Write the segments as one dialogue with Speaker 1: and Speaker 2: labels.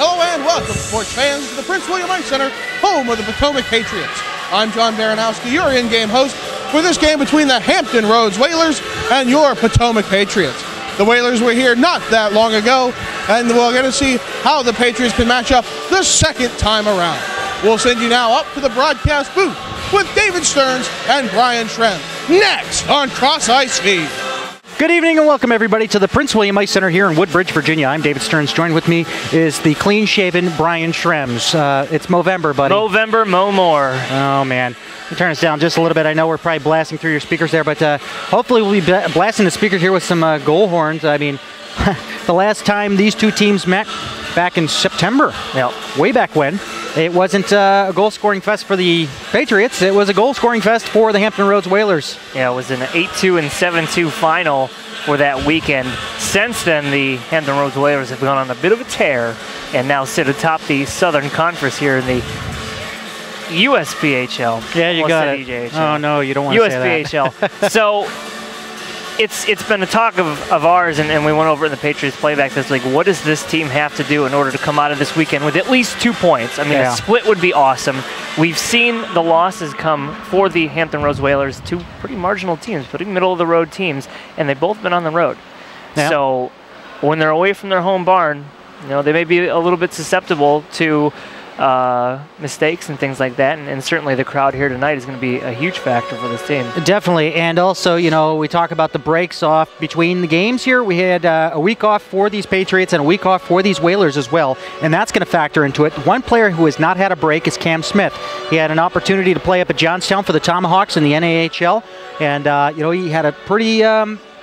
Speaker 1: Hello and welcome, sports fans, to the Prince William Ice Center, home of the Potomac Patriots. I'm John Baranowski, your in-game host for this game between the Hampton Roads Whalers and your Potomac Patriots. The Whalers were here not that long ago, and we're going to see how the Patriots can match up the second time around. We'll send you now up to the broadcast booth with David Stearns and Brian Shrem, next on CrossIceFeed.
Speaker 2: Good evening and welcome everybody to the Prince William Ice Center here in Woodbridge, Virginia. I'm David Stearns. Joined with me is the clean-shaven Brian Shrems. It's Movember, buddy.
Speaker 3: Movember, mo more.
Speaker 2: Oh, man. Turn us down just a little bit. I know we're probably blasting through your speakers there, but hopefully we'll be blasting the speakers here with some goal horns. I mean, the last time these two teams met back in September, way back when, it wasn't a goal-scoring fest for the Patriots. It was a goal-scoring fest for the Hampton Roads Whalers.
Speaker 3: Yeah, it was an 8-2 and 7-2 final for that weekend. Since then, the Hampton Roads Whalers have gone on a bit of a tear and now sit atop the Southern Conference here in the USPHL.
Speaker 2: Yeah, you got it.
Speaker 3: EJHL.
Speaker 2: Oh, no, you don't want to say that.
Speaker 3: USPHL. So it's been a talk of ours, and we went over it in the Patriots playback this week. What does this team have to do in order to come out of this weekend with at least 2 points? I mean, a split would be awesome. We've seen the losses come for the Hampton Roads Whalers, two pretty marginal teams, pretty middle-of-the-road teams, and they've both been on the road. Yeah. So when they're away from their home barn, you know, they may be a little bit susceptible to mistakes and things like that, and certainly the crowd here tonight is going to be a huge factor for this team. Definitely,
Speaker 2: and also, you know, we talk about the breaks off between the games here. We had a week off for these Patriots and a week off for these Whalers as well, and that's going to factor into it. One player who has not had a break is Cam Smith. He had an opportunity to play up at Johnstown for the Tomahawks in the NAHL, and, you know, he had a pretty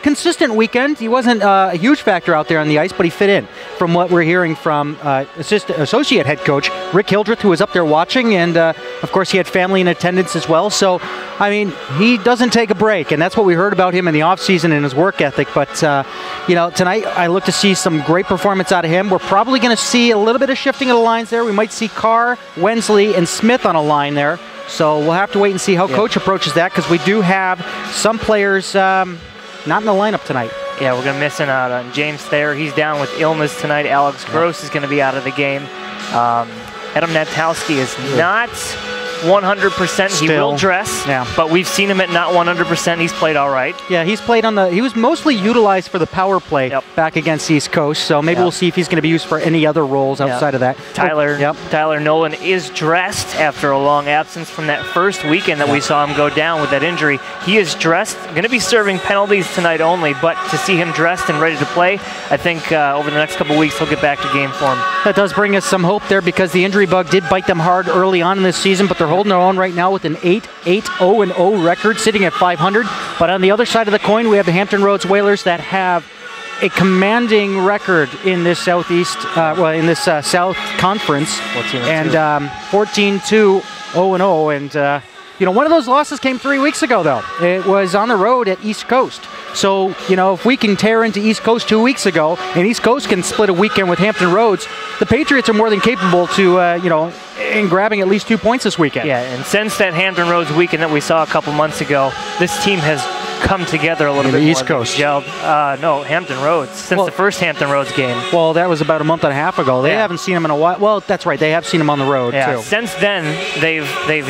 Speaker 2: consistent weekend. He wasn't a huge factor out there on the ice, but he fit in from what we're hearing from associate head coach Rick Hildreth, who was up there watching, and of course he had family in attendance as well. So, I mean, he doesn't take a break, and that's what we heard about him in the offseason and his work ethic. But, you know, tonight I look to see some great performance out of him. We're probably going to see a little bit of shifting of the lines there. We might see Carr, Wensley, and Smith on a line there. So we'll have to wait and see how coach approaches that, because we do have some players not in the lineup tonight.
Speaker 3: Yeah, we're going to miss out on James Thayer. He's down with illness tonight. Alex Gross is going to be out of the game. A.Gnatowski is not 100%. He will dress, but we've seen him at not 100%. He's played all right.
Speaker 2: Yeah, he's played on the. He was mostly utilized for the power play back against East Coast. So maybe we'll see if he's going to be used for any other roles outside of that.
Speaker 3: Tyler Nolan is dressed after a long absence from that first weekend that we saw him go down with that injury. He is dressed. Going to be serving penalties tonight only, but to see him dressed and ready to play, I think over the next couple weeks he'll get back to game form.
Speaker 2: That does bring us some hope there, because the injury bug did bite them hard early on in this season, but they're holding their own right now with an 8-8-0-0 record, sitting at 500. But on the other side of the coin, we have the Hampton Roads Whalers that have a commanding record in this Southeast, South Conference, and 14-2-0-0, and you know, one of those losses came 3 weeks ago, though. It was on the road at East Coast. So, you know, if we can tear into East Coast 2 weeks ago, and East Coast can split a weekend with Hampton Roads, the Patriots are more than capable to, you know, in grabbing at least 2 points this weekend.
Speaker 3: Yeah, and since that Hampton Roads weekend that we saw a couple months ago, this team has come together a little bit more.
Speaker 2: East Coast.
Speaker 3: No, Hampton Roads, since the first Hampton Roads game.
Speaker 2: Well, that was about a month and a half ago. They haven't seen him in a while. Well, that's right. They have seen him on the road, too.
Speaker 3: Since then, they've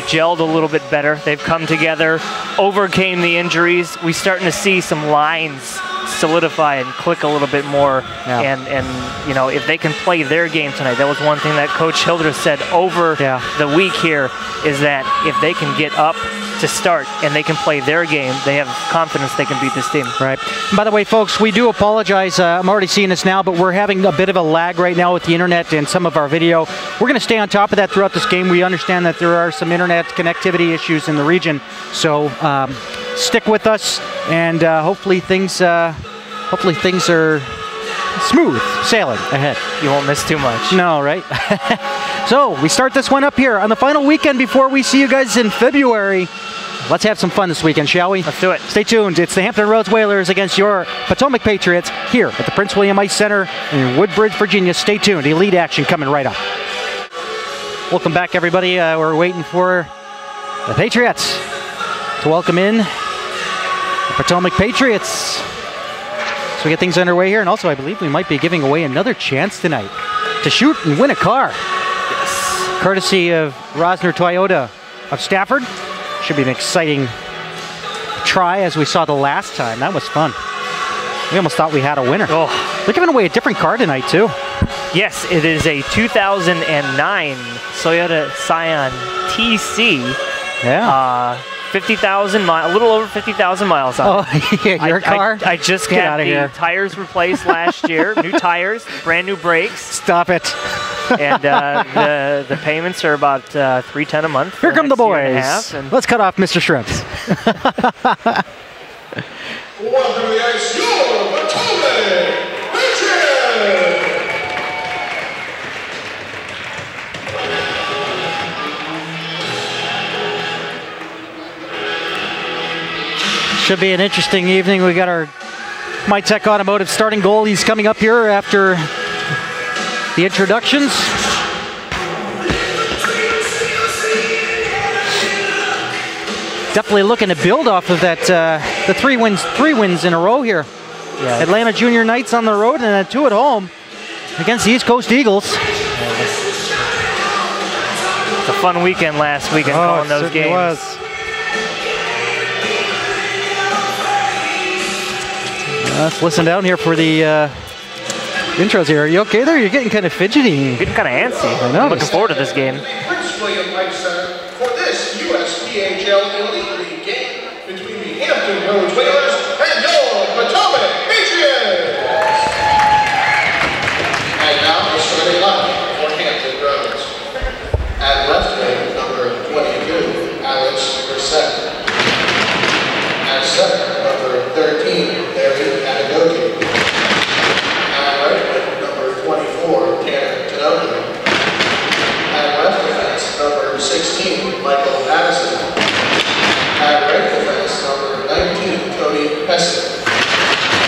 Speaker 3: gelled a little bit better. They've come together, overcame the injuries. We're starting to see some lines solidify and click a little bit more, and you know, if they can play their game tonight, that was one thing that Coach Hildreth said over the week here, is that if they can get up to start and they can play their game, they have confidence they can beat this team.
Speaker 2: Right. And by the way, folks, we do apologize. I'm already seeing this now, but we're having a bit of a lag right now with the internet and some of our video. We're going to stay on top of that throughout this game. We understand that there are some internet connectivity issues in the region, so stick with us, and hopefully things are smooth sailing ahead.
Speaker 3: You won't miss too much.
Speaker 2: No, right? So we start this one up here on the final weekend before we see you guys in February. Let's have some fun this weekend, shall we?
Speaker 3: Let's do it.
Speaker 2: Stay tuned. It's the Hampton Roads Whalers against your Potomac Patriots here at the Prince William Ice Center in Woodbridge, Virginia. Stay tuned. Elite action coming right up. Welcome back, everybody. We're waiting for the Patriots to welcome in the Potomac Patriots. So we get things underway here, and also I believe we might be giving away another chance tonight. to shoot and win a car. Yes. Courtesy of Rosner Toyota of Stafford. Should be an exciting try as we saw the last time. That was fun. We almost thought we had a winner.
Speaker 3: Oh.
Speaker 2: They're giving away a different car tonight, too.
Speaker 3: Yes, it is a 2009 Toyota Scion TC.
Speaker 2: Yeah.
Speaker 3: 50,000 miles, a little over 50,000 miles on it.
Speaker 2: Oh, yeah, your car?
Speaker 3: I just got the tires replaced last year. New tires, brand new brakes.
Speaker 2: Stop it.
Speaker 3: And the payments are about $310 a month.
Speaker 2: Here come the boys. Let's cut off Mr. Shrimps.
Speaker 1: Welcome to the ice, your Potomac Patriots!
Speaker 2: Should be an interesting evening. We got our MyTech Automotive starting goalies coming up here after the introductions. Definitely looking to build off of that, the three wins in a row here. Yeah. Atlanta Junior Knights on the road and then 2 at home against the East Coast Eagles.
Speaker 3: It's a fun weekend last weekend calling those games.
Speaker 2: Was. Let's listen down here for the intros here. Are you okay there? You're getting kind of fidgety.
Speaker 3: Getting kind of antsy.
Speaker 2: I know.
Speaker 3: I'm looking forward to this game.
Speaker 1: Prince William Ice Center for this USPHL Elite League game between the Hampton Roads Whalers and your Potomac Patriots. And now the starting line for Hampton Roads. At left wing, number 22, A.Brissette. At center, number 13, L.Adegoke. At right wing, number 24, N.Gray. At left defense, number 16, Michael. At right defense, number 19, C.Pessig.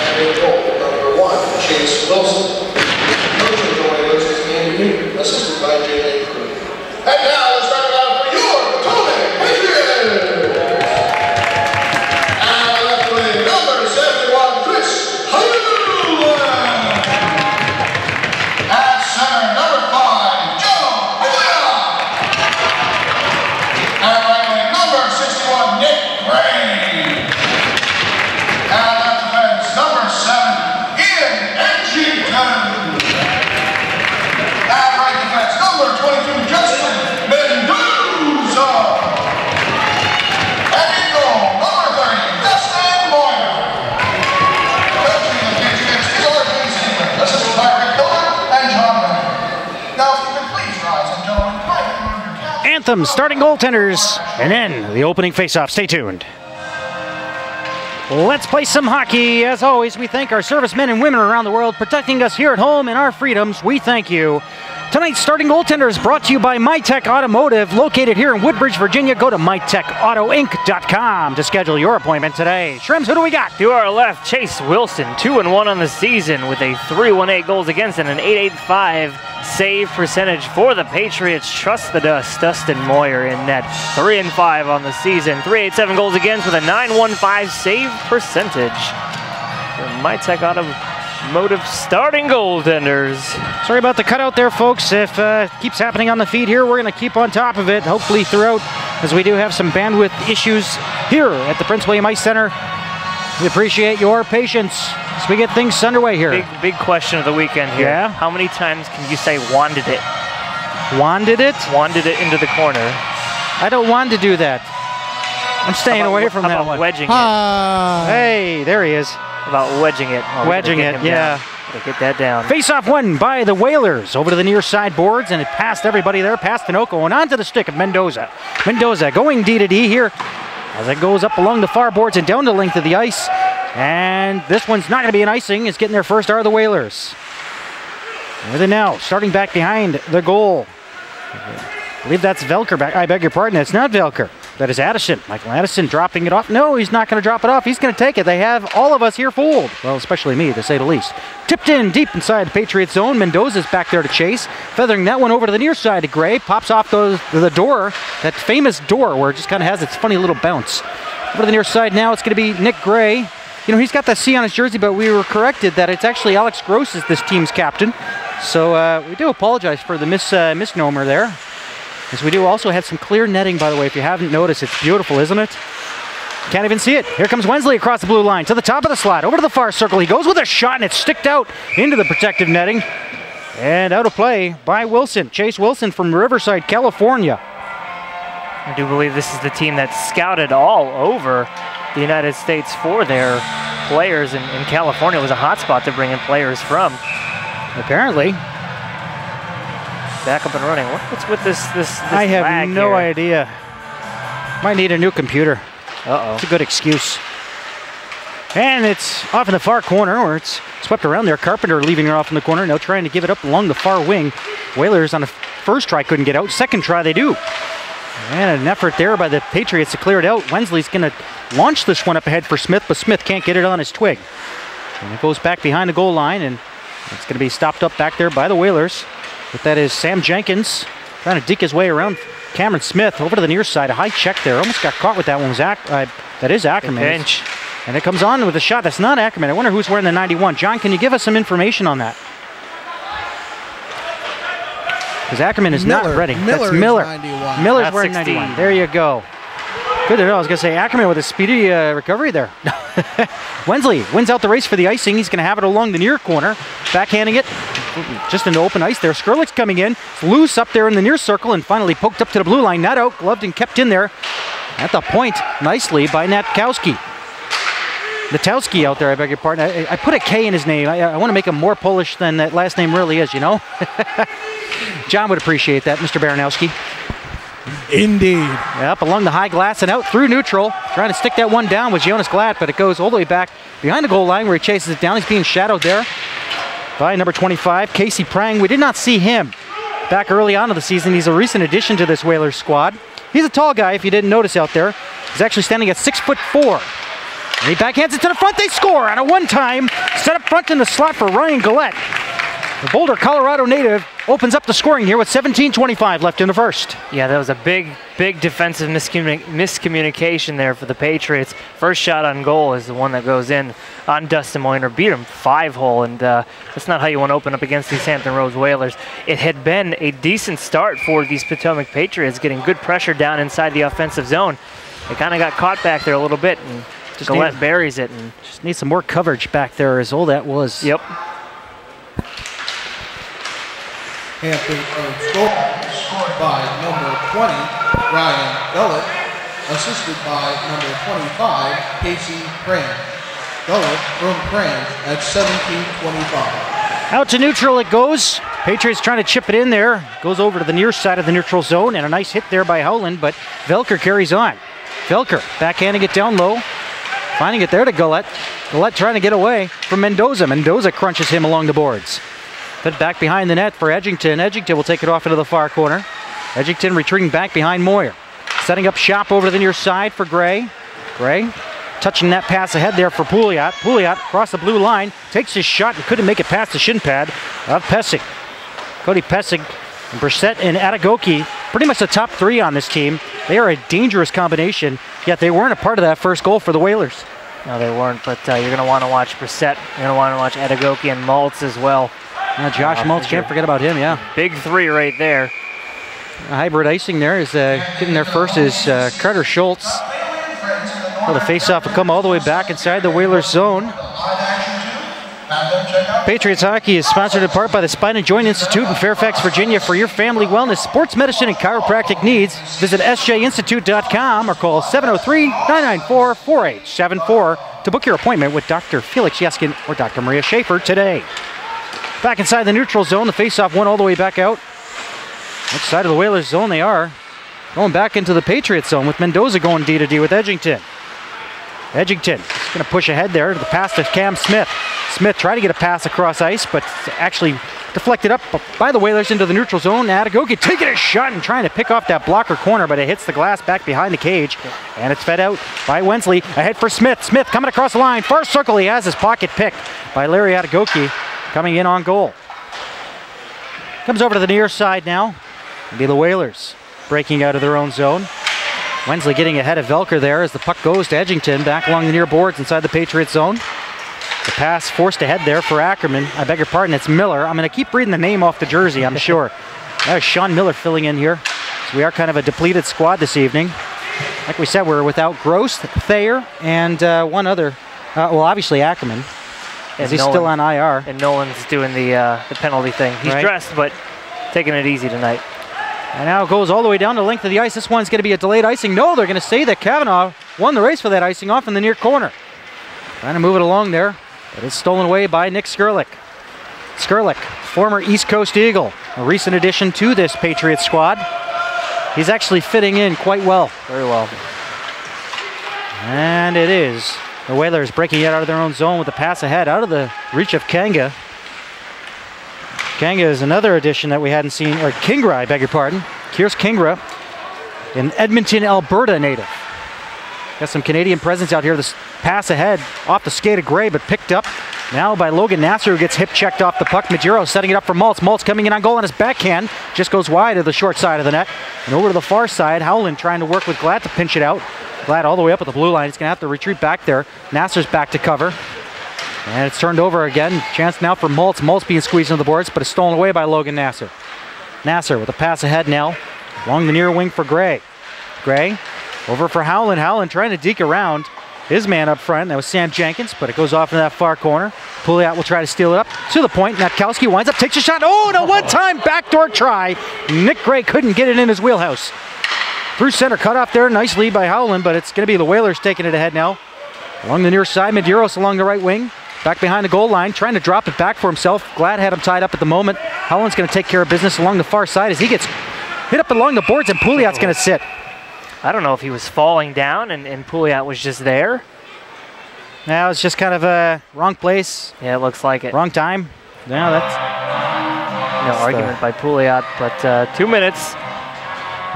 Speaker 1: And in goal, number 1, Chase Wilson. Coaching the Whalers is Andy Newton, assisted by J.Pouliot. And now let's start it out for your Potomac Patriots. And left wing, number 71, C.Howland. At center, number 5, J.Pouliot. At right wing, number 61, N.Gray. At left defense, number 7, J.Mendoza. At right defense, number 22, J.Mendoza. And in goal, number 30, Moyer. Coaching the Patriots is R.J. assisted by Rick and John. Now, if you could please rise and gentlemen, kindly move your caps.
Speaker 2: Anthem, starting goaltenders, and then the opening faceoff. Stay tuned. Let's play some hockey. As always, we thank our servicemen and women around the world protecting us here at home and our freedoms. We thank you. Tonight's starting goaltender is brought to you by MyTech Automotive, located here in Woodbridge, Virginia. Go to mytechautoinc.com to schedule your appointment today. Shrimps, who do we got?
Speaker 3: To our left, Chase Wilson, 2-1 on the season with a 3.18 goals against and an .885 save percentage for the Patriots. Trust the dust. Dustin Moyer in net, 3-5 on the season, 3.87 goals against with a .915 save percentage. For MyTech Automotive starting goaltenders.
Speaker 2: Sorry about the cutout there, folks. If it keeps happening on the feed here, we're going to keep on top of it, hopefully throughout, as we do have some bandwidth issues here at the Prince William Ice Center. We appreciate your patience as we get things underway here.
Speaker 3: Big question of the weekend here.
Speaker 2: Yeah?
Speaker 3: How many times can you say wanded it?
Speaker 2: Wanded it?
Speaker 3: Wanded it into the corner.
Speaker 2: I don't want to do that. I'm staying away from that one.
Speaker 3: Wedging it.
Speaker 2: Hey, there he is.
Speaker 3: About wedging it. Oh,
Speaker 2: wedging it, yeah.
Speaker 3: Get that down.
Speaker 2: Face-off won by the Whalers over to the near side boards, and it passed everybody there, past Tinoco, and onto the stick of Mendoza. Mendoza going D to D here as it goes up along the far boards and down the length of the ice. And this one's not going to be an icing. It's getting there first are the Whalers. Where are they now? Starting back behind the goal. I believe that's Velker back. I beg your pardon, it's not Velker. That is Addison. Michael Addison dropping it off. No, he's not going to drop it off. He's going to take it. They have all of us here fooled. Well, especially me, to say the least. Tipped in deep inside the Patriots zone. Mendoza's back there to chase. Feathering that one over to the near side of Gray. Pops off the door, that famous door where it just kind of has its funny little bounce. Over to the near side now, it's going to be N.Gray. You know, he's got that C on his jersey, but we were corrected that it's actually Alex Gross is this team's captain. So we do apologize for the misnomer there. As we do also have some clear netting, by the way. If you haven't noticed, it's beautiful, isn't it? Can't even see it. Here comes Wensley across the blue line to the top of the slot, over to the far circle. He goes with a shot, and it's sticked out into the protective netting. And out of play by Wilson. Chase Wilson from Riverside, California.
Speaker 3: I do believe this is the team that scouted all over the United States for their players, and California was a hot spot to bring in players from.
Speaker 2: Apparently.
Speaker 3: Back up and running. What's with this
Speaker 2: I have no
Speaker 3: here?
Speaker 2: idea. Might need a new computer.
Speaker 3: Uh-oh.
Speaker 2: It's a good excuse. And it's off in the far corner, or it's swept around there. Carpenter leaving her off in the corner, now trying to give it up along the far wing. Whalers on the first try couldn't get out. Second try they do. And an effort there by the Patriots to clear it out. Wensley's going to launch this one up ahead for Smith, but Smith can't get it on his twig. And it goes back behind the goal line, and it's going to be stopped up back there by the Whalers. But that is Sam Jenkins trying to deke his way around Cameron Smith over to the near side. A high check there. Almost got caught with that one. That is Ackerman. And it comes on with a shot. That's not Ackerman. I wonder who's wearing the 91. John, can you give us some information on that? Because Ackerman is not ready. That's Miller. Miller's
Speaker 3: That's
Speaker 2: wearing
Speaker 3: 16.
Speaker 2: 91. There you go. Good to know. I was going to say Ackerman with a speedy recovery there. Wensley wins out the race for the icing. He's going to have it along the near corner. Backhanding it. Just into open ice there. Skrlik's coming in. It's loose up there in the near circle and finally poked up to the blue line. Not out. Gloved and kept in there at the point nicely by Gnatowski. Gnatowski out there, I beg your pardon. I put a K in his name. I want to make him more Polish than that last name really is, you know? John would appreciate that, Mr. Baranowski.
Speaker 1: Indeed.
Speaker 2: Up along the high glass and out through neutral. Trying to stick that one down was Jonas Glatt, but it goes all the way back behind the goal line where he chases it down. He's being shadowed there by number 25, C.Prange. We did not see him back early on in the season. He's a recent addition to this Whalers squad. He's a tall guy, if you didn't notice out there. He's actually standing at 6'4". And he backhands it to the front. They score on a one-time set up front in the slot for A.Gullett. The Boulder, Colorado native opens up the scoring here with 17:25 left in the first.
Speaker 3: Yeah, that was a big defensive miscommunication there for the Patriots. First shot on goal is the one that goes in on Dustin Moyner. Beat him 5-hole, and that's not how you want to open up against these Hampton Roads Whalers. It had been a decent start for these Potomac Patriots, getting good pressure down inside the offensive zone. They kind of got caught back there a little bit, and Gullett buries it. And
Speaker 2: just need some more coverage back there is all that was.
Speaker 3: Yep.
Speaker 1: Hampton scored by number 20, R.Gullett, assisted by number 25, C.Prange. Gullett from Prange at 17:25.
Speaker 2: Out to neutral it goes. Patriots trying to chip it in there. Goes over to the near side of the neutral zone, and a nice hit there by Howland, but Velker carries on. Velker backhanding it down low. Finding it there to Gullett. Gullett trying to get away from Mendoza. Mendoza crunches him along the boards. But back behind the net for Edgington. Edgington will take it off into the far corner. Edgington retreating back behind Moyer. Setting up shop over to the near side for Gray. Gray touching that pass ahead there for Pouliot. Pouliot across the blue line. Takes his shot and couldn't make it past the shin pad of Pessig. Cody Pessig, A.Brissette, and A.Gnatowski. Pretty much the top three on this team. They are a dangerous combination, yet they weren't a part of that first goal for the Whalers.
Speaker 3: No, they weren't, but you're going to want to watch Brissette. You're going to want to watch A.Gnatowski and Maltz as well.
Speaker 2: Josh Maltz, can't forget about him, yeah.
Speaker 3: Big three right there.
Speaker 2: Hybrid icing there is getting there first is Carter Schultz. Well, the face-off will come all the way back inside the Whalers zone. Patriots Hockey is sponsored in part by the Spine and Joint Institute in Fairfax, Virginia. For your family wellness, sports medicine, and chiropractic needs, visit sjinstitute.com or call 703-994-4874 to book your appointment with Dr. Felix Yeskin or Dr. Maria Schaefer today. Back inside the neutral zone, the face-off went all the way back out. Outside of the Whalers zone they are. Going back into the Patriots zone with Mendoza going D-to-D with Edgington. Edgington is going to push ahead there to the pass to Cam Smith. Smith tried to get a pass across ice, but actually deflected up by the Whalers into the neutral zone. A.Degoke taking a shot and trying to pick off that blocker corner, but it hits the glass back behind the cage. And it's fed out by Wensley. Ahead for Smith. Smith coming across the line. Far circle. He has his pocket picked by Larry A.Degoke coming in on goal. Comes over to the near side now. It'll be the Whalers breaking out of their own zone. Wensley getting ahead of Velker there as the puck goes to Edgington back along the near boards inside the Patriots zone. The pass forced ahead there for Ackerman. I beg your pardon, it's Miller. I'm going to keep reading the name off the jersey, I'm sure. There's Sean Miller filling in here. So we are kind of a depleted squad this evening. Like we said, we're without Gross, Thayer, and one other. Well, obviously Ackerman, as he's still on IR.
Speaker 3: And Nolan's doing the penalty thing. He's dressed, but taking it easy tonight.
Speaker 2: And now it goes all the way down the length of the ice. This one's going to be a delayed icing. No, they're going to say that Kavanaugh won the race for that icing off in the near corner. Trying to move it along there, but it's stolen away by Nick Skurlik. Skurlik, former East Coast Eagle, a recent addition to this Patriots squad. He's actually fitting in quite well.
Speaker 3: Very well.
Speaker 2: And it is. The Whalers breaking it out of their own zone with the pass ahead out of the reach of Kanga. Kanga is another addition that we hadn't seen, or Kingra, I beg your pardon. Here's Kingra, an Edmonton, Alberta native. Got some Canadian presence out here. This pass ahead off the skate of Gray, but picked up now by Logan Nasser, who gets hip checked off the puck. Majiro setting it up for Maltz. Maltz coming in on goal on his backhand. Just goes wide of the short side of the net. And over to the far side, Howland trying to work with Glad to pinch it out. Glad all the way up at the blue line. He's going to have to retreat back there. Nasser's back to cover. And it's turned over again. Chance now for Maltz. Maltz being squeezed into the boards, but it's stolen away by Logan Nasser. Nasser with a pass ahead now. Along the near wing for Gray. Gray over for Howland. Howland trying to deke around his man up front. That was Sam Jenkins, but it goes off in that far corner. Pouliot will try to steal it up to the point. Gnatowski winds up, takes a shot. Oh, and a one-time backdoor try. Nick Gray couldn't get it in his wheelhouse. Through center, cut off there. Nice lead by Howland, but it's going to be the Whalers taking it ahead now. Along the near side, Medeiros along the right wing. Back behind the goal line, trying to drop it back for himself. Glad had him tied up at the moment. Howland's going to take care of business along the far side as he gets hit up along the boards, and Pouliot's going to sit.
Speaker 3: I don't know if he was falling down and Pouliot was just there.
Speaker 2: Now it's just kind of a wrong place.
Speaker 3: Yeah, it looks like it.
Speaker 2: Wrong time. No, that's
Speaker 3: no argument by Pouliot, but 2 minutes.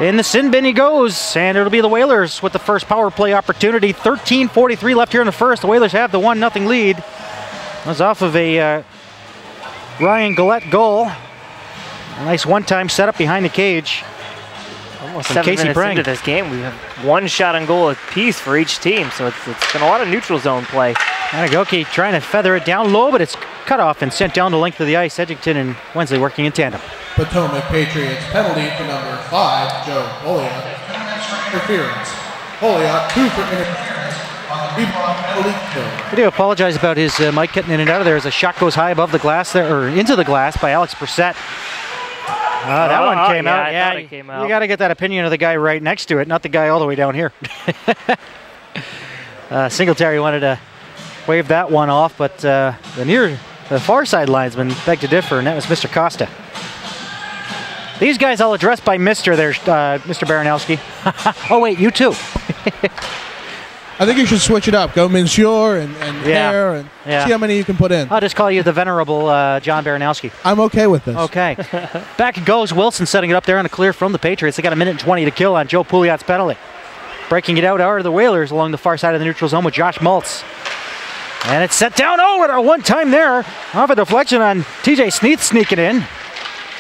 Speaker 2: In the sin bin he goes, and it'll be the Whalers with the first power play opportunity. 13:43 left here in the first. The Whalers have the 1-0 lead. That was off of a R.Gullett goal. A nice one-time setup behind the cage.
Speaker 3: Almost 7 minutes into this game, we have one shot on goal apiece for each team, so it's been a lot of neutral zone play.
Speaker 2: Adagoke trying to feather it down low, but it's cut off and sent down the length of the ice. Edgington and Wensley working in tandem.
Speaker 1: Potomac Patriots penalty to number 5, J.Pouliot. Interference. Pouliot, 2 for interference.
Speaker 2: I do apologize about his mic getting in and out of there as a shot goes high above the glass there, or into the glass by Alex Brissette. That one came out.
Speaker 3: Yeah, it came out.
Speaker 2: You got to get that opinion of the guy right next to it, not the guy all the way down here. Singletary wanted to wave that one off, but the far side linesman begged to differ, and that was Mr. Costa. These guys I'll address by Mr. there, Mr. Baranowski. Oh wait, you too.
Speaker 1: I think you should switch it up. Go Monsieur and Hair and see how many you can put in.
Speaker 2: I'll just call you the venerable John Baranowski.
Speaker 1: I'm okay with this.
Speaker 2: Okay. Back it goes. Wilson setting it up there on a clear from the Patriots. They got 1:20 to kill on J.Pouliot's penalty. Breaking it out are the Whalers along the far side of the neutral zone with Josh Maltz. And it's set down. Oh, and a one-time there. Off a deflection on T.J. Sneath sneaking in.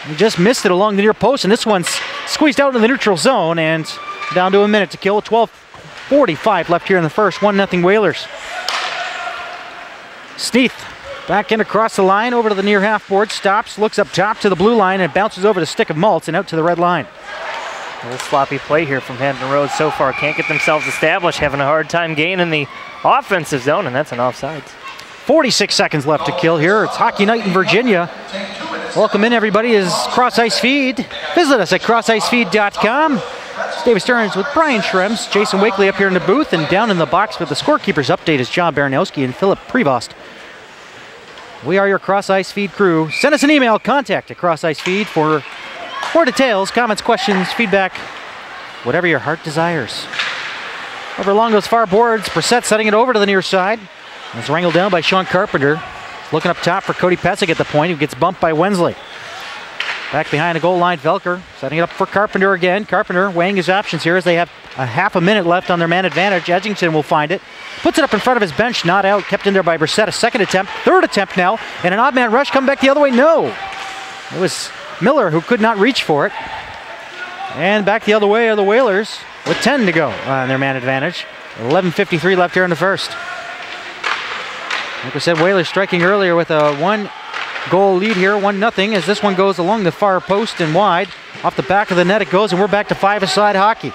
Speaker 2: He just missed it along the near post, and this one's squeezed out into the neutral zone and down to a minute to kill with 12:45 left here in the first. 1-0 Whalers. Sneath back in across the line over to the near half board, stops, looks up top to the blue line, and bounces over the stick of Maltz and out to the red line.
Speaker 3: A little sloppy play here from Hampton Roads so far. Can't get themselves established, having a hard time gaining the offensive zone, and that's an offsides. 46
Speaker 2: seconds left to kill here. It's hockey night in Virginia. Welcome in, everybody. Is CrossIceFeed. Visit us at CrossIceFeed.com. It's David Stearns with Brian Schrems, Jason Wakely up here in the booth, and down in the box with the scorekeepers update is John Baranowski and Phillip Prevost. We are your CrossIceFeed crew. Send us an email, contact at CrossIceFeed for more details, comments, questions, feedback, whatever your heart desires. Over along those far boards, Brissette setting it over to the near side. It's wrangled down by Sean Carpenter. Looking up top for C.Pessig at the point, who gets bumped by Wensley. Back behind the goal line, Velker setting it up for Carpenter again. Carpenter weighing his options here as they have a half a minute left on their man advantage. Edgington will find it. Puts it up in front of his bench, not out. Kept in there by Brissette. A second attempt, third attempt now, and an odd man rush come back the other way. No! It was Miller who could not reach for it. And back the other way are the Whalers with 10 to go on their man advantage. 11:53 left here in the first. Like I said, Whalers striking earlier with a 1-goal lead here, 1-0, as this one goes along the far post and wide. Off the back of the net it goes, and we're back to 5-a-side hockey.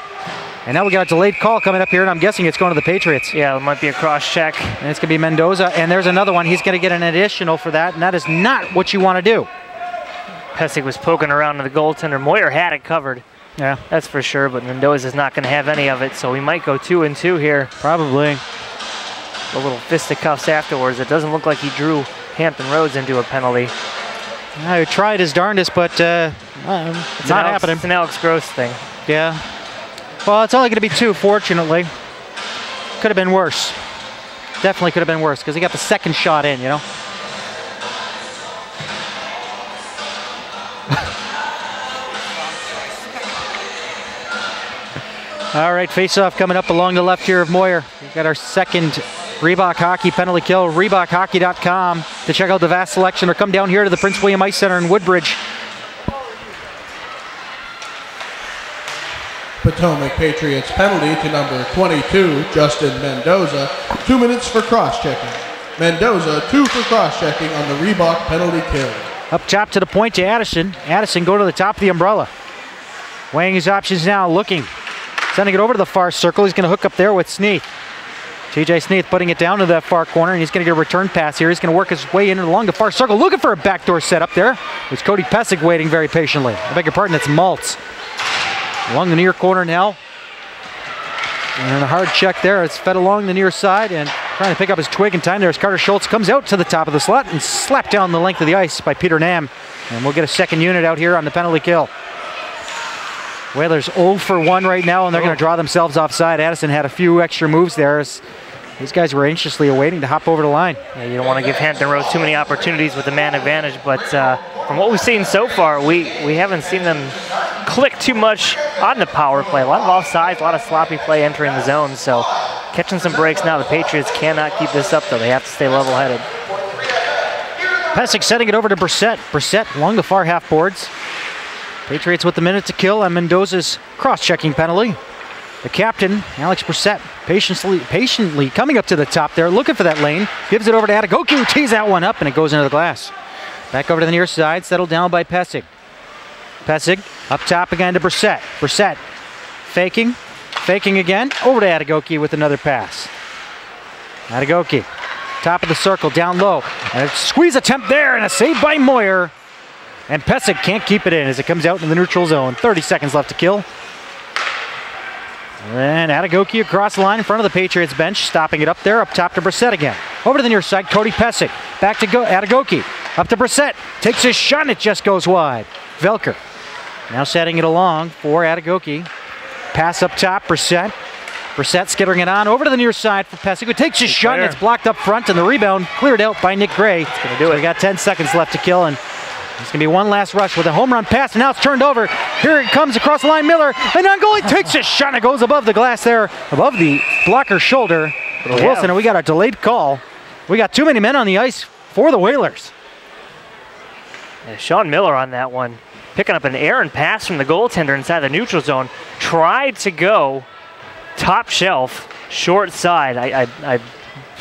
Speaker 2: And now we got a delayed call coming up here, and I'm guessing it's going to the Patriots.
Speaker 3: Yeah, it might be a cross check.
Speaker 2: And it's going to be Mendoza, and there's another one. He's going to get an additional for that, and that is not what you want to do.
Speaker 3: Pessig was poking around to the goaltender. Moyer had it covered.
Speaker 2: Yeah.
Speaker 3: That's for sure, but Mendoza's not going to have any of it, so we might go 2-2 here.
Speaker 2: Probably.
Speaker 3: A little fisticuffs afterwards. It doesn't look like he drew Hampton Roads into a penalty.
Speaker 2: He tried his darndest, but it's not happening.
Speaker 3: It's an Alex Gross thing.
Speaker 2: Yeah. Well, it's only going to be 2, fortunately. Could have been worse. Definitely could have been worse, because he got the second shot in, you know. All right, face-off coming up along the left here of Moyer. We've got our second Reebok Hockey penalty kill. ReebokHockey.com to check out the vast selection, or come down here to the Prince William Ice Center in Woodbridge.
Speaker 1: Potomac Patriots penalty to number 22, Justin Mendoza. 2 minutes for cross-checking. Mendoza, 2 for cross-checking on the Reebok penalty kill.
Speaker 2: Up top to the point to Addison. Addison go to the top of the umbrella. Weighing his options now, looking. Sending it over to the far circle. He's going to hook up there with Sneath. TJ Sneath putting it down to that far corner, and he's going to get a return pass here. He's going to work his way in along the far circle, looking for a backdoor setup there. There's Cody Pessig waiting very patiently. I beg your pardon, it's Maltz. Along the near corner now. And a hard check there. It's fed along the near side and trying to pick up his twig in time. There's Carter Schultz, comes out to the top of the slot and slapped down the length of the ice by Peter Nam. And we'll get a second unit out here on the penalty kill. Whalers 0 for 1 right now, and they're going to draw themselves offside. Addison had a few extra moves there. These guys were anxiously awaiting to hop over the line.
Speaker 3: Yeah, you don't want to give Hampton Roads too many opportunities with the man advantage, but from what we've seen so far, we haven't seen them click too much on the power play. A lot of offsides, a lot of sloppy play entering the zone, so catching some breaks now. The Patriots cannot keep this up, though. They have to stay level-headed.
Speaker 2: Pessig setting it over to Brissette. Brissette along the far half boards. Patriots with the minute to kill on Mendoza's cross-checking penalty. The captain, Alex Brissette, patiently coming up to the top there, looking for that lane. Gives it over to L.Adegoke, who tees that one up, and it goes into the glass. Back over to the near side, settled down by Pessig. Pessig up top again to Brissette. Brissette faking again, over to L.Adegoke with another pass. L.Adegoke, top of the circle, down low. And a squeeze attempt there, and a save by Moyer. And Pessig can't keep it in as it comes out in the neutral zone. 30 seconds left to kill. And L.Adegoke across the line in front of the Patriots bench, stopping it up there, up top to Brissette again. Over to the near side, Cody Pessig. Back to L.Adegoke. Up to Brissette. Takes his shot and it just goes wide. Velker now setting it along for L.Adegoke. Pass up top, Brissette. Brissette skittering it on over to the near side for Pessig, who takes his shot and it's blocked up front, and the rebound cleared out by N.Gray.
Speaker 3: It's going to do it.
Speaker 2: We got 10 seconds left to kill, and it's going to be one last rush with a home run pass, and now it's turned over. Here it comes across the line, Miller, and N.Gray takes his shot and it goes above the glass there, above the blocker's shoulder. Wilson, and we got a delayed call. We got too many men on the ice for the Whalers.
Speaker 3: Yeah, Sean Miller on that one, picking up an errant pass from the goaltender inside the neutral zone. Tried to go top shelf, short side. I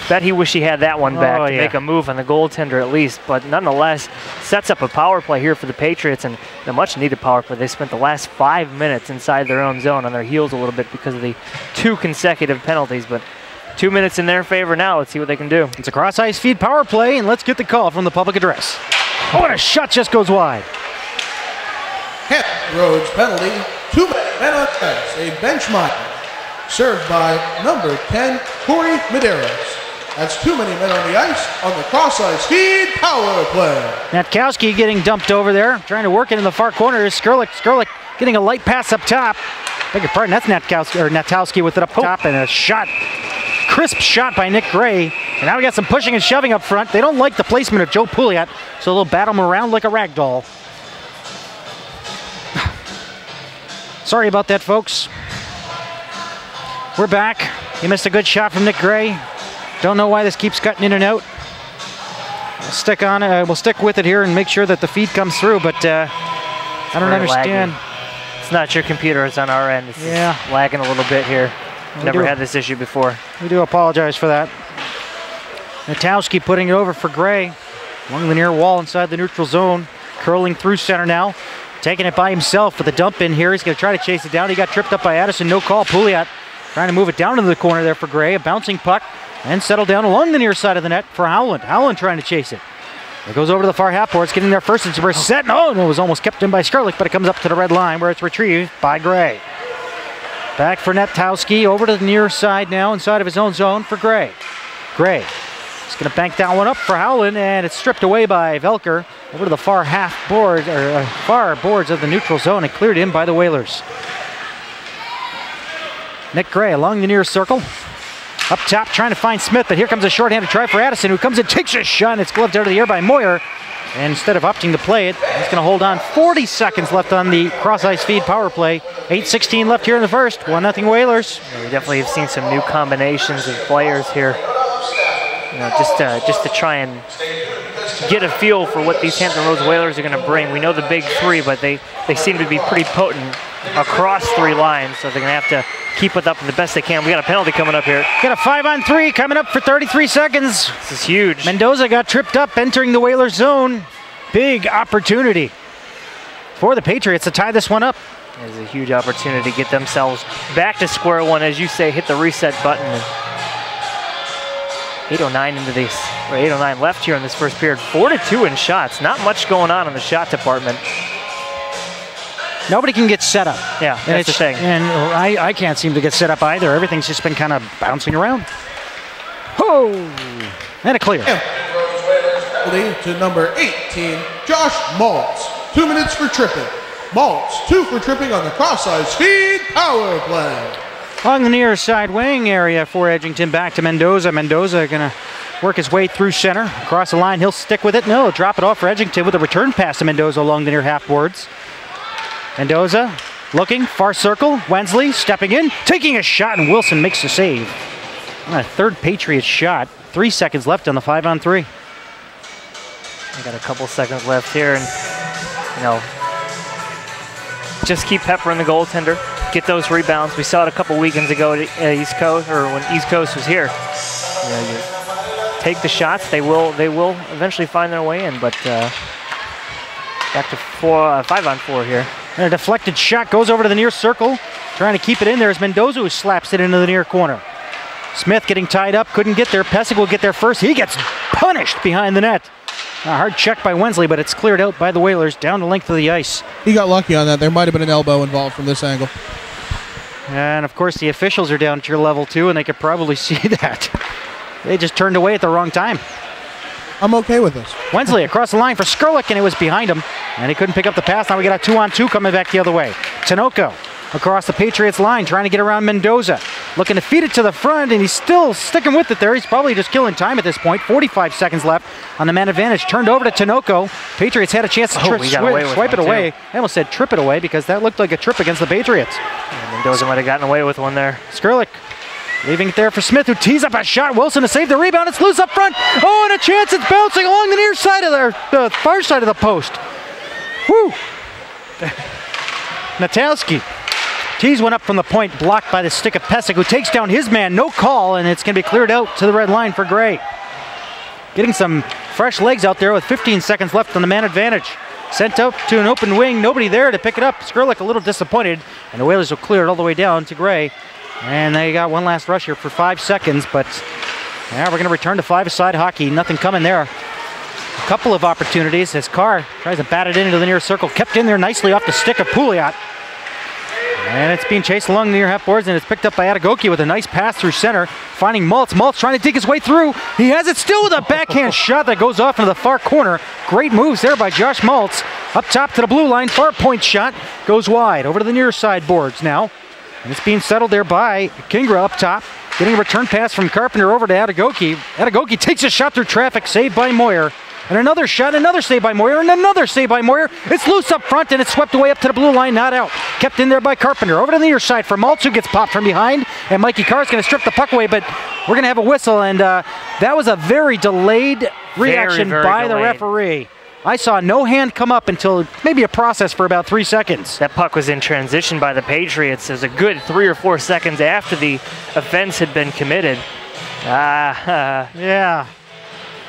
Speaker 3: bet he wished he had that one back to make a move on the goaltender at least, but nonetheless sets up a power play here for the Patriots, and a much needed power play. They spent the last 5 minutes inside their own zone, on their heels a little bit because of the 2 consecutive penalties, but 2 minutes in their favor now. Let's see what they can do.
Speaker 2: It's a CrossIceFeed power play, and let's get the call from the public address. Oh, and a shot just goes wide.
Speaker 1: Hampton Roads penalty, 2 men on ice, a benchmark served by number 10, Corey Medeiros. That's too many men on the ice on the CrossIceFeed power play.
Speaker 2: Gnatowski getting dumped over there, trying to work it in the far corner. Sgerke getting a light pass up top. Beg your pardon, that's Gnatowski with it up top, and a shot. Crisp shot by N.Gray. And now we got some pushing and shoving up front. They don't like the placement of J.Pouliot, so they'll battle him around like a rag doll. Sorry about that, folks. We're back. He missed a good shot from N.Gray. Don't know why this keeps cutting in and out. We'll stick on it. We'll stick with it here and make sure that the feed comes through, but I don't understand.
Speaker 3: Laggy. It's not your computer, it's on our end. It's just lagging a little bit here. Never had this issue before.
Speaker 2: We do apologize for that. Gnatowski putting it over for Gray. Along the near wall inside the neutral zone. Curling through center now. Taking it by himself with a dump in here. He's going to try to chase it down. He got tripped up by Addison. No call. Pouliot trying to move it down into the corner there for Gray. A bouncing puck. And settled down along the near side of the net for Howland. Howland trying to chase it. It goes over to the far half boards. Getting there first. It's A.Brissette. No, it was almost kept in by S.Gerke, but it comes up to the red line where it's retrieved by Gray. Back for Gnatowski. Over to the near side now inside of his own zone for Gray. Gray is going to bank that one up for Howland, and it's stripped away by Velker. Over to the far half board, or far boards of the neutral zone, and cleared in by the Whalers. N.Gray along the near circle. Up top trying to find Smith, but here comes a shorthanded try for Addison, who comes and takes a shot, and it's gloved out of the air by Moyer. And instead of opting to play it, he's going to hold on. 40 seconds left on the cross-ice-feed power play. 8:16 left here in the first. 1-0 Whalers.
Speaker 3: Yeah, we definitely have seen some new combinations of players here. You know, just to try and get a feel for what these Hampton Roads Whalers are going to bring. We know the big three, but they seem to be pretty potent across three lines, so they're going to have to keep it up the best they can. We got a penalty coming up here.
Speaker 2: Got a 5-on-3 coming up for 33 seconds.
Speaker 3: This is huge.
Speaker 2: Mendoza got tripped up entering the Whalers zone. Big opportunity for the Patriots to tie this one up.
Speaker 3: There's a huge opportunity to get themselves back to square one, as you say, hit the reset button. 8:09 into this, or 8:09 left here in this first period. 4-2 in shots. Not much going on in the shot department.
Speaker 2: Nobody can get set up.
Speaker 3: Yeah, that's the thing.
Speaker 2: And I can't seem to get set up either. Everything's just been kind of bouncing around. Oh! And a clear.
Speaker 1: To number 18, Josh Maltz. 2 minutes for tripping. Maltz, 2 for tripping on the cross-ice-feed power play.
Speaker 2: Along the near side wing area for Edgington, back to Mendoza. Mendoza going to work his way through center. Across the line, he'll stick with it. No, he'll drop it off for Edgington with a return pass to Mendoza along the near half boards. Mendoza looking, far circle. Wensley stepping in, taking a shot, and Wilson makes the save. On a third Patriots shot. 3 seconds left on the 5-on-3.
Speaker 3: I got a couple seconds left here, and you know, just keep peppering the goaltender. Get those rebounds. We saw it a couple weekends ago at East Coast, or when East Coast was here. You know, you take the shots. They will eventually find their way in. But back to 5-on-4 here.
Speaker 2: And a deflected shot goes over to the near circle. Trying to keep it in there as Mendoza, who slaps it into the near corner. Smith getting tied up, couldn't get there. Pessig will get there first. He gets punished behind the net. A hard check by Wensley, but it's cleared out by the Whalers down the length of the ice.
Speaker 1: He got lucky on that. There might have been an elbow involved from this angle.
Speaker 2: And of course the officials are down at your level too, and they could probably see that. They just turned away at the wrong time.
Speaker 1: I'm okay with this.
Speaker 2: Wensley across the line for S.Gerke, and it was behind him, and he couldn't pick up the pass. Now we got a 2-on-2 coming back the other way. Tinoco across the Patriots line, trying to get around Mendoza. Looking to feed it to the front, and he's still sticking with it there. He's probably just killing time at this point. 45 seconds left on the man advantage. Turned over to Tinoco. Patriots had a chance to swipe it away. I almost said trip it away because that looked like a trip against the Patriots.
Speaker 3: Yeah, Mendoza might have gotten away with one there.
Speaker 2: S.Gerke leaving it there for Smith, who tees up a shot. Wilson to save the rebound. It's loose up front. Oh, and a chance. It's bouncing along the near side of the far side of the post. Woo! Gnatowski. Tees went up from the point, blocked by the stick of Pessig, who takes down his man. No call, and it's going to be cleared out to the red line for Gray. Getting some fresh legs out there with 15 seconds left on the man advantage. Sent out to an open wing. Nobody there to pick it up. S.Gerke a little disappointed, and the Whalers will clear it all the way down to Gray. And they got one last rush here for 5 seconds, but yeah, we're going to return to 5-a-side hockey. Nothing coming there. A couple of opportunities as Carr tries to bat it into the near circle. Kept in there nicely off the stick of Pouliot. And it's being chased along the near half boards, and it's picked up by L.Adegoke with a nice pass through center. Finding Maltz. Maltz trying to dig his way through. He has it still with a backhand shot that goes off into the far corner. Great moves there by Josh Maltz. Up top to the blue line. Far point shot goes wide. Over to the near side boards now. And it's being settled there by Kingra up top. Getting a return pass from Carpenter over to L.Adegoke. L.Adegoke takes a shot through traffic, saved by Moyer. And another shot, another save by Moyer, and another save by Moyer. It's loose up front, and it's swept away up to the blue line, not out. Kept in there by Carpenter. Over to the near side for Maltz, who gets popped from behind. And Mikey Carr's going to strip the puck away, but we're going to have a whistle. And that was a very delayed reaction by the referee. I saw no hand come up until maybe a process for about 3 seconds.
Speaker 3: That puck was in transition by the Patriots. It was a good 3 or 4 seconds after the offense had been committed.
Speaker 2: Yeah.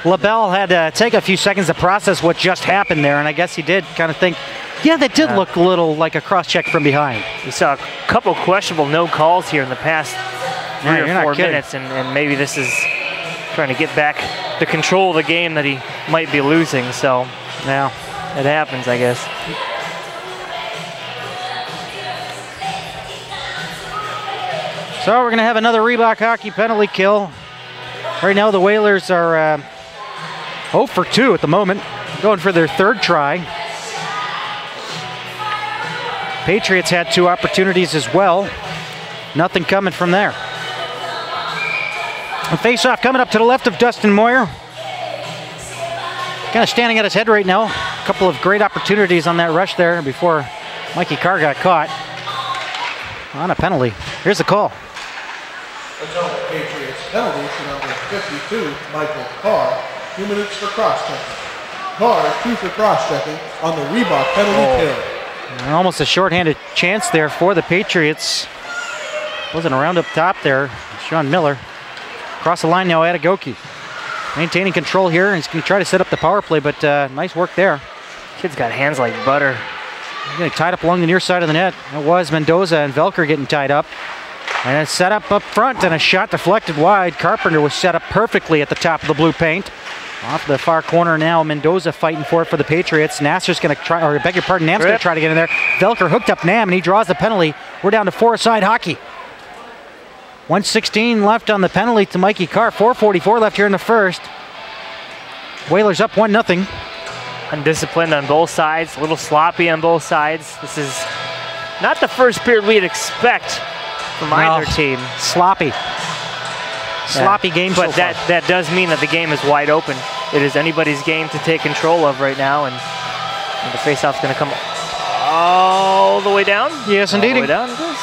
Speaker 2: LaBelle had to take a few seconds to process what just happened there, and I guess he did kind of think, yeah, that did look a little like a cross-check from behind.
Speaker 3: We saw a couple questionable no calls here in the past 3 or 4 minutes, and maybe this is trying to get back the control of the game that he might be losing, so
Speaker 2: yeah,
Speaker 3: it happens, I guess.
Speaker 2: So we're going to have another Reebok hockey penalty kill. Right now the Whalers are 0 for 2 at the moment, going for their 3rd try. Patriots had 2 opportunities as well. Nothing coming from there. A face-off coming up to the left of Dustin Moyer. Kind of standing at his head right now. A couple of great opportunities on that rush there before Mikey Carr got caught on a penalty. Here's the call.
Speaker 1: Potomac Patriots penalty to number 52, Michael Carr. 2 minutes for cross-checking. Carr, 2 for cross-checking on the Reebok penalty kill.
Speaker 2: And almost a shorthanded chance there for the Patriots. Wasn't around up top there. Sean Miller. Across the line now, A.Gnatowski. Maintaining control here. He's going to try to set up the power play, but nice work there.
Speaker 3: Kid's got hands like butter.
Speaker 2: He's getting tied up along the near side of the net. It was Mendoza and Velker getting tied up. And it's set up front, and a shot deflected wide. Carpenter was set up perfectly at the top of the blue paint. Off the far corner now, Mendoza fighting for it for the Patriots. Nasser's going to try, or beg your pardon, Nam's going to try to get in there. Velker hooked up Nam, and he draws the penalty. We're down to 4-side hockey. 1:16 left on the penalty to Mikey Carr. 4:44 left here in the first. Whalers up 1-0.
Speaker 3: Undisciplined on both sides, a little sloppy on both sides. This is not the first period we'd expect from either team.
Speaker 2: Sloppy. Sloppy game so
Speaker 3: but
Speaker 2: far.
Speaker 3: that does mean that the game is wide open. It is anybody's game to take control of right now, and the faceoff's going to come all the way down.
Speaker 2: Yes, indeed.
Speaker 3: All the way down it is.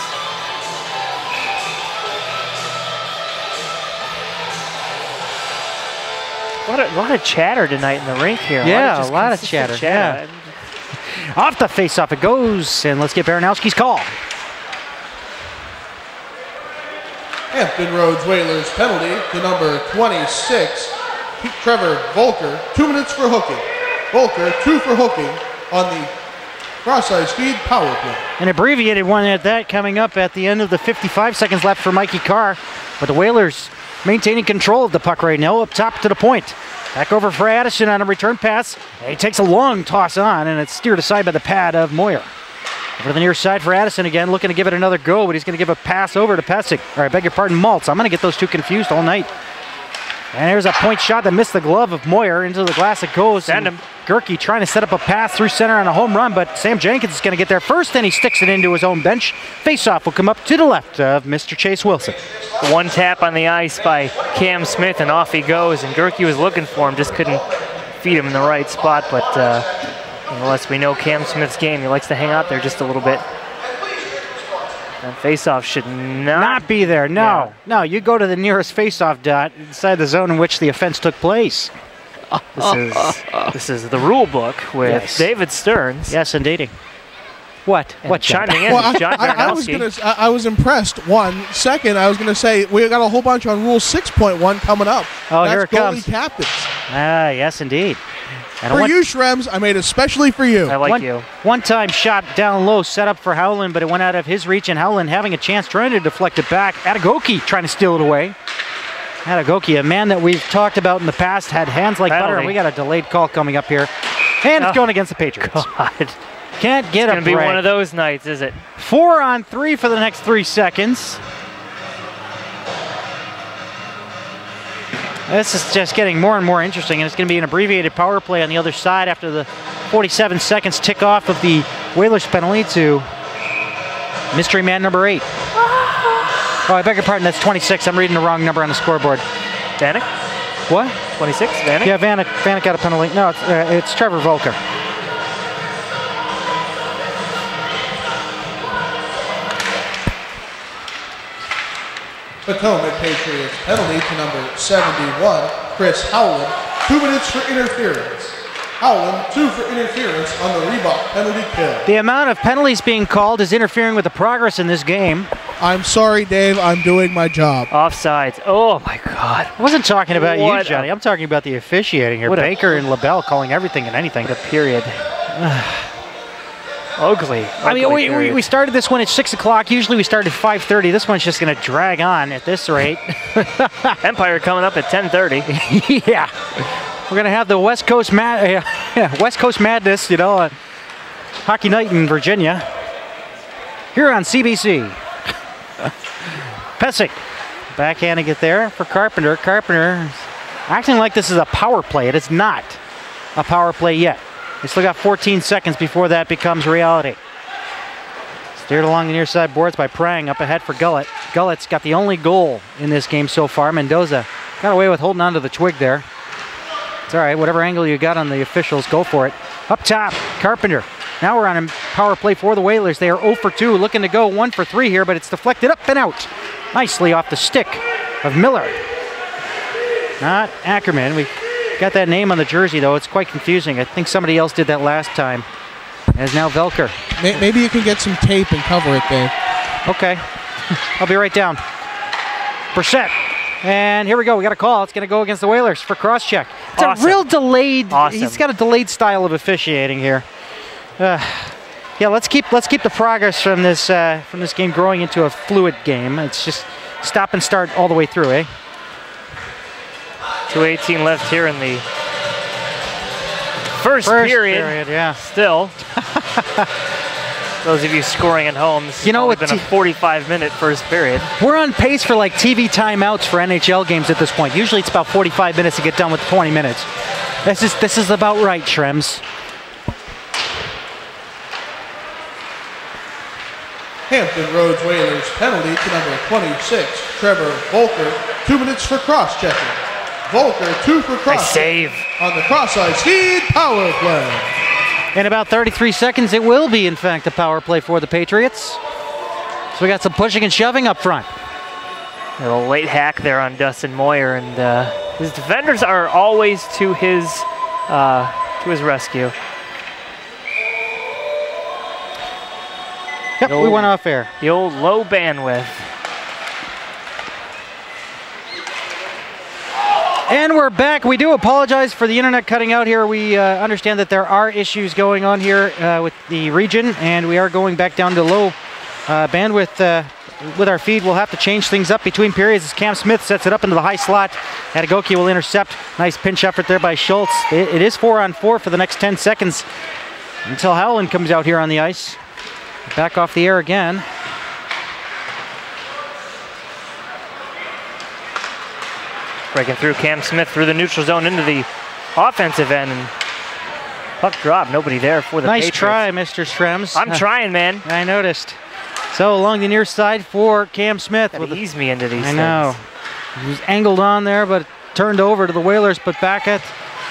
Speaker 3: A lot of chatter tonight in the rink here.
Speaker 2: Yeah, a lot of chatter. Yeah. Off the faceoff it goes, and let's get Baranowski's call.
Speaker 1: Hampton Roads Whalers penalty to number 26, Trevor Volker. 2 minutes for hooking. Volker, 2 for hooking on the CrossIceFeed power play.
Speaker 2: An abbreviated one at that coming up at the end of the 55 seconds left for Mikey Carr. But the Whalers maintaining control of the puck right now, up top to the point. Back over for Addison on a return pass. He takes a long toss on, and it's steered aside by the pad of Moyer. Over to the near side for Addison again, looking to give it another go, but he's going to give a pass over to Pessig. Or I beg your pardon, Maltz. I'm going to get those two confused all night. And there's a point shot that missed the glove of Moyer into the glass. It goes.
Speaker 3: Send him.
Speaker 2: Gerke trying to set up a pass through center on a home run, but Sam Jenkins is going to get there first, and he sticks it into his own bench. Face-off will come up to the left of Mr. Chase Wilson.
Speaker 3: One tap on the ice by Cam Smith, and off he goes. And Gerke was looking for him, just couldn't feed him in the right spot. But unless we know Cam Smith's game, he likes to hang out there just a little bit. And face-off should not
Speaker 2: be there. No, yeah. No, you go to the nearest face-off dot inside the zone in which the offense took place.
Speaker 3: This is the rule book with David Stearns.
Speaker 2: Yes, indeed. What?
Speaker 3: And what chiming in?
Speaker 1: Well,
Speaker 3: John
Speaker 1: I was impressed. One second, I was going to say we got a whole bunch on Rule 6.1 coming up.
Speaker 2: Oh,
Speaker 1: that's
Speaker 2: here it comes.
Speaker 1: Goalie captains.
Speaker 2: Ah, yes, indeed.
Speaker 1: And for you, Shrems, I made especially for you.
Speaker 3: I like you.
Speaker 2: One-time shot down low, set up for Howland, but it went out of his reach, and Howland having a chance trying to deflect it back. A.Degoke trying to steal it away. A.Degoke, a man that we've talked about in the past, had hands like butter, and we got a delayed call coming up here. And it's going against the Patriots.
Speaker 3: God.
Speaker 2: Can't get
Speaker 3: it's
Speaker 2: a break.
Speaker 3: It's going to be one of those nights, is it?
Speaker 2: 4-on-3 for the next 3 seconds. This is just getting more and more interesting, and it's going to be an abbreviated power play on the other side after the 47 seconds tick off of the Whalers penalty to mystery man number 8. Oh, I beg your pardon, that's 26. I'm reading the wrong number on the scoreboard.
Speaker 3: Vanek?
Speaker 2: What?
Speaker 3: 26, Vanek?
Speaker 2: Yeah, Vanek got a penalty. No, it's Trevor Volker.
Speaker 1: Potomac Patriots penalty to number 71, Chris Howland. 2 minutes for interference. Howland, 2 for interference on the Reebok penalty kill.
Speaker 2: The amount of penalties being called is interfering with the progress in this game.
Speaker 1: I'm sorry, Dave. I'm doing my job.
Speaker 3: Offsides. Oh, my God.
Speaker 2: I wasn't talking about you, Johnny. I'm talking about the officiating here. Baker and LaBelle calling everything and anything.
Speaker 3: The period. Ugly.
Speaker 2: I mean, we started this one at 6 o'clock. Usually we start at 5:30. This one's just going to drag on at this rate.
Speaker 3: Empire coming up at 10:30.
Speaker 2: Yeah. We're going to have the West Coast Madness, hockey night in Virginia. Here on CBC. Pessig backhanding it there for Carpenter. Carpenter acting like this is a power play. It is not a power play yet. We still got 14 seconds before that becomes reality. Steered along the near side boards by Prang, up ahead for Gullett. Gullett's got the only goal in this game so far. Mendoza got away with holding onto the twig there. It's all right, whatever angle you got on the officials, go for it. Up top, Carpenter. Now we're on a power play for the Whalers. They are 0 for 2, looking to go 1 for 3 here, but it's deflected up and out. Nicely off the stick of Miller. Not Ackerman. We got that name on the jersey, though. It's quite confusing. I think somebody else did that last time. As now Velker.
Speaker 1: Maybe you can get some tape and cover it, Dave.
Speaker 2: Okay. I'll be right down. Brissette. And here we go. We got a call. It's going to go against the Whalers for cross-check. It's a real delayed.
Speaker 3: Awesome.
Speaker 2: He's got a delayed style of officiating here. Yeah, let's keep the progress from this game growing into a fluid game. It's just stop and start all the way through, eh?
Speaker 3: 2:18 left here in the first period.
Speaker 2: Yeah.
Speaker 3: Still. Those of you scoring at home, this has probably been a 45-minute first period.
Speaker 2: We're on pace for like TV timeouts for NHL games at this point. Usually it's about 45 minutes to get done with 20 minutes. This is about right, Shrems.
Speaker 1: Hampton Roads Whalers penalty to number 26, Trevor Volker. 2 minutes for cross-checking. Volker, 2 for cross.
Speaker 3: Save.
Speaker 1: On the CrossIceFeed power play.
Speaker 2: In about 33 seconds, it will be, in fact, a power play for the Patriots. So we got some pushing and shoving up front.
Speaker 3: A little late hack there on Dustin Moyer, and his defenders are always to his rescue.
Speaker 2: Yep, we went off air.
Speaker 3: The old low bandwidth.
Speaker 2: And we're back. We do apologize for the internet cutting out here. We understand that there are issues going on here with the region, and we are going back down to low bandwidth with our feed. We'll have to change things up between periods as Cam Smith sets it up into the high slot. A.Degoke will intercept. Nice pinch effort there by Schultz. It is 4-on-4 for the next 10 seconds until Howland comes out here on the ice. Back off the air again.
Speaker 3: Breaking through Cam Smith through the neutral zone into the offensive end. And puck drop, nobody there for the Patriots.
Speaker 2: Nice try, Mr. Shrems.
Speaker 3: I'm trying, man.
Speaker 2: I noticed. So along the near side for Cam Smith.
Speaker 3: Gotta ease me into these things.
Speaker 2: I know. He was angled on there, but turned over to the Whalers. But back at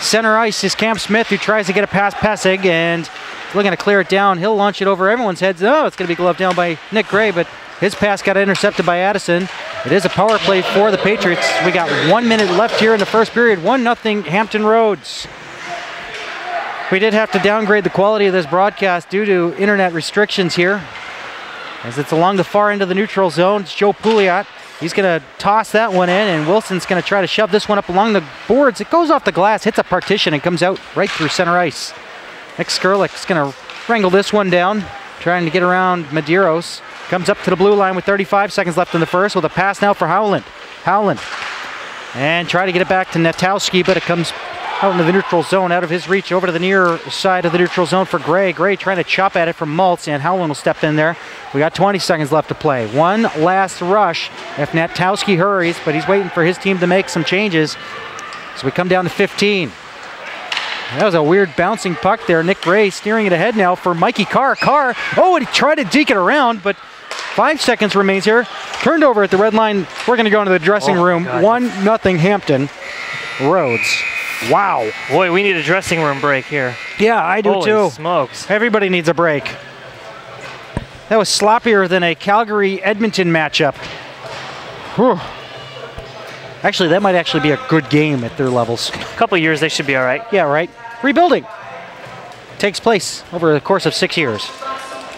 Speaker 2: center ice is Cam Smith, who tries to get it past Pessig and looking to clear it down. He'll launch it over everyone's heads. Oh, it's going to be gloved down by N.Gray, but his pass got intercepted by Addison. It is a power play for the Patriots. We got 1 minute left here in the first period. 1-0 Hampton Roads. We did have to downgrade the quality of this broadcast due to internet restrictions here, as it's along the far end of the neutral zone. It's J.Pouliot. He's going to toss that one in, and Wilson's going to try to shove this one up along the boards. It goes off the glass, hits a partition, and comes out right through center ice. S.Gerke is going to wrangle this one down, trying to get around Medeiros. Comes up to the blue line with 35 seconds left in the first with a pass now for Howland. Howland. And try to get it back to Gnatowski, but it comes out into the neutral zone, out of his reach, over to the near side of the neutral zone for Gray. Gray trying to chop at it from Maltz, and Howland will step in there. We got 20 seconds left to play. One last rush if Gnatowski hurries, but he's waiting for his team to make some changes. So we come down to 15. That was a weird bouncing puck there. N.Gray steering it ahead now for Mikey Carr. Carr, and he tried to deke it around, but 5 seconds remains here. Turned over at the red line. We're going to go into the dressing room. 1-0 Hampton Roads. Wow.
Speaker 3: Boy, we need a dressing room break here.
Speaker 2: Yeah, I do too.
Speaker 3: Holy smokes.
Speaker 2: Everybody needs a break. That was sloppier than a Calgary-Edmonton matchup. Whew. Actually, that might actually be a good game at their levels.
Speaker 3: A couple years, they should be all right.
Speaker 2: Yeah, right. Rebuilding takes place over the course of 6 years.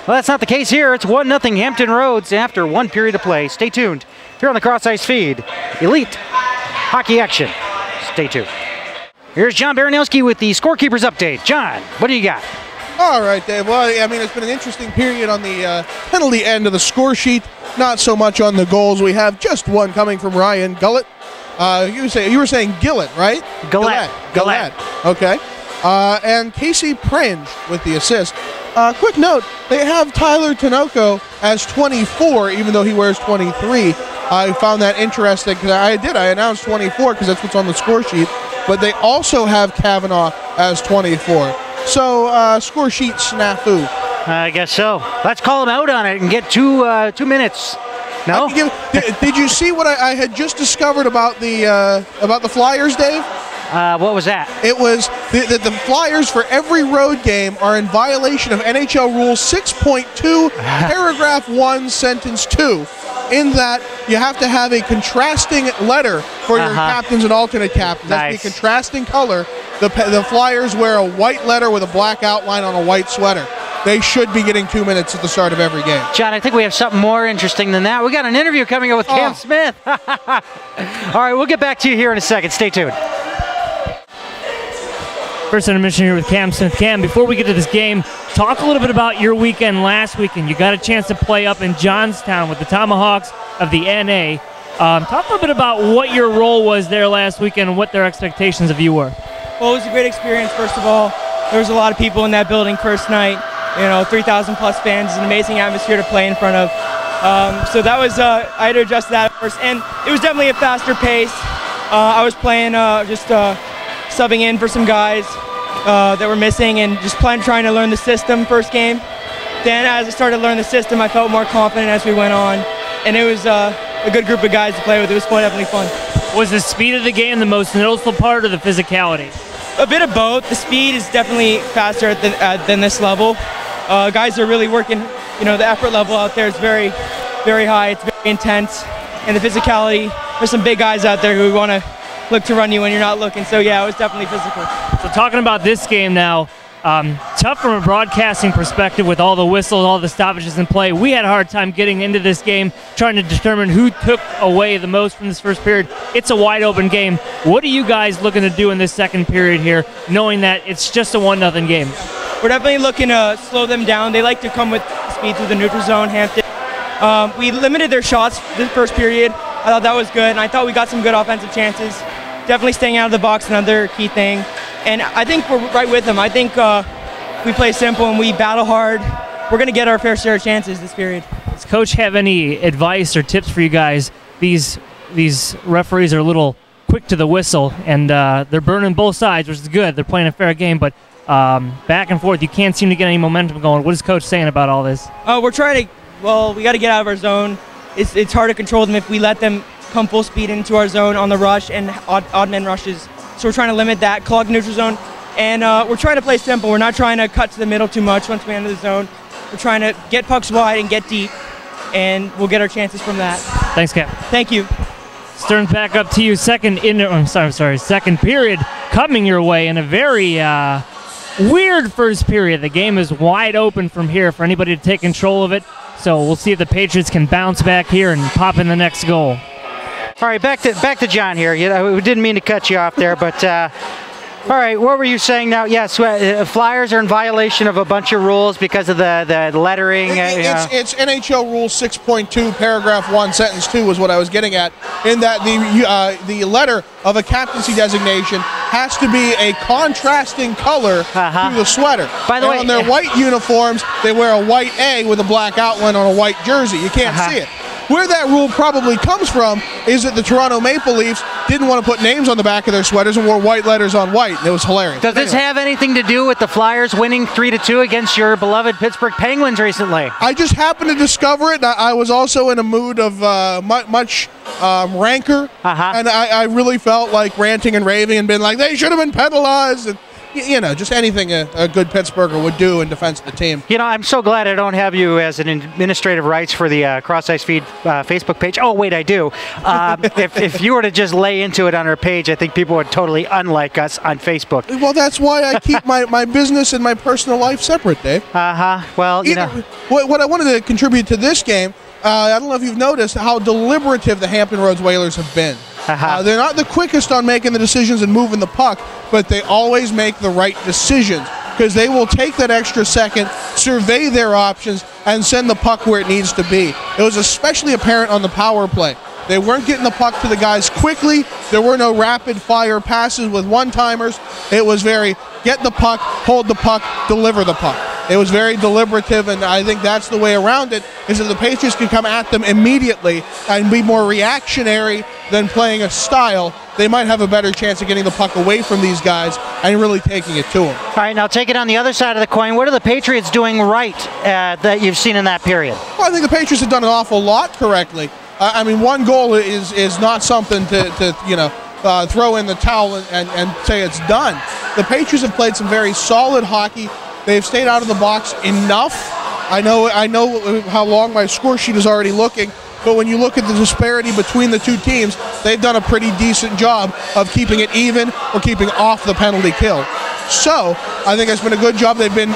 Speaker 2: Well, that's not the case here. It's 1-0 Hampton Roads after 1 period of play. Stay tuned. Here on the Cross Ice Feed, elite hockey action. Stay tuned. Here's John Baranowski with the scorekeepers update. John, what do you got?
Speaker 1: All right, Dave. Well, I mean, it's been an interesting period on the penalty end of the score sheet. Not so much on the goals. We have just one coming from Ryan Gullett. You were saying Gillett, right?
Speaker 2: Gullett.
Speaker 1: Okay. And C.Prange with the assist. Quick note, they have Tyler Tinoco as 24, even though he wears 23. I found that interesting because I announced 24 because that's what's on the score sheet. But they also have Kavanaugh as 24. So, score sheet snafu.
Speaker 2: I guess so. Let's call him out on it and get 2 minutes. No?
Speaker 1: Did you see what I had just discovered about the Flyers, Dave?
Speaker 2: What was that?
Speaker 1: It was that the Flyers for every road game are in violation of NHL Rule 6.2, Paragraph 1, Sentence 2, in that you have to have a contrasting letter for your captains and alternate captains. That's
Speaker 2: Nice.
Speaker 1: the contrasting color. The Flyers wear a white letter with a black outline on a white sweater. They should be getting 2 minutes at the start of every game.
Speaker 2: John, I think we have something more interesting than that. We got an interview coming up with Cam Smith. All right, we'll get back to you here in a second. Stay tuned.
Speaker 3: First intermission here with Cam Smith. Cam, before we get to this game, talk a little bit about your weekend last weekend. You got a chance to play up in Johnstown with the Tomahawks of the NA. Talk a little bit about what your role was there last weekend and what their expectations of you were.
Speaker 4: Well, it was a great experience, first of all. There was a lot of people in that building first night. 3,000 plus fans. It's an amazing atmosphere to play in front of. So that was, I had to adjust to that first. And it was definitely a faster pace. I was playing subbing in for some guys that were missing and just trying to learn the system first game. Then as I started to learn the system, I felt more confident as we went on. And it was a good group of guys to play with. It was definitely fun.
Speaker 3: Was the speed of the game the most noticeable part or the physicality?
Speaker 4: A bit of both. The speed is definitely faster than this level. Guys are really working, the effort level out there is very, very high. It's very intense. And the physicality, there's some big guys out there who want to look to run you when you're not looking. So yeah, it was definitely physical.
Speaker 3: So talking about this game now, tough from a broadcasting perspective with all the whistles, all the stoppages in play. We had a hard time getting into this game, trying to determine who took away the most from this first period. It's a wide open game. What are you guys looking to do in this second period here, knowing that it's just a 1-0 game?
Speaker 4: We're definitely looking to slow them down. They like to come with speed through the neutral zone, Hampton. We limited their shots this first period. I thought that was good, and I thought we got some good offensive chances. Definitely staying out of the box, another key thing. And I think we're right with them. I think we play simple and we battle hard. We're going to get our fair share of chances this period.
Speaker 3: Does Coach have any advice or tips for you guys? These referees are a little quick to the whistle, and they're burning both sides, which is good. They're playing a fair game, but back and forth, you can't seem to get any momentum going. What is Coach saying about all this?
Speaker 4: We're trying to, we got to get out of our zone. It's hard to control them if we let them come full speed into our zone on the rush and odd man rushes. So we're trying to limit that, clog the neutral zone, and we're trying to play simple. We're not trying to cut to the middle too much once we enter the zone. We're trying to get pucks wide and get deep, and we'll get our chances from that.
Speaker 3: Thanks, Cap.
Speaker 4: Thank you.
Speaker 3: Stearns back up to you. Second period coming your way in a very weird first period. The game is wide open from here for anybody to take control of it. So we'll see if the Patriots can bounce back here and pop in the next goal.
Speaker 2: All right, back to John here. We didn't mean to cut you off there, but all right, what were you saying now? Yes, Flyers are in violation of a bunch of rules because of the lettering.
Speaker 1: It's NHL Rule 6.2, Paragraph 1, Sentence 2 was what I was getting at, in that the letter of a captaincy designation has to be a contrasting color to the sweater.
Speaker 2: By the way,
Speaker 1: on their white uniforms, they wear a white A with a black outline on a white jersey. You can't see it. Where that rule probably comes from is that the Toronto Maple Leafs didn't want to put names on the back of their sweaters and wore white letters on white. It was hilarious.
Speaker 2: Does this have anything to do with the Flyers winning 3-2 against your beloved Pittsburgh Penguins recently?
Speaker 1: I just happened to discover it. I was also in a mood of much rancor, and I really felt like ranting and raving and being like, they should have been penalized. And just anything a good Pittsburgher would do in defense of the team.
Speaker 2: I'm so glad I don't have you as an administrative rights for the CrossIceFeed Facebook page. Oh, wait, I do. If you were to just lay into it on our page, I think people would totally unlike us on Facebook.
Speaker 1: Well, that's why I keep my business and my personal life separate, Dave.
Speaker 2: Well,
Speaker 1: What I wanted to contribute to this game, I don't know if you've noticed how deliberative the Hampton Roads Whalers have been. They're not the quickest on making the decisions and moving the puck, but they always make the right decisions because they will take that extra second, survey their options, and send the puck where it needs to be. It was especially apparent on the power play. They weren't getting the puck to the guys quickly. There were no rapid-fire passes with one-timers. It was very get the puck, hold the puck, deliver the puck. It was very deliberative, and I think that's the way around it, is that the Patriots can come at them immediately and be more reactionary than playing a style. They might have a better chance of getting the puck away from these guys and really taking it to them.
Speaker 2: All right, now take it on the other side of the coin. What are the Patriots doing right that you've seen in that period?
Speaker 1: Well, I think the Patriots have done an awful lot correctly. One goal is not something to throw in the towel and say it's done. The Patriots have played some very solid hockey. They've stayed out of the box enough. I know how long my score sheet is already looking, but when you look at the disparity between the two teams, they've done a pretty decent job of keeping it even or keeping off the penalty kill. So I think it's been a good job. They've been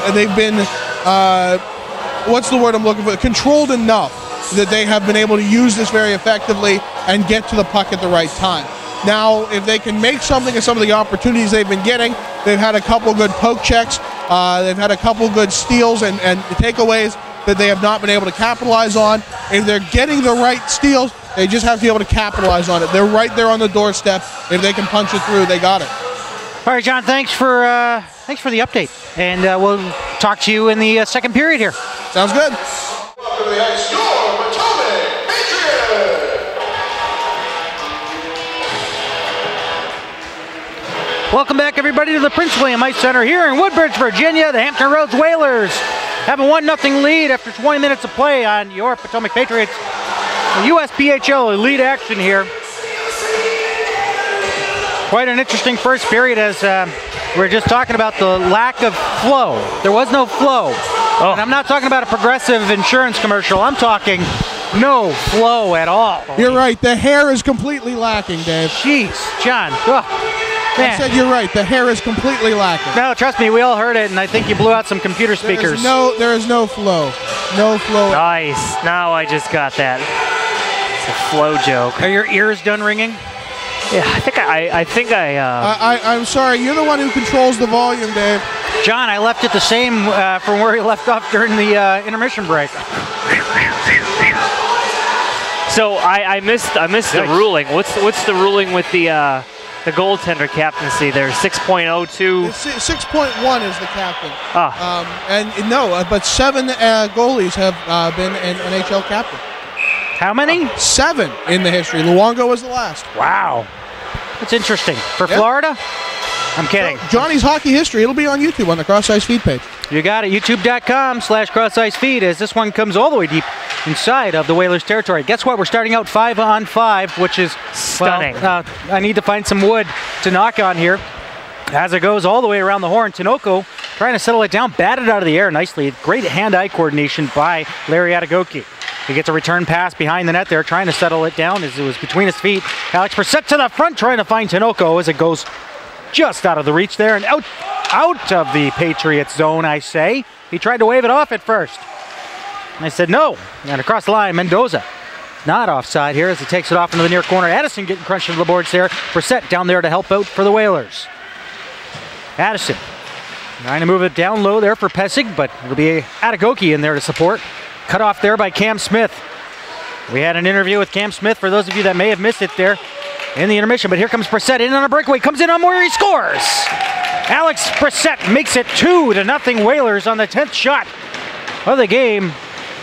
Speaker 1: what's the word I'm looking for? Controlled enough that they have been able to use this very effectively and get to the puck at the right time. Now, if they can make something of some of the opportunities they've been getting, they've had a couple good poke checks, they've had a couple good steals and takeaways that they have not been able to capitalize on. If they're getting the right steals, they just have to be able to capitalize on it. They're right there on the doorstep. If they can punch it through, they got it.
Speaker 2: All right, John, thanks for the update, and we'll talk to you in the second period here.
Speaker 1: Sounds good. Welcome to the ice, your Potomac Patriots.
Speaker 2: Welcome back, everybody, to the Prince William Ice Center here in Woodbridge, Virginia. The Hampton Roads Whalers have a 1-0 lead after 20 minutes of play on your Potomac Patriots. The USPHL elite action here. Quite an interesting first period as we're just talking about the lack of flow. There was no flow. Oh. And I'm not talking about a Progressive insurance commercial. I'm talking no flow at all.
Speaker 1: You're right. The hair is completely lacking, Dave.
Speaker 2: Jeez, John. Oh.
Speaker 1: I said you're right. The hair is completely lacking.
Speaker 2: No, trust me, we all heard it, and I think you blew out some computer speakers.
Speaker 1: There is no flow. No flow.
Speaker 3: Nice. Now I just got that. It's a flow joke.
Speaker 2: Are your ears done ringing?
Speaker 3: Yeah, I think
Speaker 1: I'm sorry. You're the one who controls the volume, Dave.
Speaker 2: John, I left it the same from where he left off during the intermission break.
Speaker 3: So I missed the ruling. What's the ruling with the goaltender captaincy there? 6.02.
Speaker 1: 6.1 is the captain.
Speaker 2: Ah.
Speaker 1: But 7 goalies have been an NHL captain.
Speaker 2: How many?
Speaker 1: 7 in the history. Luongo was the last.
Speaker 2: Wow. That's interesting. For Florida? I'm kidding.
Speaker 1: So, Johnny's hockey history. It'll be on YouTube on the CrossIceFeed page.
Speaker 2: You got it. YouTube.com/CrossIceFeed as this one comes all the way deep inside of the Whalers territory. Guess what? We're starting out 5-on-5, which is
Speaker 3: stunning.
Speaker 2: Well, I need to find some wood to knock on here. As it goes all the way around the horn, Tinoco trying to settle it down, batted out of the air nicely. Great hand-eye coordination by L.Adegoke. He gets a return pass behind the net there, trying to settle it down as it was between his feet. A.Brissette to the front, trying to find Tinoco as it goes just out of the reach there and out of the Patriots zone, I say. He tried to wave it off at first. And I said no. And across the line, Mendoza. Not offside here as he takes it off into the near corner. Addison getting crunched into the boards there. Brissette down there to help out for the Whalers. Addison trying to move it down low there for Pessig, but it'll be L.Adegoke in there to support. Cut off there by Cam Smith. We had an interview with Cam Smith for those of you that may have missed it there in the intermission, but here comes Brissette in on a breakaway, comes in on where he scores. Brissette makes it 2-0 Whalers on the 10th shot of the game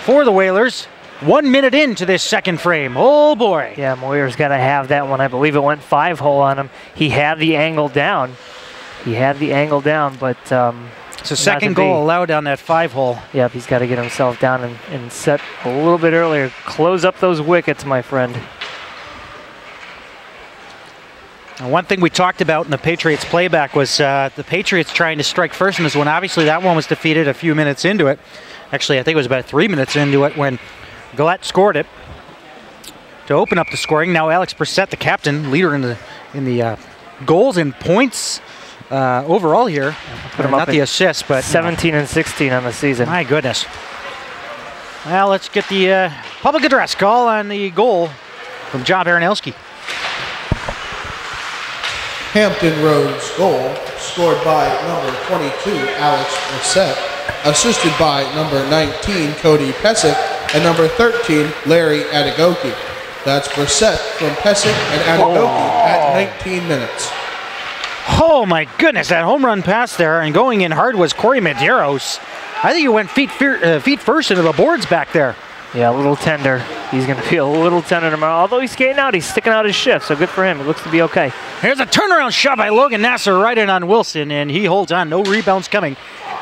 Speaker 2: for the Whalers. 1 minute into this second frame. Oh boy.
Speaker 3: Yeah, Moyer's got to have that one. I believe it went 5-hole on him. He had the angle down. But
Speaker 2: so second goal allowed on that 5-hole.
Speaker 3: Yep, he's got to get himself down and set a little bit earlier. Close up those wickets, my friend.
Speaker 2: One thing we talked about in the Patriots playback was the Patriots trying to strike first in this one. Obviously, that one was defeated a few minutes into it. Actually, I think it was about 3 minutes into it when Gullett scored it to open up the scoring. Now A.Brissette, the captain, leader in the goals and points overall here. Not the assists, but
Speaker 3: 17 and 16 on the season.
Speaker 2: My goodness. Well, let's get the public address call on the goal from John Baranowski.
Speaker 1: Hampton Roads goal, scored by number 22, A.Brissette, assisted by number 19, C.Pessig, and number 13, L.Adegoke. That's Brissette from Pessig and L.Adegoke at 19 minutes.
Speaker 2: Oh my goodness, that home run pass there, and going in hard was Corey Medeiros. I think he went feet first into the boards back there.
Speaker 3: Yeah, a little tender. He's going to be a little tender tomorrow. Although he's skating out, he's sticking out his shift, so good for him. It looks to be okay.
Speaker 2: Here's a turnaround shot by Logan Nasser right in on Wilson, and he holds on. No rebounds coming.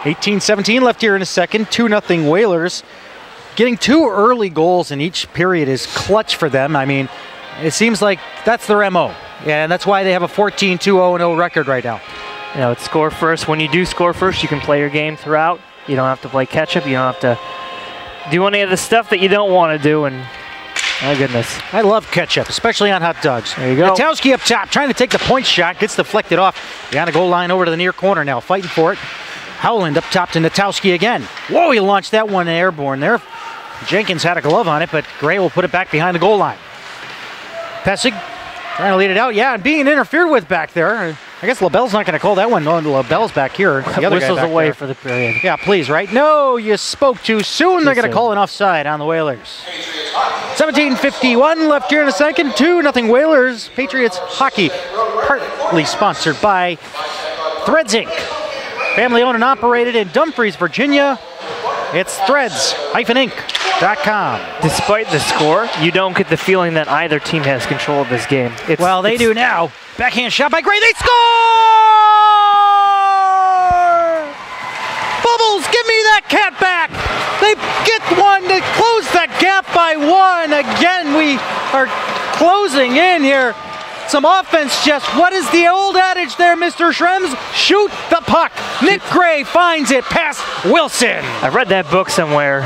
Speaker 2: 18-17 left here in a second. 2-0 Whalers. Getting 2 early goals in each period is clutch for them. I mean, it seems like that's their MO. Yeah, and that's why they have a 14-2-0-0 record right now.
Speaker 3: You know, it's score first. When you do score first, you can play your game throughout. You don't have to play catch-up. You don't have to do any of the stuff that you don't want to do, and my goodness.
Speaker 2: I love ketchup, especially on hot dogs.
Speaker 3: There you go.
Speaker 2: Gnatowski up top, trying to take the point shot, gets deflected off. Beyond the goal line over to the near corner now, fighting for it. Howland up top to Gnatowski again. Whoa, he launched that one airborne there. Jenkins had a glove on it, but Gray will put it back behind the goal line. Pessig trying to lead it out. Yeah, and being interfered with back there. I guess LaBelle's not going to call that one. No, LaBelle's back here. The other
Speaker 3: whistle's
Speaker 2: guy back
Speaker 3: away
Speaker 2: there.
Speaker 3: for the period.
Speaker 2: Yeah, please, right? No, you spoke too soon. They're going to call an offside on the Whalers. 17:51 left here in a second. 2-0 Whalers. Patriots hockey, partly sponsored by Threads Inc. Family owned and operated in Dumfries, Virginia. It's threads-inc.com.
Speaker 3: Despite the score, you don't get the feeling that either team has control of this game.
Speaker 2: Well, they do now. Backhand shot by Gray. They score! Bubbles, give me that cat back. They get one to close that gap by 1. Again, we are closing in here. Some offense, just what is the old adage there, Mr. Schrems? Shoot the puck. N.Gray finds it past Wilson.
Speaker 3: I read that book somewhere.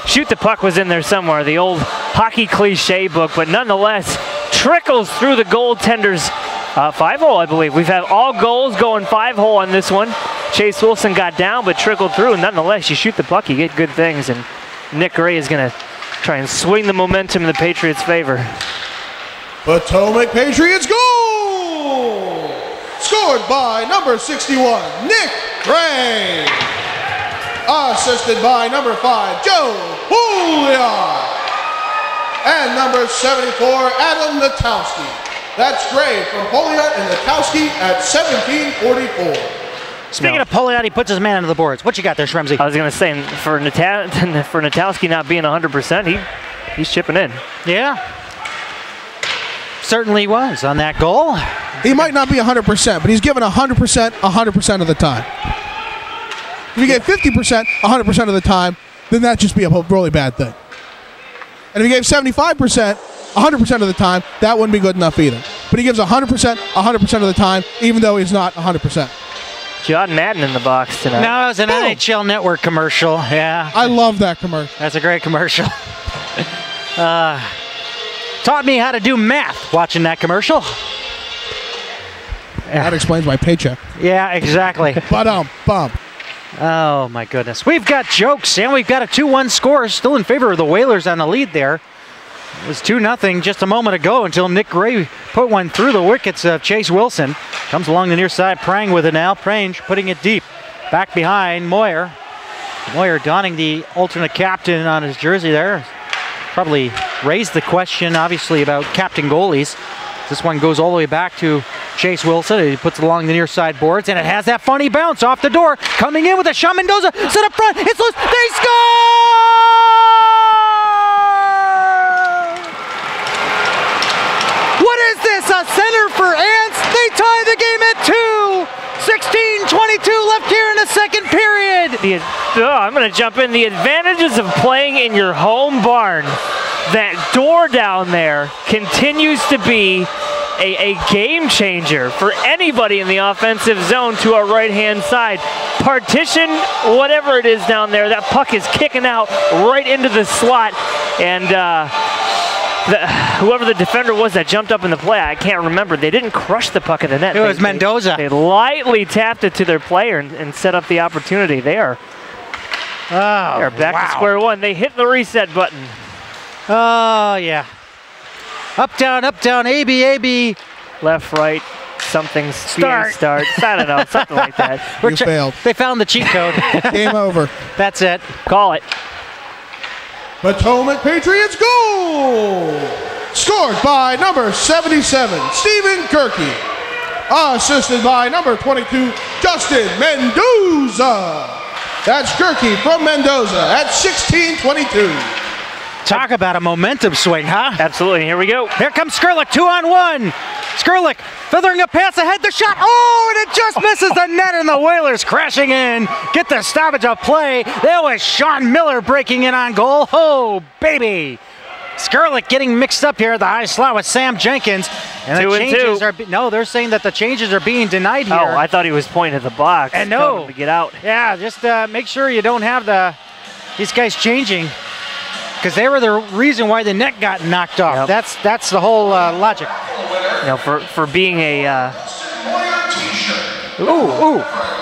Speaker 3: Shoot the puck was in there somewhere, the old hockey cliche book, but nonetheless trickles through the goaltender's 5-hole, I believe. We've had all goals going 5-hole on this one. Chase Wilson got down, but trickled through. Nonetheless, you shoot the puck, you get good things, and N.Gray is going to try and swing the momentum in the Patriots' favor.
Speaker 1: Potomac Patriots goal! Scored by number 61, N.Gray. Assisted by number 5, J.Pouliot. And number 74, Gnatowski. That's Gray from Pouliot and Gnatowski at 17:44.
Speaker 2: Speaking of Pouliot, he puts his man into the boards. What you got there, Shremsy?
Speaker 3: I was going to say, for Gnatowski not being 100%, he's chipping in.
Speaker 2: Yeah. Certainly was on that goal.
Speaker 1: He might not be 100%, but he's given 100% of the time. If you get 50% 100% of the time, then that'd just be a really bad thing. And if he gave 75% 100% of the time, that wouldn't be good enough either. But he gives 100% of the time, even though he's not 100%.
Speaker 3: John Madden in the box tonight.
Speaker 2: No, it was an NHL Network commercial. Yeah.
Speaker 1: I love that commercial.
Speaker 2: That's a great commercial. Taught me how to do math watching that commercial.
Speaker 1: That explains my paycheck.
Speaker 2: Yeah, exactly.
Speaker 1: Bum.
Speaker 2: Oh, my goodness. We've got jokes, and we've got a 2-1 score still in favor of the Whalers on the lead there. It was 2-0 just a moment ago until N.Gray put one through the wickets of Chase Wilson. Comes along the near side, Prange with it now. Prange putting it deep. Back behind Moyer. Moyer donning the alternate captain on his jersey there. Probably raised the question, obviously, about captain goalies. This one goes all the way back to Chase Wilson. He puts it along the near side boards, and it has that funny bounce off the door. Coming in with a shot, Mendoza, set up front, it's loose, they score! What is this, a center for Ants? They tie the game at 2. 16:22 left here in the second period.
Speaker 3: I'm going to jump in. The advantages of playing in your home barn. That door down there continues to be a game changer for anybody in the offensive zone to our right-hand side. Partition, whatever it is down there, that puck is kicking out right into the slot. And whoever the defender was that jumped up in the play, I can't remember. They didn't crush the puck at the net.
Speaker 2: It was Mendoza.
Speaker 3: They lightly tapped it to their player and set up the opportunity. They're back to square one. They hit the reset button.
Speaker 2: Oh, yeah. Up, down, A, B, A, B.
Speaker 3: Left, right, something, start. I don't know, something like that.
Speaker 1: You failed.
Speaker 2: They found the cheat code.
Speaker 1: Game over.
Speaker 2: That's it.
Speaker 3: Call it.
Speaker 1: Potomac Patriots goal! Scored by number 77, S.Gerke. Assisted by number 22, Justin Mendoza. That's Gerke from Mendoza at 16:22.
Speaker 2: Talk about a momentum swing, huh?
Speaker 3: Absolutely, here we go.
Speaker 2: Here comes Skrlik, 2-on-1. Skrlik feathering a pass ahead, the shot. Oh, and it just misses the net, and the Whalers crashing in. Get the stoppage of play. There was Sean Miller breaking in on goal. Oh, baby. Skrlik getting mixed up here at the high slot with Sam Jenkins. And the changes are no, they're saying that the changes are being denied here.
Speaker 3: Oh, I thought he was pointing at the box.
Speaker 2: And no.
Speaker 3: To get out.
Speaker 2: Yeah, just make sure you don't have these guys changing, because they were the reason why the net got knocked off.
Speaker 3: Yep.
Speaker 2: That's the whole logic.
Speaker 3: You know, for being a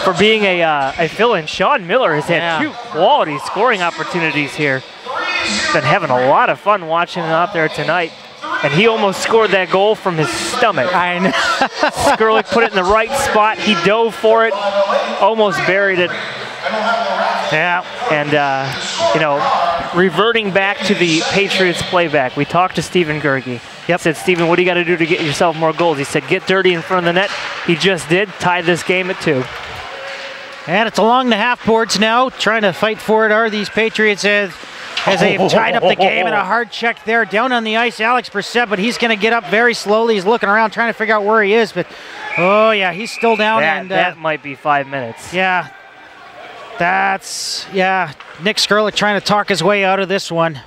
Speaker 3: for being a fill-in, Sean Miller has had 2 quality scoring opportunities here. Been having a lot of fun watching him out there tonight, and he almost scored that goal from his stomach.
Speaker 2: I know.
Speaker 3: Skrlik put it in the right spot. He dove for it, almost buried it.
Speaker 2: Yeah.
Speaker 3: And you know, reverting back to the Patriots playback, we talked to S.Gerke.
Speaker 2: Yep.
Speaker 3: Said, Steven, what do you got to do to get yourself more goals? He said, get dirty in front of the net. He just did. Tied this game at 2.
Speaker 2: And it's along the half boards now. Trying to fight for it are these Patriots as they've tied up the game, and a hard check there. Down on the ice, A.Brissette, but he's going to get up very slowly. He's looking around trying to figure out where he is, but oh yeah, he's still down.
Speaker 3: That might be 5 minutes.
Speaker 2: Yeah. Nick Skrlik trying to talk his way out of this one.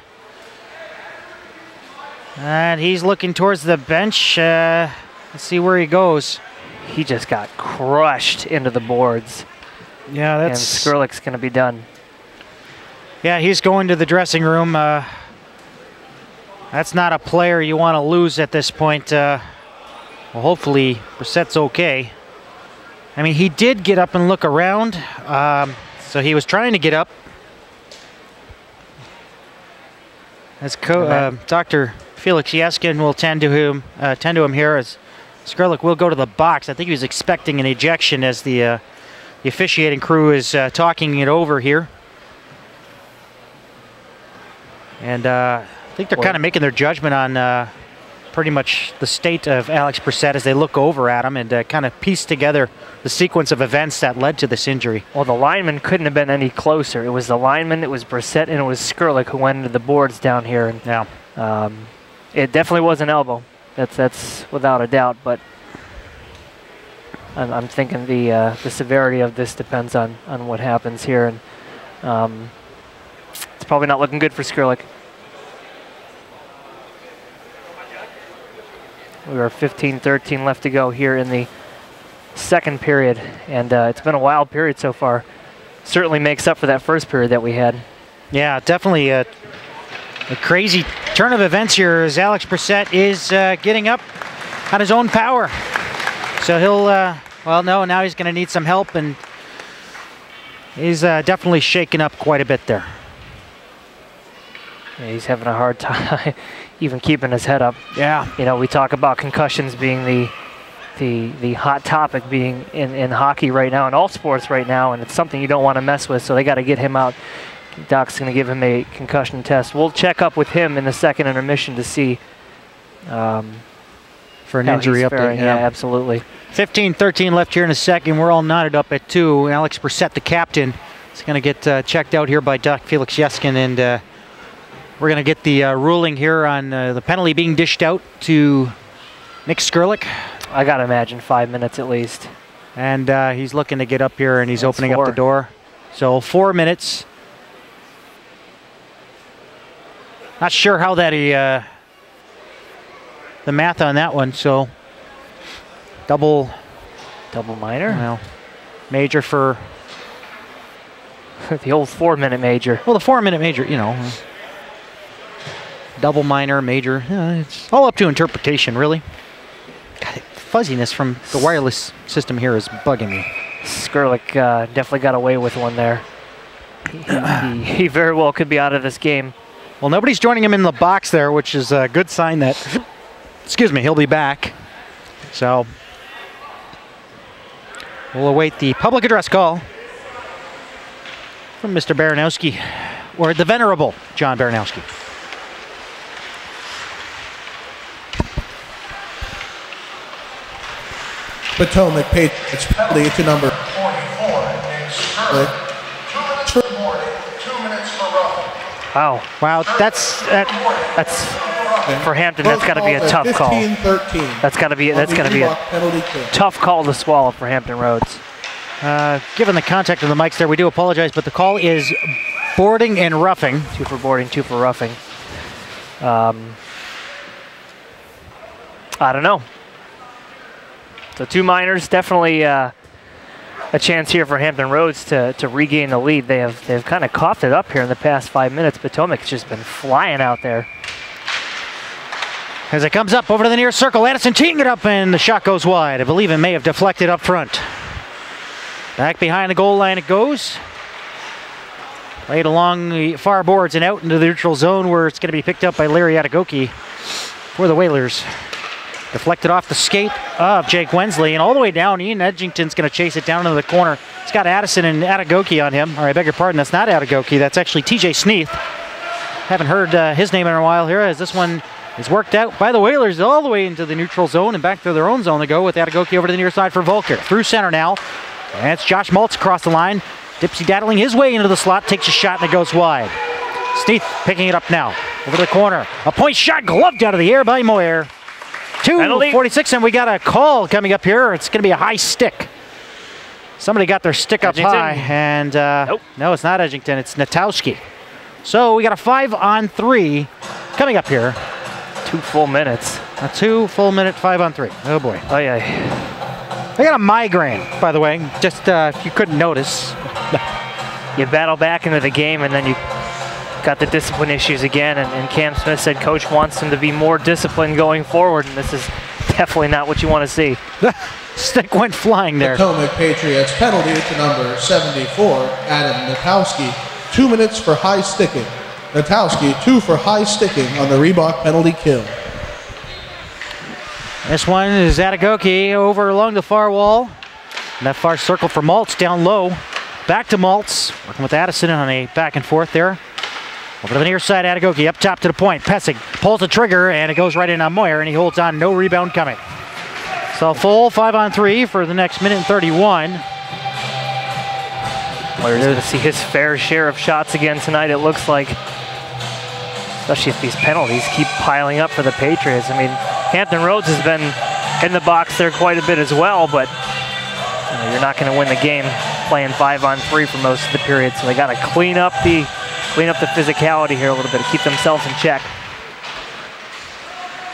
Speaker 2: And he's looking towards the bench. Let's see where he goes.
Speaker 3: He just got crushed into the boards.
Speaker 2: Yeah,
Speaker 3: and Skrlik's going to be done.
Speaker 2: Yeah, he's going to the dressing room. That's not a player you want to lose at this point. Well, hopefully Brissette's okay. I mean, he did get up and look around. So he was trying to get up. As Dr. Felix Yeskin will tend to him here, as Skrlik will go to the box. I think he was expecting an ejection as the officiating crew is talking it over here. And I think they're kind of making their judgment on pretty much the state of A.Brissette as they look over at him and kind of piece together the sequence of events that led to this injury.
Speaker 3: Well, the lineman couldn't have been any closer. It was the lineman, it was Brissette, and it was Skrlik who went into the boards down here. And it definitely was an elbow. That's without a doubt. But I'm thinking the severity of this depends on what happens here, and it's probably not looking good for Skrlik. We are 15-13 left to go here in the second period, and it's been a wild period so far. Certainly makes up for that first period that we had. Yeah, definitely a crazy turn of events here as A.Brissette is getting up on his own power. So he'll, well, no, now he's going to need some help, and he's definitely shaken up quite a bit there. Yeah, he's having a hard time even keeping his head up. Yeah. You know, we talk about concussions being the hot topic being in hockey right now, in all sports right now, and it's something you don't want to mess with, so they got to get him out. Doc's going to give him a concussion test. We'll check up with him in the second intermission to see for an injury update. Yeah, absolutely. 15-13 left here in a second. We're all knotted up at 2. A.Brissette, the captain, is going to get checked out here by Doc Felix Yeskin, and we're going to get the ruling here on the penalty being dished out to Nick Skrlik. I got to imagine 5 minutes at least. And he's looking to get up here, and he's opening up the door. So 4 minutes. Not sure how that the math on that one. So
Speaker 2: Double
Speaker 3: minor?
Speaker 2: Well, major for...
Speaker 3: the old 4-minute major.
Speaker 2: Well, the 4-minute major, you know. Double minor, major. It's all up to interpretation, really. God, fuzziness from the wireless system here is bugging me.
Speaker 3: S.Gerke definitely got away with one there. He very well could be out of this game.
Speaker 2: Well, nobody's joining him in the box there, which is a good sign that, excuse me, he'll be back. So we'll await the public address call from Mr. Baranowski, or the Venerable John Baranowski.
Speaker 1: Potomac Patriots penalty to number 44.
Speaker 3: Wow, that's for Hampton. That's got to be a tough call.
Speaker 1: 15-13.
Speaker 3: That's got to be a tough call to swallow for Hampton Roads.
Speaker 2: Given the contact of the mics there, we do apologize, but the call is boarding and roughing.
Speaker 3: 2 for boarding, 2 for roughing. I don't know. So 2 minors, definitely a chance here for Hampton Roads to regain the lead. They've kind of coughed it up here in the past 5 minutes. Potomac's just been flying out there.
Speaker 2: As it comes up over to the near circle, Addison teeing it up, and the shot goes wide. I believe it may have deflected up front. Back behind the goal line it goes. Played along the far boards and out into the neutral zone, where it's going to be picked up by L.Adegoke for the Whalers. Deflected off the skate of J.Wensley, and all the way down. I.Edgington's going to chase it down into the corner. He's got Addison and L.Adegoke on him. Or I beg your pardon, that's not L.Adegoke. That's actually T.J. Smith. Haven't heard his name in a while here, as this one is worked out by the Whalers all the way into the neutral zone and back to their own zone to go, with L.Adegoke over to the near side for Volker. Through center now. And it's Josh Maltz across the line. Dipsy-daddling his way into the slot, takes a shot, and it goes wide. Smith picking it up now. Over the corner. A point shot gloved out of the air by Moyer. 2:46, and we got a call coming up here. It's going to be a high stick. Somebody got their stick up high, and
Speaker 3: nope.
Speaker 2: No, it's not Edgington. It's Gnatowski. So we got a 5-on-3 coming up here.
Speaker 3: 2 full minutes.
Speaker 2: A 2 full minute 5-on-3. Oh boy.
Speaker 3: Oh yeah.
Speaker 2: I got a migraine, by the way. Just if you couldn't notice.
Speaker 3: You battle back into the game, and then you got the discipline issues again, and Cam Smith said coach wants him to be more disciplined going forward, and this is definitely not what you want to see.
Speaker 2: Stick went flying there.
Speaker 1: Potomac Patriots penalty to number 74, Gnatowski. 2 minutes for high sticking. Gnatowski, 2 for high sticking on the Reebok penalty kill.
Speaker 2: This one is L.Adegoke over along the far wall. And that far circle for Maltz down low. Back to Maltz, working with Addison on a back and forth there. Over to the near side, L.Adegoke up top to the point. Pessig pulls the trigger, and it goes right in on Moyer, and he holds on. No rebound coming. So full 5-on-3 for the next minute and 31.
Speaker 3: Moyer's going to see his fair share of shots again tonight, it looks like. Especially if these penalties keep piling up for the Patriots. I mean, Hampton Roads has been in the box there quite a bit as well, but you're not going to win the game playing 5-on-3 for most of the period. So they got to clean up the physicality here a little bit to keep themselves in check.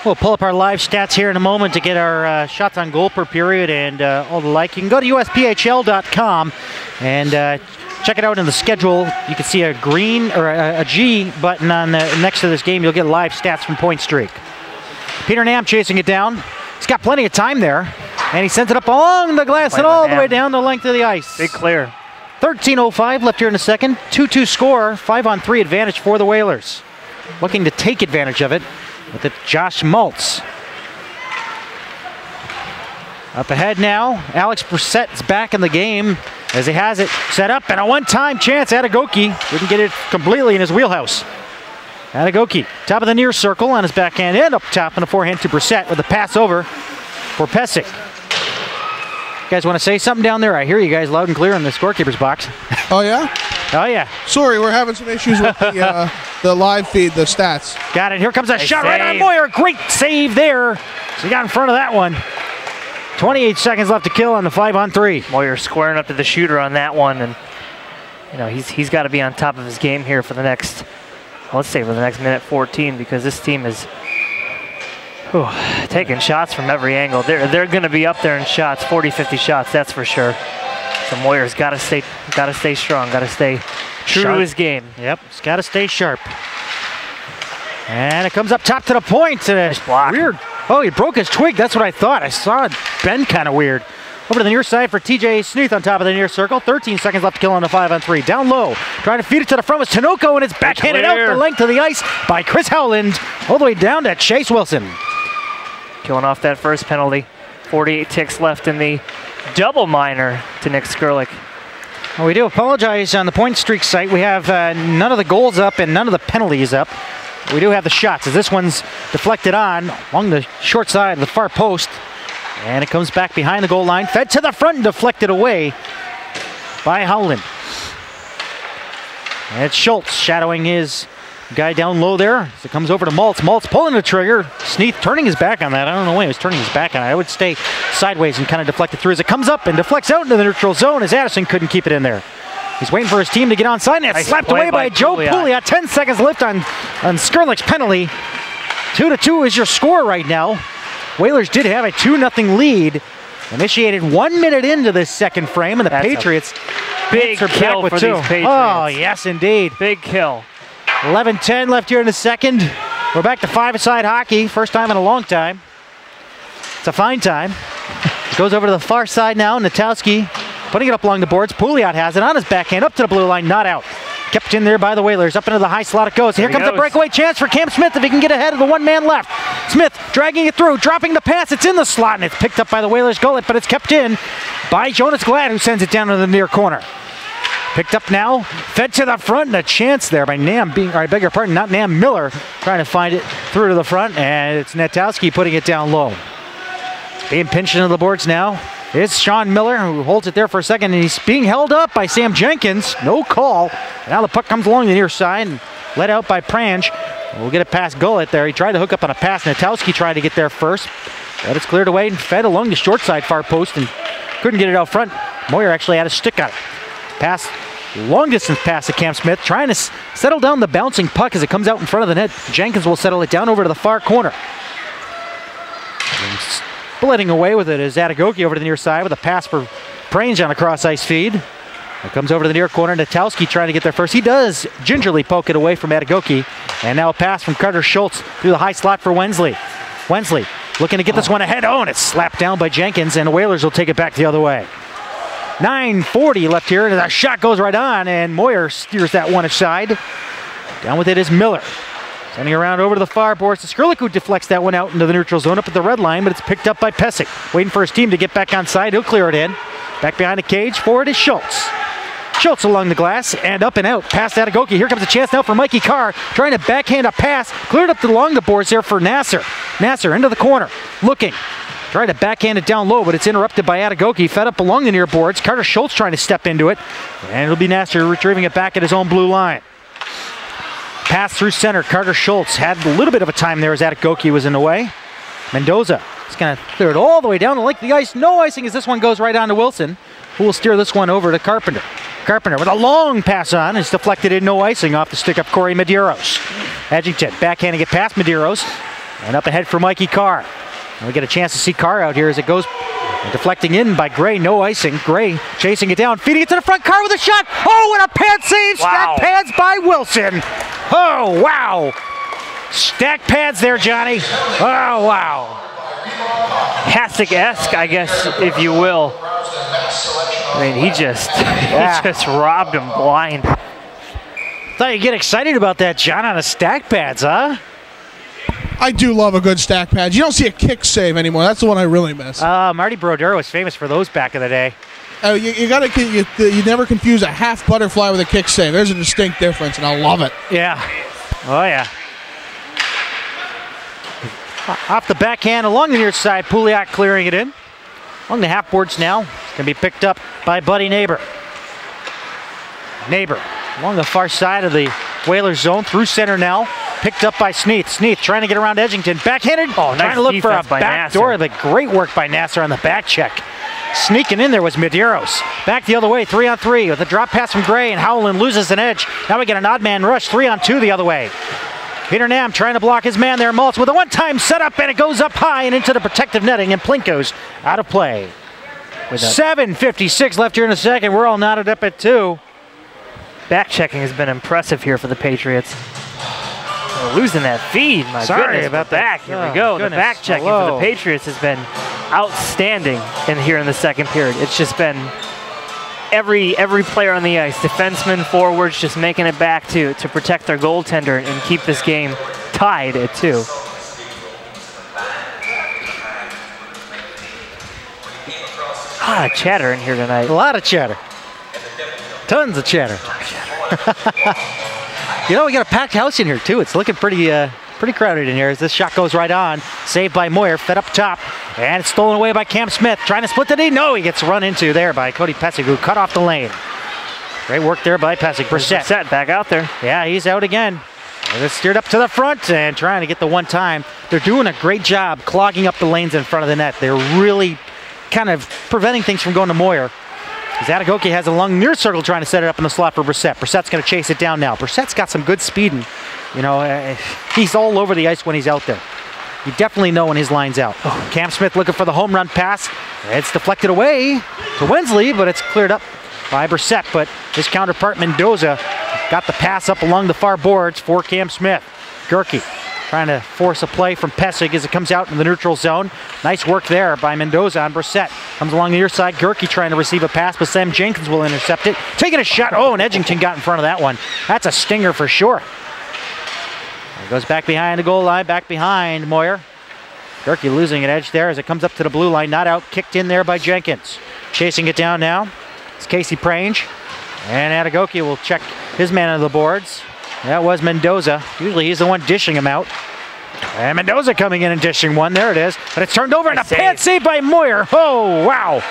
Speaker 2: We'll pull up our live stats here in a moment to get our shots on goal per period and all the like. You can go to USPHL.com and check it out in the schedule. You can see a green or a G button on next to this game. You'll get live stats from Point Streak. Peter Nam chasing it down. He's got plenty of time there, and he sends it up along the glass and all the way down the length of the ice.
Speaker 3: Big clear.
Speaker 2: 13:05 left here in the second. 2-2 score. 5-on-3 advantage for the Whalers. Looking to take advantage of it with it, Josh Maltz. Up ahead now, A.Brissette is back in the game as he has it set up, and a one-time chance. L.Adegoke didn't get it completely in his wheelhouse. L.Adegoke, top of the near circle on his backhand and up top, and a forehand to Brissette with a pass over for Pessig. You guys want to say something down there? I hear you guys loud and clear in the scorekeeper's box.
Speaker 1: Oh yeah?
Speaker 2: Oh yeah.
Speaker 1: Sorry, we're having some issues with the live feed, the stats.
Speaker 2: Got it. Here comes a shot right on Moyer. Great save there. So he got in front of that one. 28 seconds left to kill on the 5-on-3.
Speaker 3: Moyer squaring up to the shooter on that one, and he's got to be on top of his game here for the next, let's say for the next minute 14, because this team is Ooh, taking shots from every angle. They're going to be up there in shots, 40, 50 shots, that's for sure. So Moyer's got to stay strong, got to stay true to his game.
Speaker 2: Yep, he's got to stay sharp. And it comes up top to the point.
Speaker 3: Nice block.
Speaker 2: Weird. Oh, he broke his twig. That's what I thought. I saw it bend kind of weird. Over to the near side for T.J. Smith on top of the near circle. 13 seconds left to kill on the 5-on-3. Down low. Trying to feed it to the front was Tinoco, and it's backhanded out the length of the ice by C.Howland. All the way down to Chase Wilson.
Speaker 3: Killing off that first penalty. 48 ticks left in the double minor to Nick Skurlik.
Speaker 2: Well, we do apologize on the point streak site. We have none of the goals up and none of the penalties up. We do have the shots, as this one's deflected on along the short side of the far post. And it comes back behind the goal line. Fed to the front and deflected away by Howland. And it's Schultz shadowing his guy down low there. As it comes over to Maltz. Maltz pulling the trigger. Sneath turning his back on that. I don't know why he was turning his back on it. I would stay sideways and kind of deflect it through as it comes up and deflects out into the neutral zone as Addison couldn't keep it in there. He's waiting for his team to get onside, and it's slapped away by J.Pouliot. 10 seconds left on Skurlik's penalty. 2-2 is your score right now. Whalers did have a 2-0 lead. Initiated 1 minute into this second frame, and the Patriots
Speaker 3: big kill for these Patriots.
Speaker 2: Oh, yes, indeed.
Speaker 3: Big kill.
Speaker 2: 11-10 left here in the second. We're back to five-a-side hockey. First time in a long time. It's a fine time. It goes over to the far side now. Gnatowski putting it up along the boards. Pouliot has it on his backhand up to the blue line, not out. Kept in there by the Whalers. Up into the high slot it goes. Here comes a breakaway chance for Cam Smith if he can get ahead of the one man left. Smith dragging it through, dropping the pass. It's in the slot and it's picked up by the Whalers Gullett, but it's kept in by Jonas Glad, who sends it down to the near corner. Picked up now, fed to the front, and a chance there by not Nam Miller, trying to find it through to the front, and it's Gnatowski putting it down low. Being pinched into the boards now is Sean Miller, who holds it there for a second, and he's being held up by Sam Jenkins. No call. Now the puck comes along the near side and led out by Prange. We'll get it past Gullett there. He tried to hook up on a pass. Gnatowski tried to get there first, but it's cleared away and fed along the short side far post and couldn't get it out front. Moyer actually had a stick on it. Pass, long distance pass to Cam Smith, trying to settle down the bouncing puck as it comes out in front of the net. Jenkins will settle it down over to the far corner. And splitting away with it is L.Adegoke over to the near side with a pass for Prange on a cross-ice feed. It comes over to the near corner. Gnatowski trying to get there first. He does gingerly poke it away from L.Adegoke. And now a pass from Carter Schultz through the high slot for Wensley. Wensley looking to get this one ahead. Oh, and it's slapped down by Jenkins, and the Whalers will take it back the other way. 9:40 left here, and that shot goes right on, and Moyer steers that one aside. Down with it is Miller. Sending around over to the far boards. Skurlik, who deflects that one out into the neutral zone up at the red line, but it's picked up by Pessig. Waiting for his team to get back on side. He'll clear it in. Back behind the cage. Forward is Schultz. Schultz along the glass and up and out. Past L.Adegoke. Here comes a chance now for Mikey Carr. Trying to backhand a pass. Cleared up along the boards there for Nasser. Nasser into the corner. Looking. Trying to backhand it down low, but it's interrupted by L.Adegoke. Fed up along the near boards. Carter Schultz trying to step into it. And it'll be Nasser retrieving it back at his own blue line. Pass through center. Carter Schultz had a little bit of a time there as L.Adegoke was in the way. Mendoza is going to clear it all the way down the length of the ice. No icing as this one goes right on to Wilson, who will steer this one over to Carpenter. Carpenter with a long pass on. It's deflected in, no icing off the stick of Corey Medeiros. Edgington backhanding it past Medeiros. And up ahead for Mikey Carr. And we get a chance to see Carr out here as it goes deflecting in by Gray. No icing. Gray chasing it down, feeding it to the front. Carr with a shot. Oh, and a pad save. Wow. Stack pads by Wilson. Oh, wow. Stack pads there, Johnny. Oh, wow.
Speaker 3: Hasek-esque, I guess, if you will. I mean, he just robbed him blind.
Speaker 2: Thought you'd get excited about that, John, on a stack pads, huh?
Speaker 1: I do love a good stack pad. You don't see a kick save anymore. That's the one I really miss.
Speaker 2: Marty Brodeur was famous for those back in the day.
Speaker 1: You never confuse a half butterfly with a kick save. There's a distinct difference, and I love it.
Speaker 2: Yeah. Oh, yeah. Off the backhand along the near side, Pouliot clearing it in. Along the half boards now. It's going to be picked up by Buddy Neighbor. Neighbor along the far side of the Whalers zone through center now. Picked up by Sneath. Sneath trying to get around Edgington. Backhanded. Oh, nice. Trying to look for a back door. But great work by Nasser on the back check. Sneaking in there was Medeiros. Back the other way, 3-on-3 with a drop pass from Gray, and Howland loses an edge. Now we get an odd man rush, 3-on-2 the other way. Peter Nam trying to block his man there. Maltz with a one-time setup, and it goes up high and into the protective netting, and Plinko's out of play. With 7:56 left here in the second. We're all knotted up at 2.
Speaker 3: Back checking has been impressive here for the Patriots. We're losing that feed. My goodness, about back. Here we go. The back checking for the Patriots has been outstanding here in the second period. It's just been every player on the ice, defensemen, forwards, just making it back to protect their goaltender and keep this game tied at 2. A lot of chatter in here tonight.
Speaker 2: A lot of chatter. Tons of chatter. You know, we got a packed house in here too. It's looking pretty crowded in here as this shot goes right on. Saved by Moyer, fed up top, and it's stolen away by Cam Smith. Trying to split the D. No, he gets run into there by Cody Pessig, who cut off the lane. Great work there by Pessig.
Speaker 3: Brissette back out there.
Speaker 2: Yeah, he's out again. They're steered up to the front and trying to get the one time. They're doing a great job clogging up the lanes in front of the net. They're really kind of preventing things from going to Moyer. L.Adegoke has a long near circle trying to set it up in the slot for Brissette. Brissette's going to chase it down now. Brissette's got some good speed, and you know, he's all over the ice when he's out there. You definitely know when his line's out. Cam Smith looking for the home run pass. It's deflected away to Wensley, but it's cleared up by Brissette. But his counterpart Mendoza got the pass up along the far boards for Cam Smith. Gerke trying to force a play from Pessig as it comes out in the neutral zone. Nice work there by Mendoza on Brissette. Comes along the near side. Gerke trying to receive a pass, but Sam Jenkins will intercept it. Taking a shot. Oh, and Edgington got in front of that one. That's a stinger for sure. It goes back behind the goal line, back behind Moyer. Gerke losing an edge there as it comes up to the blue line. Not out, kicked in there by Jenkins. Chasing it down now. It's C.Prange. And L.Adegoke will check his man on the boards. That was Mendoza. Usually he's the one dishing him out. And Mendoza coming in and dishing one. There it is. But it's turned over and a pad save by Moyer. Oh, wow.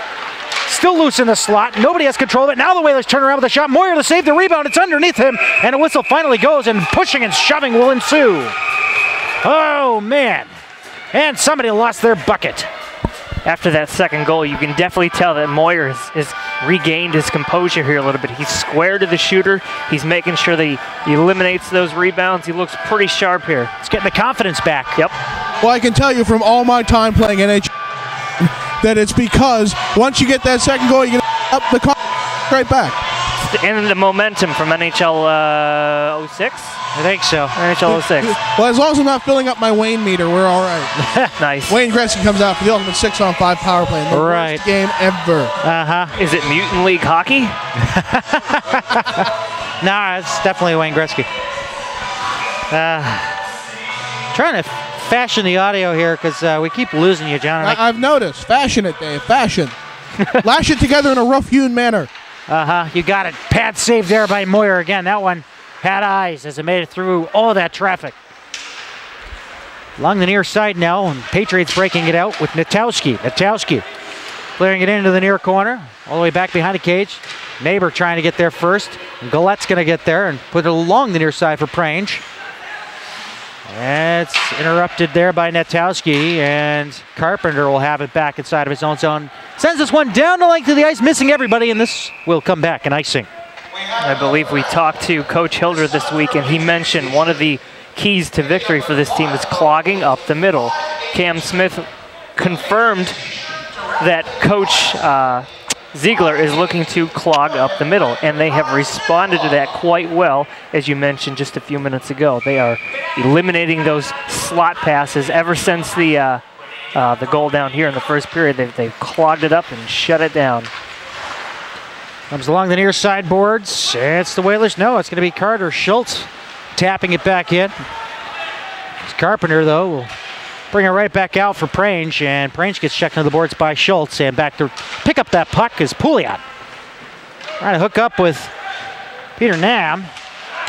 Speaker 2: Still loose in the slot. Nobody has control of it. Now the Whalers turn around with a shot. Moyer to save the rebound. It's underneath him. And a whistle finally goes, and pushing and shoving will ensue. Oh, man. And somebody lost their bucket.
Speaker 3: After that second goal, you can definitely tell that Moyer has regained his composure here a little bit. He's square to the shooter. He's making sure that he eliminates those rebounds. He looks pretty sharp here.
Speaker 2: He's getting the confidence back.
Speaker 3: Yep.
Speaker 1: Well, I can tell you from all my time playing NHL that it's because once you get that second goal, you get up the car right back.
Speaker 3: And the momentum from NHL 06?
Speaker 2: I think so.
Speaker 3: NHL 06.
Speaker 1: Well, as long as I'm not filling up my Wayne meter, we're all right.
Speaker 3: Nice.
Speaker 1: Wayne Gretzky comes out for the ultimate 6-on-5 power play in the worst game ever.
Speaker 3: Is it Mutant League hockey?
Speaker 2: Nah, it's definitely Wayne Gretzky. Trying to fashion the audio here because we keep losing you, John.
Speaker 1: I've noticed. Fashion it, Dave. Fashion. Lash it together in a rough-hewn manner.
Speaker 2: You got it. Pad save there by Moyer again. That one had eyes as it made it through all that traffic. Along the near side now, and Patriots breaking it out with Gnatowski. Gnatowski clearing it into the near corner, all the way back behind the cage. Neighbor trying to get there first. And Gullett's going to get there and put it along the near side for Prange. And it's interrupted there by Gnatowski, and Carpenter will have it back inside of his own zone. Sends this one down the length of the ice, missing everybody, and this will come back in icing.
Speaker 3: I believe we talked to Coach Hilder this week, and he mentioned one of the keys to victory for this team is clogging up the middle. Cam Smith confirmed that Coach Ziegler is looking to clog up the middle, and they have responded to that quite well, as you mentioned just a few minutes ago. They are eliminating those slot passes ever since the goal down here in the first period. They've clogged it up and shut it down.
Speaker 2: Comes along the near side boards. It's the Whalers. No, it's going to be Carter Schultz tapping it back in. It's Carpenter, though, will bring it right back out for Prange, and Prange gets checked into the boards by Schultz, and back to pick up that puck is Pouliot. Trying to hook up with Peter Nam.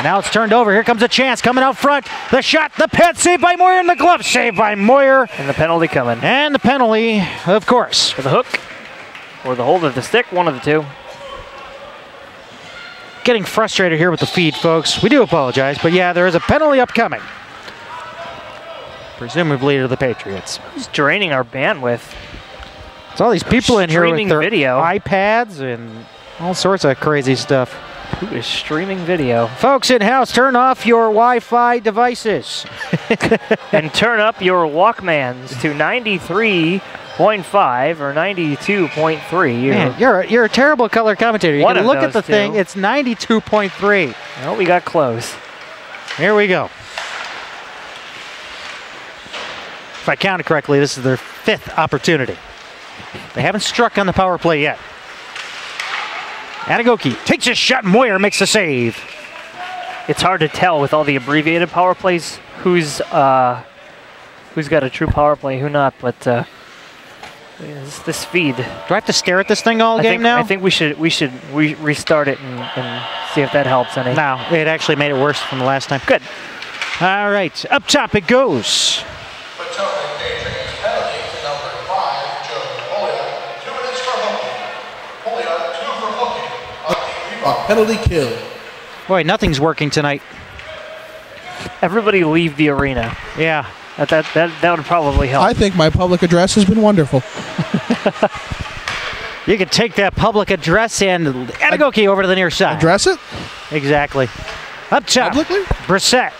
Speaker 2: Now it's turned over. Here comes a chance coming out front. The shot, the pad save by Moyer, and the glove save by Moyer.
Speaker 3: And the penalty coming.
Speaker 2: And the penalty, of course.
Speaker 3: For the hook or the hold of the stick, one of the two.
Speaker 2: Getting frustrated here with the feed, folks. We do apologize, but yeah, there is a penalty upcoming. Presumably to the Patriots.
Speaker 3: It's draining our bandwidth.
Speaker 2: It's all these people in here with their
Speaker 3: video.
Speaker 2: iPads and all sorts of crazy stuff.
Speaker 3: Who is streaming video?
Speaker 2: Folks in-house, turn off your Wi-Fi devices.
Speaker 3: And turn up your Walkmans to 93.5 or 92.3.
Speaker 2: Man, you're a terrible color commentator. You can look at the thing. It's 92.3.
Speaker 3: Well, we got close.
Speaker 2: Here we go. If I counted correctly, this is their 5th opportunity. They haven't struck on the power play yet. L.Adegoke takes his shot, and Moyer makes the save.
Speaker 3: It's hard to tell with all the abbreviated power plays who's got a true power play, who not, but this feed.
Speaker 2: Do I have to stare at this thing all game now?
Speaker 3: I think we should restart it and see if that helps any.
Speaker 2: No, it actually made it worse from the last time.
Speaker 3: Good.
Speaker 2: All right, up top it goes.
Speaker 1: Potomac Patriots penalty to number 5, J.Pouliot. 2 minutes for hooking. Pouliot, 2 for hooking. A penalty kill.
Speaker 2: Boy, nothing's working tonight.
Speaker 3: Everybody leave the arena.
Speaker 2: Yeah.
Speaker 3: That would probably help.
Speaker 1: I think my public address has been wonderful.
Speaker 2: You could take that public address and L.Adegoke over to the near side.
Speaker 1: Address it?
Speaker 2: Exactly. Up top,
Speaker 1: Publicly?
Speaker 2: Brissette.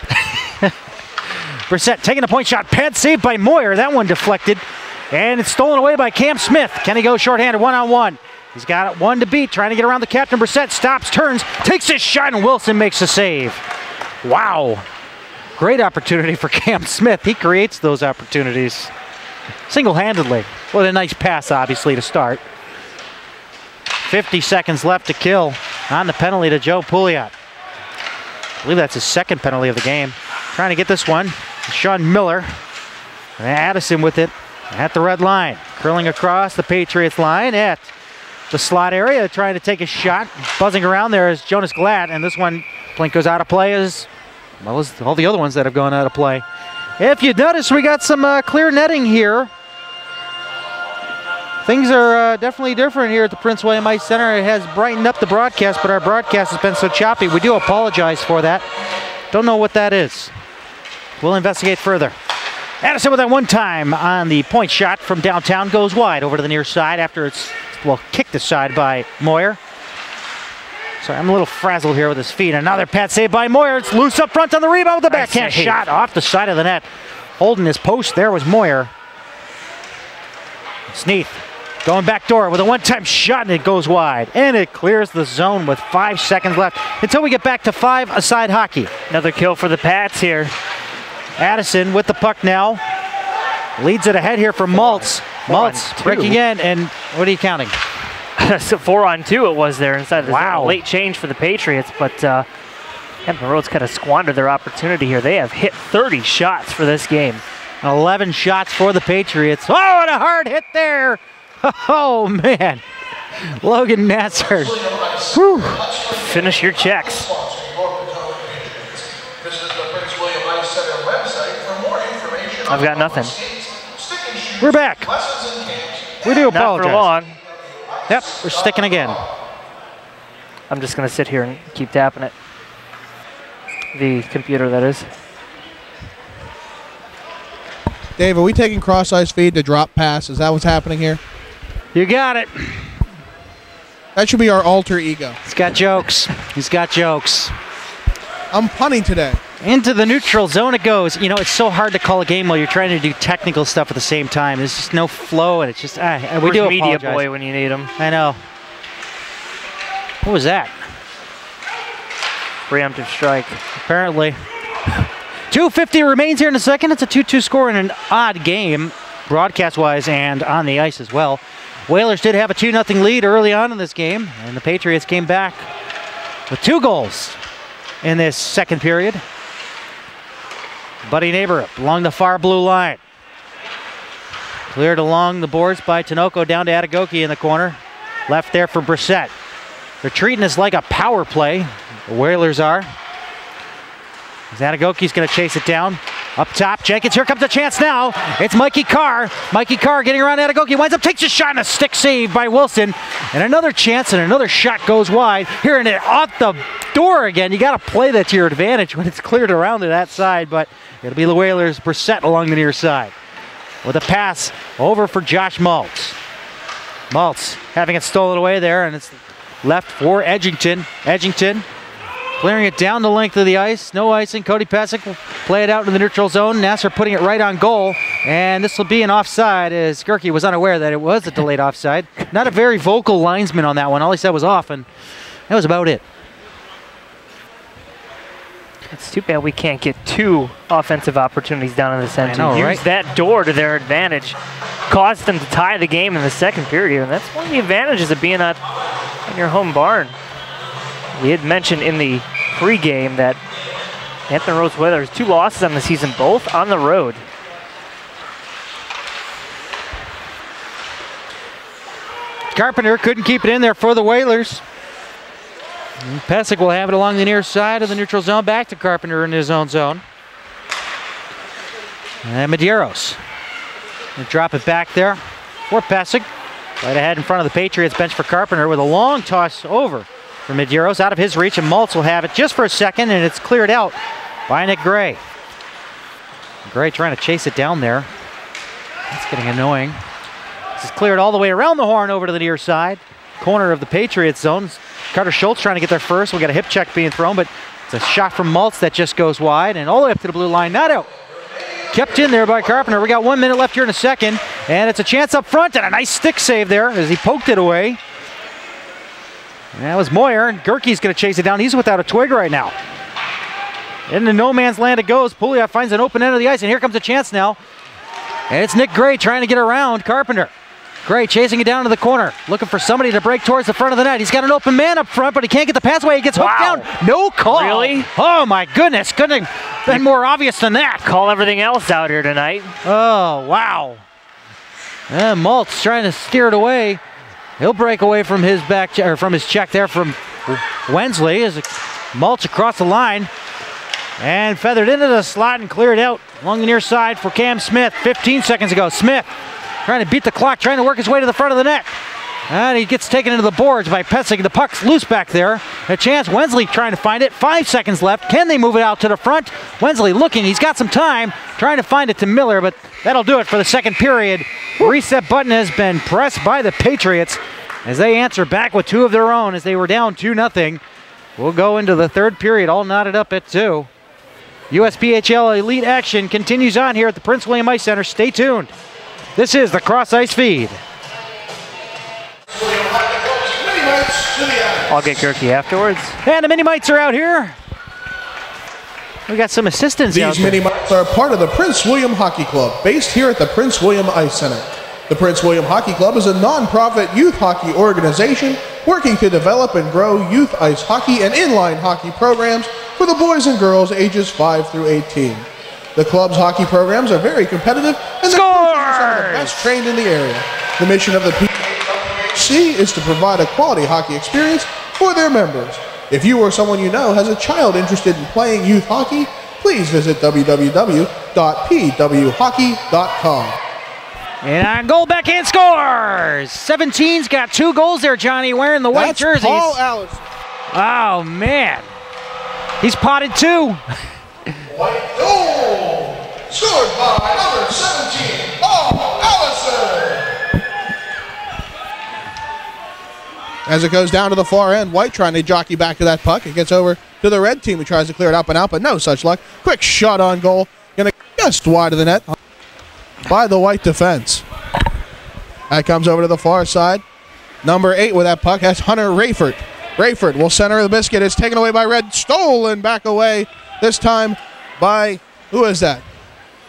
Speaker 2: Brissette taking a point shot. Pad saved by Moyer. That one deflected. And it's stolen away by Cam Smith. Can he go shorthanded 1-on-1? He's got one to beat, trying to get around the captain. Brissette stops, turns, takes his shot, and Wilson makes the save. Wow. Great opportunity for Cam Smith. He creates those opportunities single-handedly. With a nice pass, obviously, to start. 50 seconds left to kill on the penalty to J.Pouliot. I believe that's his 2nd penalty of the game. Trying to get this one. Sean Miller. And Addison with it at the red line. Curling across the Patriots line at the slot area, trying to take a shot. Buzzing around there is Jonas Glad, and this one, Plink goes out of play as well as all the other ones that have gone out of play. If you notice, we got some clear netting here. Things are definitely different here at the Prince William Ice Center. It has brightened up the broadcast, but our broadcast has been so choppy. We do apologize for that. Don't know what that is. We'll investigate further. Addison with that one time on the point shot from downtown goes wide over to the near side after it's, well, kicked aside by Moyer. Sorry, I'm a little frazzled here with his feet. Another pad save by Moyer. It's loose up front on the rebound with the backhand shot off the side of the net. Holding his post there was Moyer. Sneath going back door with a one-time shot, and it goes wide. And it clears the zone with 5 seconds left until we get back to 5-a-side hockey.
Speaker 3: Another kill for the Pats here.
Speaker 2: Addison with the puck now. Leads it ahead here for Maltz. Maltz breaking in, and what are you counting?
Speaker 3: So 4-on-2 it was there inside the
Speaker 2: wow.
Speaker 3: Late change for the Patriots, but Hampton Roads kind of squandered their opportunity here. They have hit 30 shots for this game.
Speaker 2: 11 shots for the Patriots. Oh, and a hard hit there. Oh, man. Logan Nasser. Whew.
Speaker 3: Finish your checks. I've got nothing.
Speaker 2: We're back. We do apologize.
Speaker 3: Not for long.
Speaker 2: Yep, we're sticking again.
Speaker 3: I'm just going to sit here and keep tapping it. The computer, that is.
Speaker 1: Dave, are we taking CrossIceFeed to drop pass? Is that what's happening here?
Speaker 2: You got it.
Speaker 1: That should be our alter ego.
Speaker 2: He's got jokes. He's got jokes.
Speaker 1: I'm punting today.
Speaker 2: Into the neutral zone it goes. You know, it's so hard to call a game while you're trying to do technical stuff at the same time. There's just no flow, and it's just, we do
Speaker 3: media
Speaker 2: apologize.
Speaker 3: boy when you need him.
Speaker 2: I know. What was that?
Speaker 3: Preemptive strike.
Speaker 2: Apparently. 2:50 remains here in a second. It's a 2-2 score in an odd game, broadcast-wise and on the ice as well. Whalers did have a 2-0 lead early on in this game, and the Patriots came back with 2 goals in this second period. Buddy Neighbor along the far blue line. Cleared along the boards by Tinoco down to L.Adegoke in the corner. Left there for Brissette. They're treating this like a power play. The Whalers are. L.Adegoke's going to chase it down. Up top, Jenkins, here comes a chance now. It's Mikey Carr. Mikey Carr getting around L.Adegoke. Winds up, takes a shot, and a stick save by Wilson. And another chance, and another shot goes wide. Hearing it off the door again. You got to play that to your advantage when it's cleared around to that side, but it'll be the Whalers' Brissette along the near side. With a pass over for Josh Maltz. Maltz having it stolen away there, and it's left for Edgington. Edgington clearing it down the length of the ice. No icing. Cody Pessig will play it out to the neutral zone. Nasser putting it right on goal. And this will be an offside, as S.Gerke was unaware that it was a delayed offside. Not a very vocal linesman on that one. All he said was off, and that was about it.
Speaker 3: It's too bad we can't get 2 offensive opportunities down in the center.
Speaker 2: I know,
Speaker 3: Use
Speaker 2: right?
Speaker 3: that door to their advantage. Caused them to tie the game in the second period, and that's one of the advantages of being on your home barn. We had mentioned in the pregame that Hampton Roads Whalers 2 losses on the season, both on the road.
Speaker 2: Carpenter couldn't keep it in there for the Whalers. And Pessig will have it along the near side of the neutral zone, back to Carpenter in his own zone. And Medeiros will drop it back there for Pessig. Right ahead in front of the Patriots bench for Carpenter with a long toss over for Medeiros, out of his reach, and Maltz will have it just for a second, and it's cleared out by N.Gray. Gray trying to chase it down there. That's getting annoying. This is cleared all the way around the horn over to the near side. Corner of the Patriots zone. Carter Schultz trying to get there first. We got a hip check being thrown, but it's a shot from Maltz that just goes wide and all the way up to the blue line. Not out. Kept in there by Carpenter. We got 1 minute left here in a second, and it's a chance up front, and a nice stick save there as he poked it away. And that was Moyer, and Gerke's going to chase it down. He's without a twig right now. Into no man's land it goes. Pouliot finds an open end of the ice, and here comes a chance now. And it's N.Gray trying to get around Carpenter. Gray chasing it down to the corner, looking for somebody to break towards the front of the net. He's got an open man up front, but he can't get the pass away. He gets hooked down. No call.
Speaker 3: Really?
Speaker 2: Oh, my goodness. Couldn't have been more obvious than that.
Speaker 3: Call everything else out here tonight.
Speaker 2: Oh, wow. And Maltz trying to steer it away. He'll break away from his back, or from his check there from Wensley as Maltz across the line and feathered into the slot and cleared out along the near side for Cam Smith 15 seconds ago. Smith trying to beat the clock, trying to work his way to the front of the net. And he gets taken into the boards by Pessig. The puck's loose back there. A chance, Wensley trying to find it. 5 seconds left. Can they move it out to the front? Wensley looking, he's got some time, trying to find it to Miller, but that'll do it for the second period. Reset button has been pressed by the Patriots as they answer back with 2 of their own as they were down 2-0. We'll go into the third period, all knotted up at 2. USPHL Elite action continues on here at the Prince William Ice Center. Stay tuned. This is the Cross Ice Feed.
Speaker 3: I'll get Gerke afterwards.
Speaker 2: And the mini-mites are out here. We got some assistants out
Speaker 1: These
Speaker 2: there.
Speaker 1: mini-mites are part of the Prince William Hockey Club, based here at the Prince William Ice Center. The Prince William Hockey Club is a non-profit youth hockey organization working to develop and grow youth ice hockey and inline hockey programs for the boys and girls ages 5 through 18. The club's hockey programs are very competitive, and the coaches are some of the best trained in the area. The mission of the PPC is to provide a quality hockey experience for their members. If you or someone you know has a child interested in playing youth hockey, please visit www.pwhockey.com.
Speaker 2: And on goal, backhand scores! 17's got 2 goals there, Johnny, wearing the white jerseys.
Speaker 1: Paul Allison.
Speaker 2: Oh, man. He's potted 2.
Speaker 1: White goal! Scored by number 17, Paul Allison! As it goes down to the far end, White trying to jockey back to that puck. It gets over to the red team who tries to clear it up and out, but no such luck. Quick shot on goal. Gonna just wide of the net by the White defense. That comes over to the far side. Number 8 with that puck has Hunter Rayford. Rayford will center the biscuit. It's taken away by Red. Stolen back away. This time by, who is that?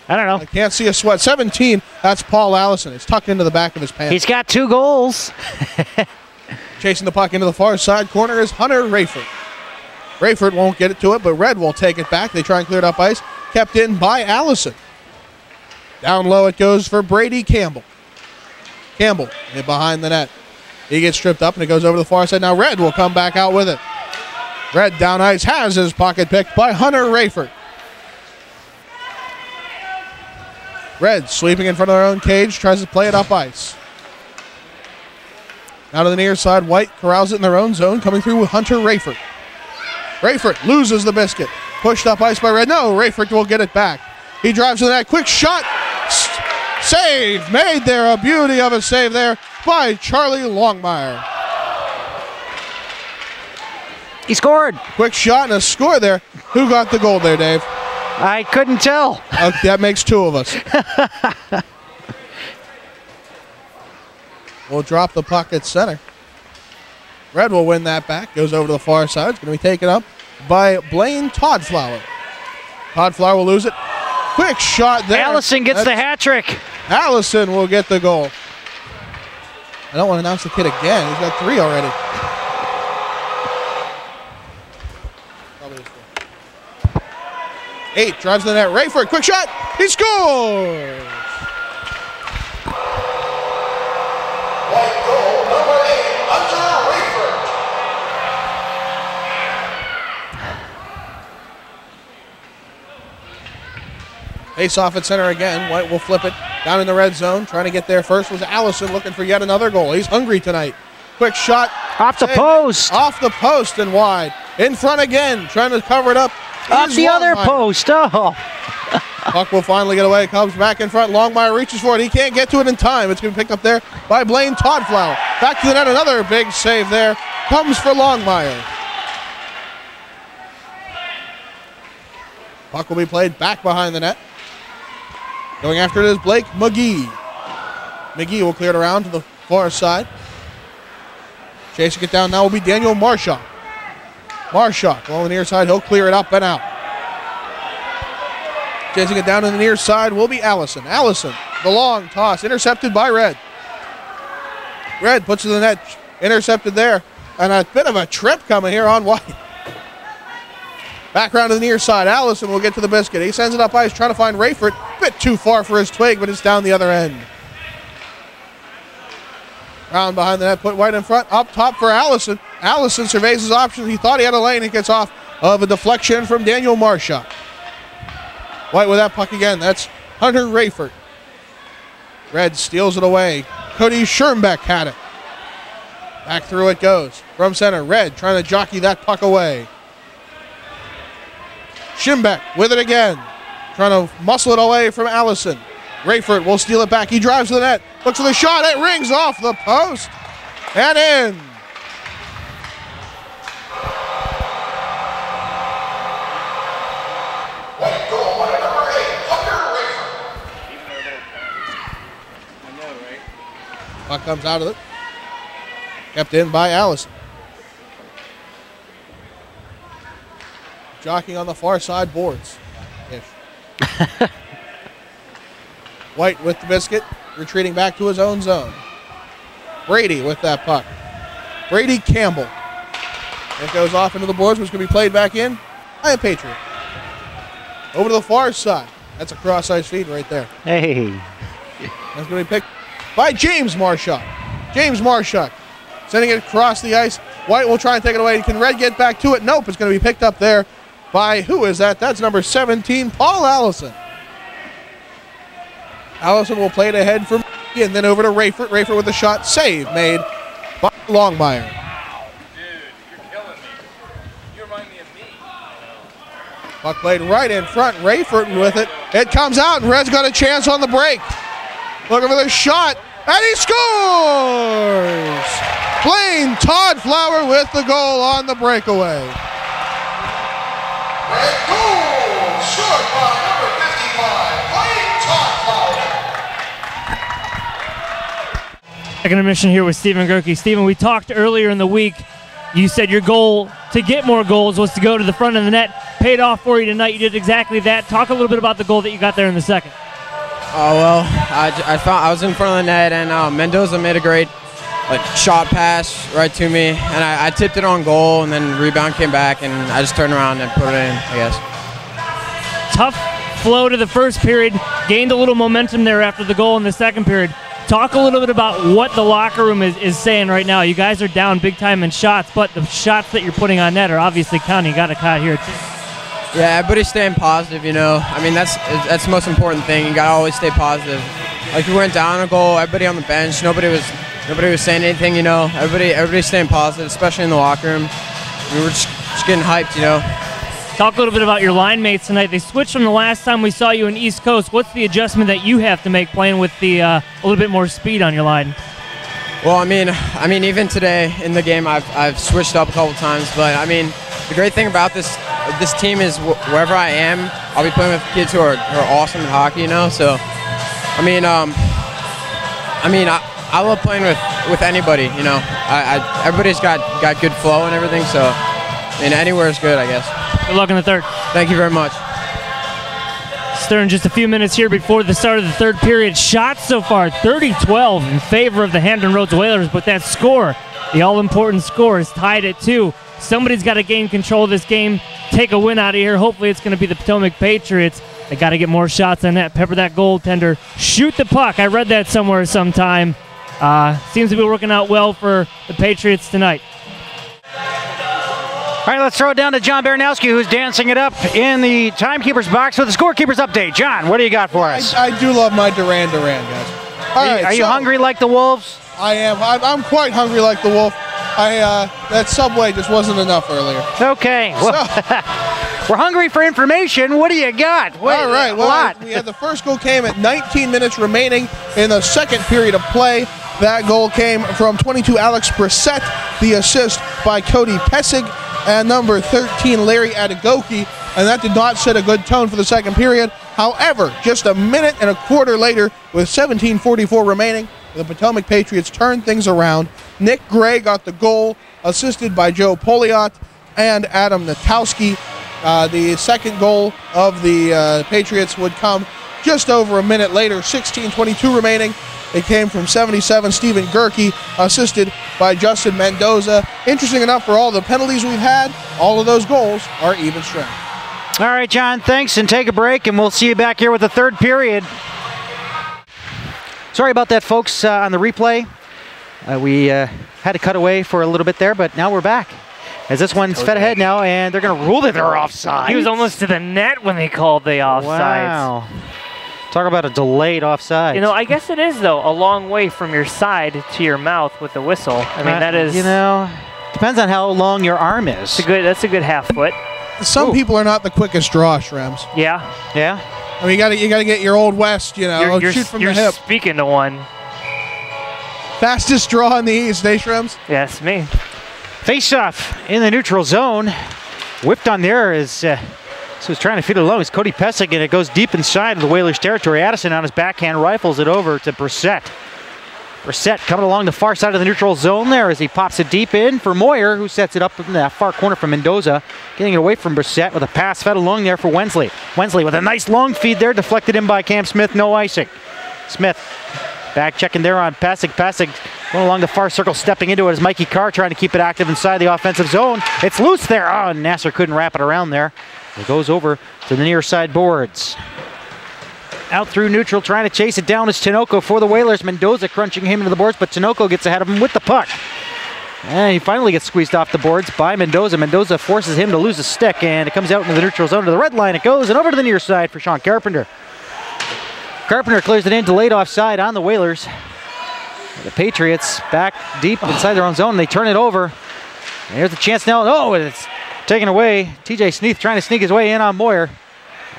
Speaker 2: I don't know.
Speaker 1: I can't see a sweat. 17, that's Paul Allison. It's tucked into the back of his pants.
Speaker 2: He's got 2 goals.
Speaker 1: Chasing the puck into the far side corner is Hunter Rayford. Rayford won't get it to it, but Red will take it back. They try and clear it up ice. Kept in by Allison. Down low it goes for Brady Campbell. Campbell behind the net. He gets stripped up and it goes over the far side. Now Red will come back out with it. Red down ice has his pocket picked by Hunter Rayford. Red sweeping in front of their own cage, tries to play it up ice. Now to the near side, White corrals it in their own zone, coming through with Hunter Rayford. Rayford loses the biscuit. Pushed up ice by Red. No, Rayford will get it back. He drives to the net. Quick shot. Save. Made there. A beauty of a save there by Charlie Longmire.
Speaker 2: He scored.
Speaker 1: Quick shot and a score there. Who got the goal there, Dave?
Speaker 2: I couldn't tell.
Speaker 1: That makes two of us. We'll drop the puck at center. Red will win that back. Goes over to the far side. It's going to be taken up by Blaine Toddflower. Toddflower will lose it. Quick shot there.
Speaker 2: Allison gets the hat trick.
Speaker 1: Allison will get the goal. I don't want to announce the kid again. He's got 3 already. Probably 8 drives to the net. Rayford, quick shot. He scores. White goal, number 8, Hunter Rayford. Face off at center again. White will flip it down in the red zone. Trying to get there first was Allison, looking for yet another goal. He's hungry tonight. Quick shot.
Speaker 2: Off the post.
Speaker 1: Off the post and wide. In front again, trying to cover it up.
Speaker 2: Off the other post. Oh.
Speaker 1: Puck will finally get away. Comes back in front. Longmire reaches for it. He can't get to it in time. It's going to be picked up there by Blaine Toddflower. Back to the net. Another big save there. Comes for Longmire. Puck will be played back behind the net. Going after it is Blake McGee. McGee will clear it around to the far side. Chasing it down now will be Daniel Marshock. Marshock along the near side. He'll clear it up and out. Chasing it down to the near side will be Allison. Allison, the long toss, intercepted by Red. Red puts it in the net, intercepted there. And a bit of a trip coming here on White. Back around to the near side. Allison will get to the biscuit. He sends it up ice, trying to find Rayford. Bit too far for his twig, but it's down the other end. Round behind the net, put White in front. Up top for Allison. Allison surveys his options. He thought he had a lane. He gets off of a deflection from Daniel Marshock. White with that puck again. That's Hunter Rayford. Red steals it away. Cody Schirmbeck had it. Back through it goes. From center, Red trying to jockey that puck away. Schirmbeck with it again. Trying to muscle it away from Allison. Rayford will steal it back. He drives to the net. Looks for the shot. It rings off the post. And in. Puck comes out of it. Kept in by Allison. Jockeying on the far side boards. White with the biscuit. Retreating back to his own zone. Brady with that puck. Brady Campbell. It goes off into the boards, which can be played back in by a Patriot. Over to the far side. That's a cross-ice feed right there.
Speaker 2: Hey.
Speaker 1: That's going to be picked by James Marshock. James Marshock sending it across the ice. White will try and take it away. Can Red get back to it? Nope. It's going to be picked up there by, who is that? That's number 17, Paul Allison. Allison will play it ahead from and then over to Rayford. Rayford with a shot. Save made by Longmire.
Speaker 5: Dude, you're killing me. You remind me of me.
Speaker 1: Puck played right in front. Rayford with it. It comes out, and Red's got a chance on the break. Looking for the shot, and he scores! Blaine Toddflower with the goal on the breakaway. Red goal, scored by number 55, Blaine Toddflower.
Speaker 3: Second intermission here with Stephen. Stephen, we talked earlier in the week. You said your goal to get more goals was to go to the front of the net. Paid off for you tonight. You did exactly that. Talk a little bit about the goal that you got there in the second.
Speaker 6: Oh, well, I thought I was in front of the net, and Mendoza made a great shot pass right to me, and I tipped it on goal, and then rebound came back, and I just turned around and put it in, I guess.
Speaker 3: Tough flow to the first period, gained a little momentum there after the goal in the second period. Talk a little bit about what the locker room is saying right now. You guys are down big time in shots, but the shots that you're putting on net are obviously counting. You got a caught here too.
Speaker 6: Yeah, everybody's staying positive, you know. I mean, that's the most important thing. You gotta always stay positive. Like, we went down a goal, everybody on the bench, nobody was saying anything, you know. Everybody's staying positive, especially in the locker room. I mean, we're just getting hyped, you know.
Speaker 3: Talk a little bit about your line mates tonight. They switched from the last time we saw you in East Coast. What's the adjustment that you have to make playing with the a little bit more speed on your line?
Speaker 6: Well, I mean, even today in the game, I've switched up a couple times. But I mean, the great thing about this team is wherever I am, I'll be playing with kids who are awesome at hockey. You know, so I mean, I love playing with anybody. You know, everybody's got good flow and everything. So I mean, anywhere is good, I guess.
Speaker 7: Good luck in the third.
Speaker 6: Thank you very much.
Speaker 7: Stearns just a few minutes here before the start of the third period. Shots so far, 30-12 in favor of the Hampton Roads Whalers, but that score, the all-important score, is tied at 2. Somebody's got to gain control of this game, take a win out of here. Hopefully it's going to be the Potomac Patriots. They got to get more shots on that. Pepper that goaltender. Shoot the puck. I read that somewhere sometime. Seems to be working out well for the Patriots tonight.
Speaker 2: All right, let's throw it down to John Baranowski, who's dancing it up in the timekeeper's box with the scorekeeper's update. John, what do you got for us?
Speaker 1: I do love my Duran, guys. All right,
Speaker 2: are you hungry like the Wolves?
Speaker 1: I am. I'm quite hungry like the Wolf. That Subway just wasn't enough earlier.
Speaker 2: Okay. Well, we're hungry for information. What do you got?
Speaker 1: All right. Well, we had the first goal came at 19 minutes remaining in the second period of play. That goal came from 22 A.Brissette, the assist by C.Pessig, and number 13 L.Adegoke, and that did not set a good tone for the second period. However, just a minute and a quarter later, with 17:44 remaining, the Potomac Patriots turned things around. N.Gray got the goal, assisted by J.Pouliot and A.Gnatowski. The second goal of the Patriots would come just over a minute later, 16:22 remaining. It came from 77 S.Gerke, assisted by J.Mendoza. Interesting enough, for all the penalties we've had, all of those goals are even strength.
Speaker 2: All right, John, thanks, and take a break, and we'll see you back here with the third period. Sorry about that, folks, on the replay. We had to cut away for a little bit there, but now we're back. As this one's fed ahead now, and they're going to rule that they're offside.
Speaker 3: He was almost to the net when they called the offside.
Speaker 2: Wow. Talk about a delayed offside.
Speaker 3: You know, I guess it is, though, a long way from your side to your mouth with the whistle. I mean, that is...
Speaker 2: You know, depends on how long your arm is.
Speaker 3: That's a good half foot.
Speaker 1: Some people are not the quickest draw, Shrems.
Speaker 3: Yeah.
Speaker 2: Yeah?
Speaker 1: I mean, you gotta get your old West, you know, shoot from the hip.
Speaker 3: You're speaking to one.
Speaker 1: Fastest draw in the East, eh, Shrems?
Speaker 3: Yes, me.
Speaker 2: Face-off in the neutral zone. Whipped on there is... So he's trying to feed it along. It's C.Pessig, and it goes deep inside of the Whalers' territory. Addison on his backhand rifles it over to Brissette. Brissette coming along the far side of the neutral zone there as he pops it deep in for Moyer, who sets it up in that far corner from Mendoza. Getting it away from Brissette with a pass fed along there for Wensley. Wensley with a nice long feed there, deflected in by Cam Smith, no icing. Smith back checking there on Pessig. Pessig going along the far circle, stepping into it as Mikey Carr trying to keep it active inside the offensive zone. It's loose there. Oh, Nasser couldn't wrap it around there. It goes over to the near side boards. Out through neutral, trying to chase it down is Tinoco for the Whalers. Mendoza crunching him into the boards, but Tinoco gets ahead of him with the puck. And he finally gets squeezed off the boards by Mendoza. Mendoza forces him to lose a stick, and it comes out into the neutral zone. To the red line it goes, and over to the near side for Sean Carpenter. Carpenter clears it in, delayed offside on the Whalers. The Patriots back deep inside their own zone. They turn it over. And here's the chance now. Oh, it's taken away. TJ Sneath trying to sneak his way in on Moyer.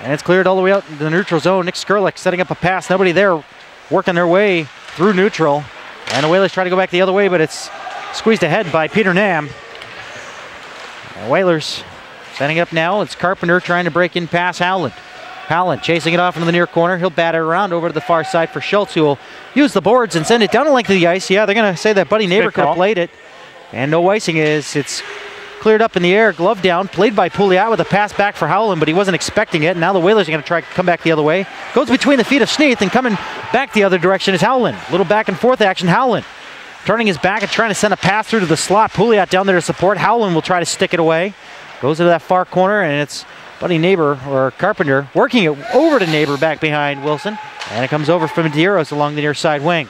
Speaker 2: And it's cleared all the way out into the neutral zone. Nick Skurlik setting up a pass. Nobody there working their way through neutral. And the Whalers try to go back the other way, but it's squeezed ahead by Peter Nam. The Whalers setting up now. It's Carpenter trying to break in past Howland. Howland chasing it off into the near corner. He'll bat it around over to the far side for Schultz, who will use the boards and send it down the length of the ice. Yeah, they're going to say that Buddy Neighbor could have played it. And no icing it's cleared up in the air, glove down, played by Pouliot with a pass back for Howland, but he wasn't expecting it. And now the Whalers are going to try to come back the other way. Goes between the feet of Sneath, and coming back the other direction is Howland. Little back and forth action. Howland turning his back and trying to send a pass through to the slot. Pouliot down there to support. Howland will try to stick it away. Goes into that far corner, and it's Buddy Neighbor, or Carpenter, working it over to Neighbor back behind Wilson. And it comes over from Medeiros along the near side wing.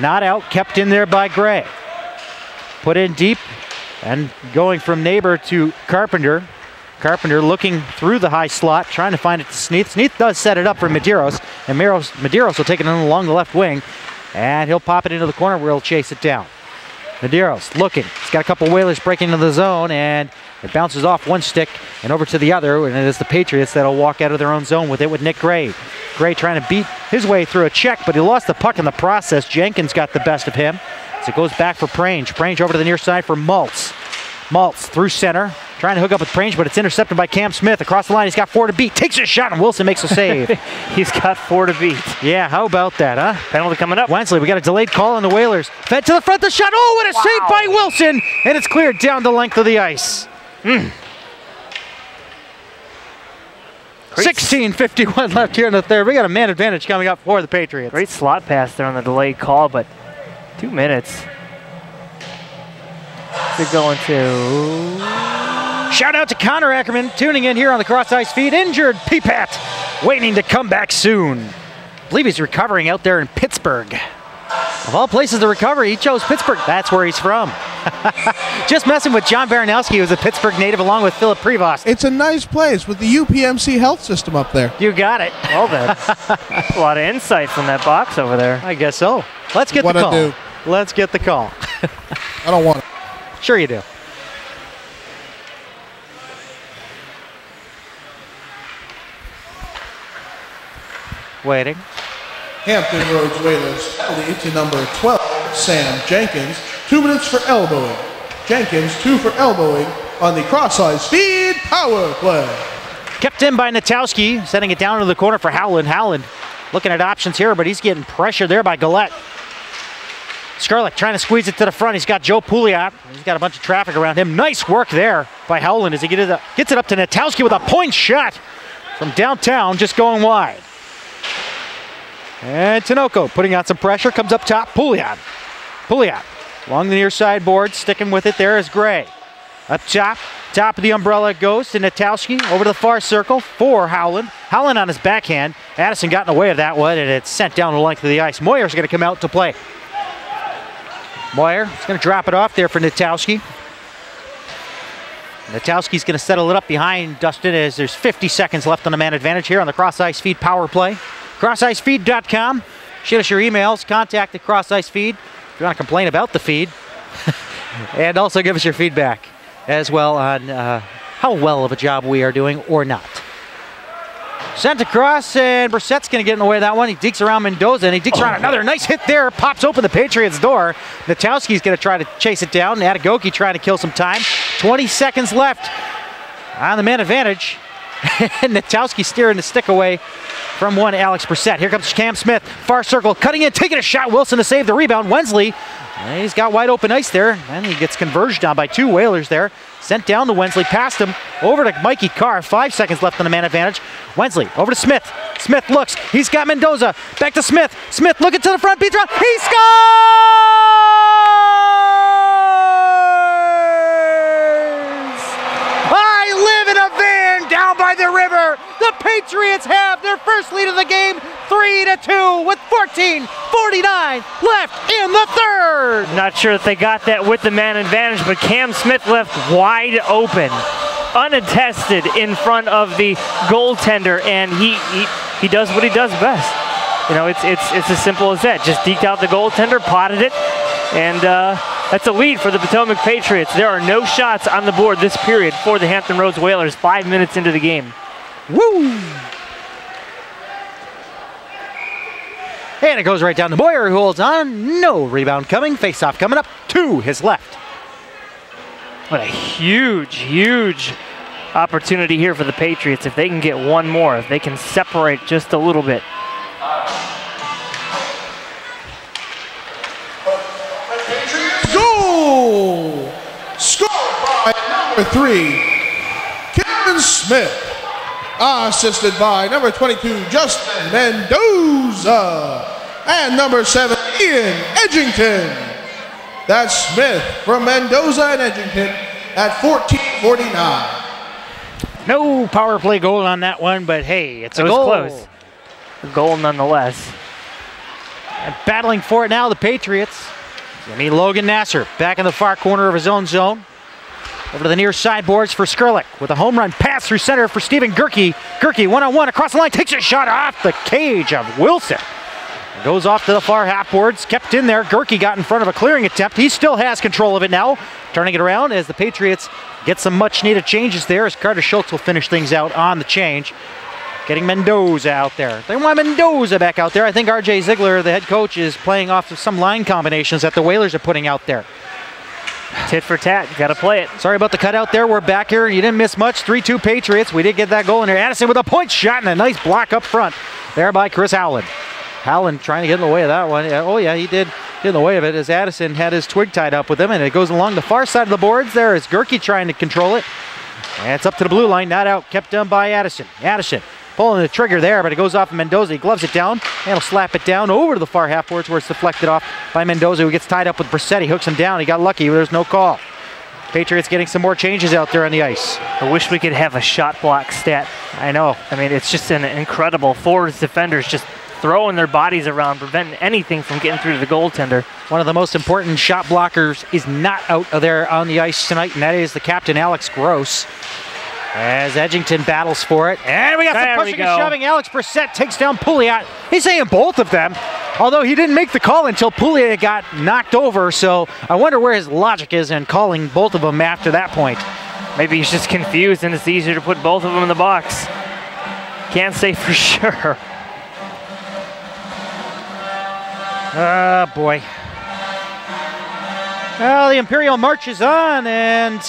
Speaker 2: Not out, kept in there by Gray. Put in deep, and going from Neighbor to Carpenter. Carpenter looking through the high slot, trying to find it to Sneath. Sneath does set it up for Medeiros, and Medeiros will take it in along the left wing, and he'll pop it into the corner where he'll chase it down. Medeiros looking. He's got a couple Whalers breaking into the zone, and it bounces off one stick and over to the other, and it is the Patriots that'll walk out of their own zone with it with Nick Gray. Gray trying to beat his way through a check, but he lost the puck in the process. Jenkins got the best of him. It goes back for Prange. Prange over to the near side for Maltz. Maltz through center. Trying to hook up with Prange, but it's intercepted by Cam Smith. Across the line, he's got 4 to beat. Takes a shot, and Wilson makes a save.
Speaker 3: He's got 4 to beat.
Speaker 2: Yeah, how about that, huh?
Speaker 3: Penalty coming up.
Speaker 2: Wensley, we got a delayed call on the Whalers. Fed to the front, the shot. Oh, what a save by Wilson! And it's cleared down the length of the ice. 16:51 left here in the third. We got a man advantage coming up for the Patriots.
Speaker 3: Great slot pass there on the delayed call, but 2 minutes. They're going to...
Speaker 2: Shout out to Connor Ackerman tuning in here on the CrossIceFeed. Injured PPat waiting to come back soon. I believe he's recovering out there in Pittsburgh. Of all places to recover, he chose Pittsburgh. That's where he's from. Just messing with John Baranowski, who's a Pittsburgh native, along with Phillip Prevost.
Speaker 1: It's a nice place with the UPMC health system up there.
Speaker 2: You got it.
Speaker 3: Well then, a lot of insight from that box over there.
Speaker 2: I guess so. Let's get the call. Let's get the call.
Speaker 1: I don't want it.
Speaker 2: Sure you do. Waiting.
Speaker 1: Hampton Roads Whalers penalty to number 12, Sam Jenkins. 2 minutes for elbowing. Jenkins, 2 for elbowing on the CrossIceFeed power play.
Speaker 2: Kept in by Gnatowski, sending it down to the corner for Howland. Howland looking at options here, but he's getting pressured there by Gullett. Scarlett trying to squeeze it to the front. He's got J.Pouliot. He's got a bunch of traffic around him. Nice work there by Howland as he gets it up to Gnatowski with a point shot from downtown, just going wide. And Tinoco putting on some pressure, comes up top. Pouliot along the near side board, sticking with it there is Gray. Up top of the umbrella goes to Gnatowski, over to the far circle for Howland. Howland on his backhand. Addison got in the way of that one, and it's sent down the length of the ice. Moyer's going to come out to play. Moyer is going to drop it off there for Gnatowski. Gnatowski's going to settle it up behind Dustin as there's 50 seconds left on the man advantage here on the CrossIceFeed power play. CrossIceFeed.com. Shoot us your emails. Contact the CrossIceFeed if you want to complain about the feed. And also give us your feedback as well on how well of a job we are doing or not. Sent across, and Brissette's going to get in the way of that one. He dekes around Mendoza, and he dekes around another nice hit there. Pops open the Patriots' door. Gnatowski's going to try to chase it down. L.Adegoke trying to kill some time. 20 seconds left on the man advantage. And Gnatowski steering the stick away from one A.Brissette. Here comes Cam Smith. Far circle, cutting in, taking a shot. Wilson to save the rebound. Wensley, he's got wide open ice there. And he gets converged on by 2 Whalers there. Sent down to Wensley, past him, over to Mikey Carr. 5 seconds left on the man advantage. Wensley over to Smith. Smith looks, he's got Mendoza. Back to Smith. Smith looking to the front, beats around. He scores! I live in a van down by the river. The Patriots have their first lead of the game, 3-2, with 14:49 left in the third.
Speaker 3: Not sure if they got that with the man advantage, but Cam Smith left wide open, unattested in front of the goaltender, and he does what he does best. You know, it's as simple as that. Just deked out the goaltender, potted it, and that's a lead for the Potomac Patriots. There are no shots on the board this period for the Hampton Roads Whalers, 5 minutes into the game.
Speaker 2: Woo! And it goes right down to Moyer, who holds on. No rebound coming. Face-off coming up to his left.
Speaker 3: What a huge, huge opportunity here for the Patriots. If they can get one more, if they can separate just a little bit.
Speaker 1: Goal! Scored by number 3, Kevin Smith. Assisted by number 22, Justin Mendoza. And number 7, I.Edgington. That's Smith from Mendoza and Edgington at 14:49.
Speaker 2: No power play goal on that one, but hey, it's a
Speaker 3: goal.
Speaker 2: Close.
Speaker 3: A goal nonetheless.
Speaker 2: And battling for it now, the Patriots. I mean, Logan Nasser back in the far corner of his own zone. Over to the near sideboards for Skrlik with a home run pass through center for Gerke. Gerke one-on-one across the line, takes a shot off the cage of Wilson. It goes off to the far half boards, kept in there. Gerke got in front of a clearing attempt. He still has control of it now. Turning it around as the Patriots get some much needed changes there as Carter Schultz will finish things out on the change. getting Mendoza out there. They want Mendoza back out there. I think R.J. Ziegler, the head coach, is playing off of some line combinations that the Whalers are putting out there.
Speaker 3: Tit for tat, got to play it.
Speaker 2: Sorry about the cutout there. We're back here. You didn't miss much. 3-2 Patriots. We did get that goal in there. Addison with a point shot and a nice block up front there by Chris Howland. Howland trying to get in the way of that one. Oh, yeah, he did get in the way of it as Addison had his twig tied up with him, and it goes along the far side of the boards there as Gerke trying to control it. And it's up to the blue line, not out, kept down by Addison. Addison pulling the trigger there, but it goes off of Mendoza. He gloves it down, and he'll slap it down over to the far half boards where it's deflected off by Mendoza, who gets tied up with Brissette. He hooks him down. He got lucky, but there's no call. Patriots getting some more changes out there on the ice.
Speaker 3: I wish we could have a shot block stat.
Speaker 2: I know.
Speaker 3: I mean, it's just an incredible. Forwards, defenders just throwing their bodies around, preventing anything from getting through to the goaltender.
Speaker 2: One of the most important shot blockers is not out of there on the ice tonight, and that is the captain, Alex Gross. As Edgington battles for it. And we got some pushing and shoving. A.Brissette takes down Pouliot. He's saying both of them, although he didn't make the call until Pouliot got knocked over. So I wonder where his logic is in calling both of them after that point.
Speaker 3: Maybe he's just confused and it's easier to put both of them in the box. Can't say for sure.
Speaker 2: Oh, boy. Well, the Imperial marches on, and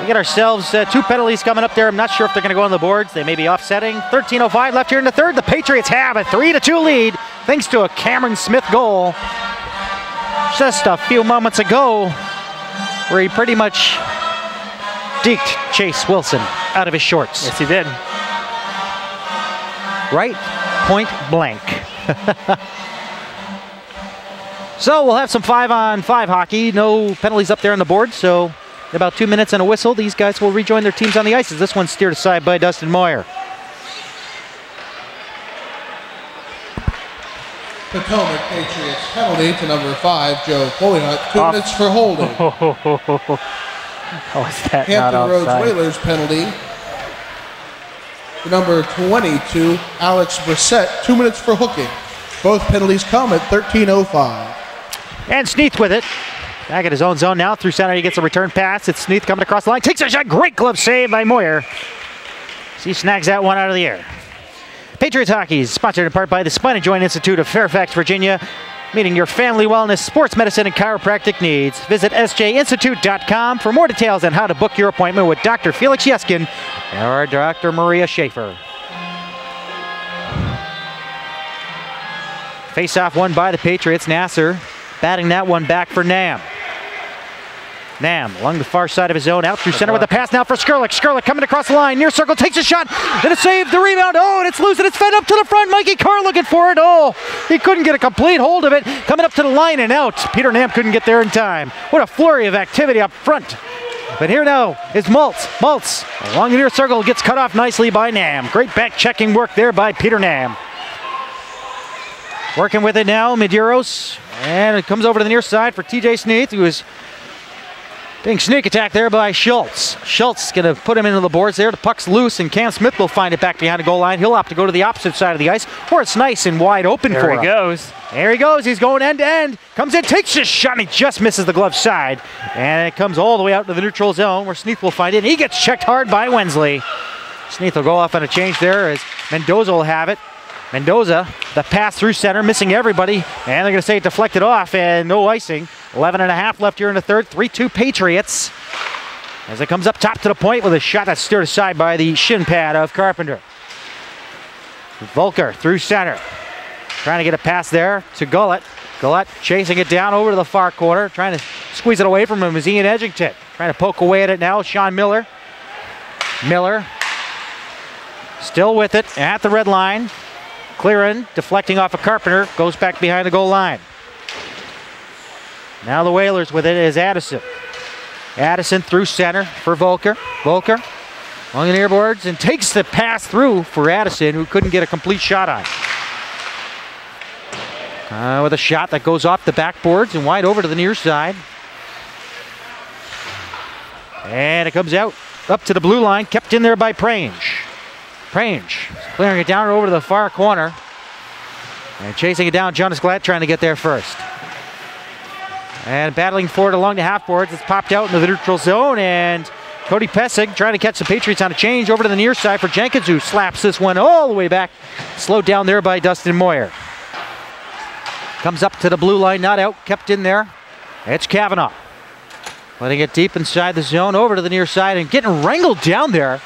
Speaker 2: we get ourselves 2 penalties coming up there. I'm not sure if they're going to go on the boards. They may be offsetting. 13:05 left here in the third. The Patriots have a 3-2 lead thanks to a Cameron Smith goal just a few moments ago where he pretty much deked Chase Wilson out of his shorts.
Speaker 3: Yes, he did.
Speaker 2: Right point blank. So we'll have some 5-on-5 hockey. No penalties up there on the board, so in about 2 minutes and a whistle, these guys will rejoin their teams on the ice as this one's steered aside by Dustin Moyer.
Speaker 1: Potomac Patriots penalty to number 5, J.Pouliot, 2 minutes for holding.
Speaker 3: How is that
Speaker 1: Hampton Roads Whalers penalty to number 22, A.Brissette, 2 minutes for hooking. Both penalties come at 13:05.
Speaker 2: And Sneath with it. Back at his own zone now. Through center, he gets a return pass. It's Sneath coming across the line. Takes a shot. Great glove save by Moyer. He snags that one out of the air. Patriots Hockey is sponsored in part by the Spine and Joint Institute of Fairfax, Virginia. Meeting your family wellness, sports medicine, and chiropractic needs. Visit sjinstitute.com for more details on how to book your appointment with Dr. Felix Yeskin or Dr. Maria Schaefer. Face-off won by the Patriots. Nasser batting that one back for Nam. Nam along the far side of his zone, out through center with the pass now for S.Gerke. S.Gerke coming across the line, near circle, takes a shot, and a save, the rebound, oh, and it's loose, and it's fed up to the front. Mikey Carr looking for it, oh, he couldn't get a complete hold of it, coming up to the line and out. Peter Nam couldn't get there in time. What a flurry of activity up front. But here now is Maltz. Maltz along the near circle, gets cut off nicely by Nam. Great back checking work there by Peter Nam. Working with it now, Medeiros, and it comes over to the near side for TJ Sneath, who is being sneak attacked there by Schultz. Schultz is going to put him into the boards there. The puck's loose, and Cam Smith will find it back behind the goal line. He'll opt to go to the opposite side of the ice, where it's nice and wide open for him.
Speaker 3: There he goes.
Speaker 2: There he goes. He's going end to end. Comes in, takes a shot, and he just misses the glove side. And it comes all the way out to the neutral zone, where Sneath will find it. And he gets checked hard by Wensley. Sneath will go off on a change there as Mendoza will have it. Mendoza, the pass through center, missing everybody, and they're going to say it deflected off, and no icing. 11:30 left here in the third, 3-2 Patriots. As it comes up top to the point with a shot that's steered aside by the shin pad of Carpenter. Volker through center, trying to get a pass there to Gullett. Gullett chasing it down over to the far corner, trying to squeeze it away from him is N.Edgington. Trying to poke away at it now, Sean Miller. Miller still with it at the red line. Clearing, deflecting off a Carpenter, goes back behind the goal line. Now the Whalers with it is Addison. Addison through center for Volker. Volker along the near boards and takes the pass through for Addison, who couldn't get a complete shot on. With a shot that goes off the backboards and wide over to the near side. And it comes out up to the blue line, kept in there by Prange. Prange clearing it down over to the far corner. And chasing it down, Jonas Glatt trying to get there first. And battling for it along the half boards. It's popped out into the neutral zone, and Pessig trying to catch the Patriots on a change over to the near side for Jenkins, who slaps this one all the way back. Slowed down there by Dustin Moyer. Comes up to the blue line, not out, kept in there. It's Kavanaugh. Letting it deep inside the zone, over to the near side, and getting wrangled down there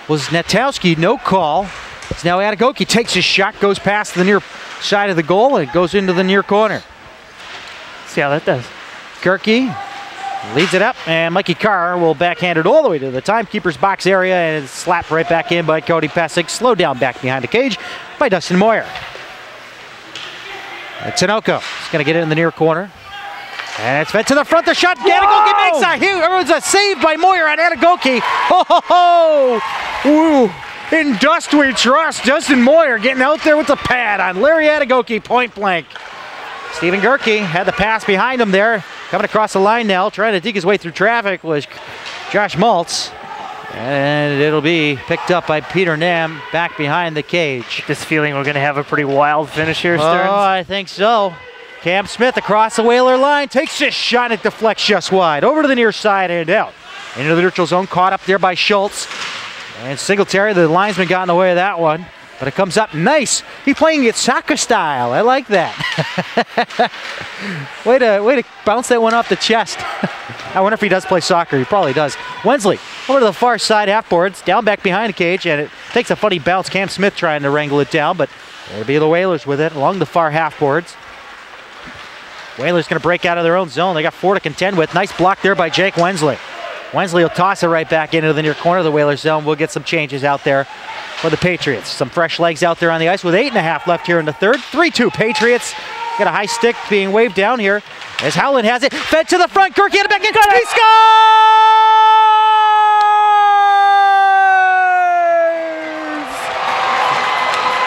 Speaker 2: was Gnatowski, no call. It's now L.Adegoke takes his shot, goes past the near side of the goal, and goes into the near corner.
Speaker 3: See how that does.
Speaker 2: Gerke leads it up, and Mikey Carr will backhand it all the way to the timekeeper's box area, and it's slapped right back in by Cody Pessig. Slowed down back behind the cage by Dustin Moyer. It's Sunoco. He's going to get it in the near corner. And it's fed to the front. The shot. L.Adegoke makes a huge. It was a save by Moyer on L.Adegoke. Ho ho ho! Ooh. In dust we trust. Dustin Moyer getting out there with the pad on Larry L.Adegoke, point blank. Stephen Gerke had the pass behind him there. Coming across the line now, trying to dig his way through traffic was Josh Maltz. And it'll be picked up by Peter Nam back behind the cage.
Speaker 3: This feeling we're going to have a pretty wild finish here, Stearns.
Speaker 2: Oh, I think so. Cam Smith across the Whaler line, takes his shot, it deflects just wide. Over to the near side and out. Into the neutral zone, caught up there by Schultz. And Singletary, the linesman, got in the way of that one. But it comes up nice. He's playing it soccer style. I like that. way to bounce that one off the chest. I wonder if he does play soccer. He probably does. Wensley over to the far side half boards, down back behind the cage, and it takes a funny bounce. Cam Smith trying to wrangle it down, but it'll be the Whalers with it along the far half boards. Whalers going to break out of their own zone. They got 4 to contend with. Nice block there by J.Wensley. Wensley will toss it right back into the near corner of the Whalers zone. We'll get some changes out there for the Patriots. Some fresh legs out there on the ice with 8.5 left here in the third. 3-2 Patriots. Got a high stick being waved down here as Howland has it. Fed to the front. Gerke had it back in. He scores!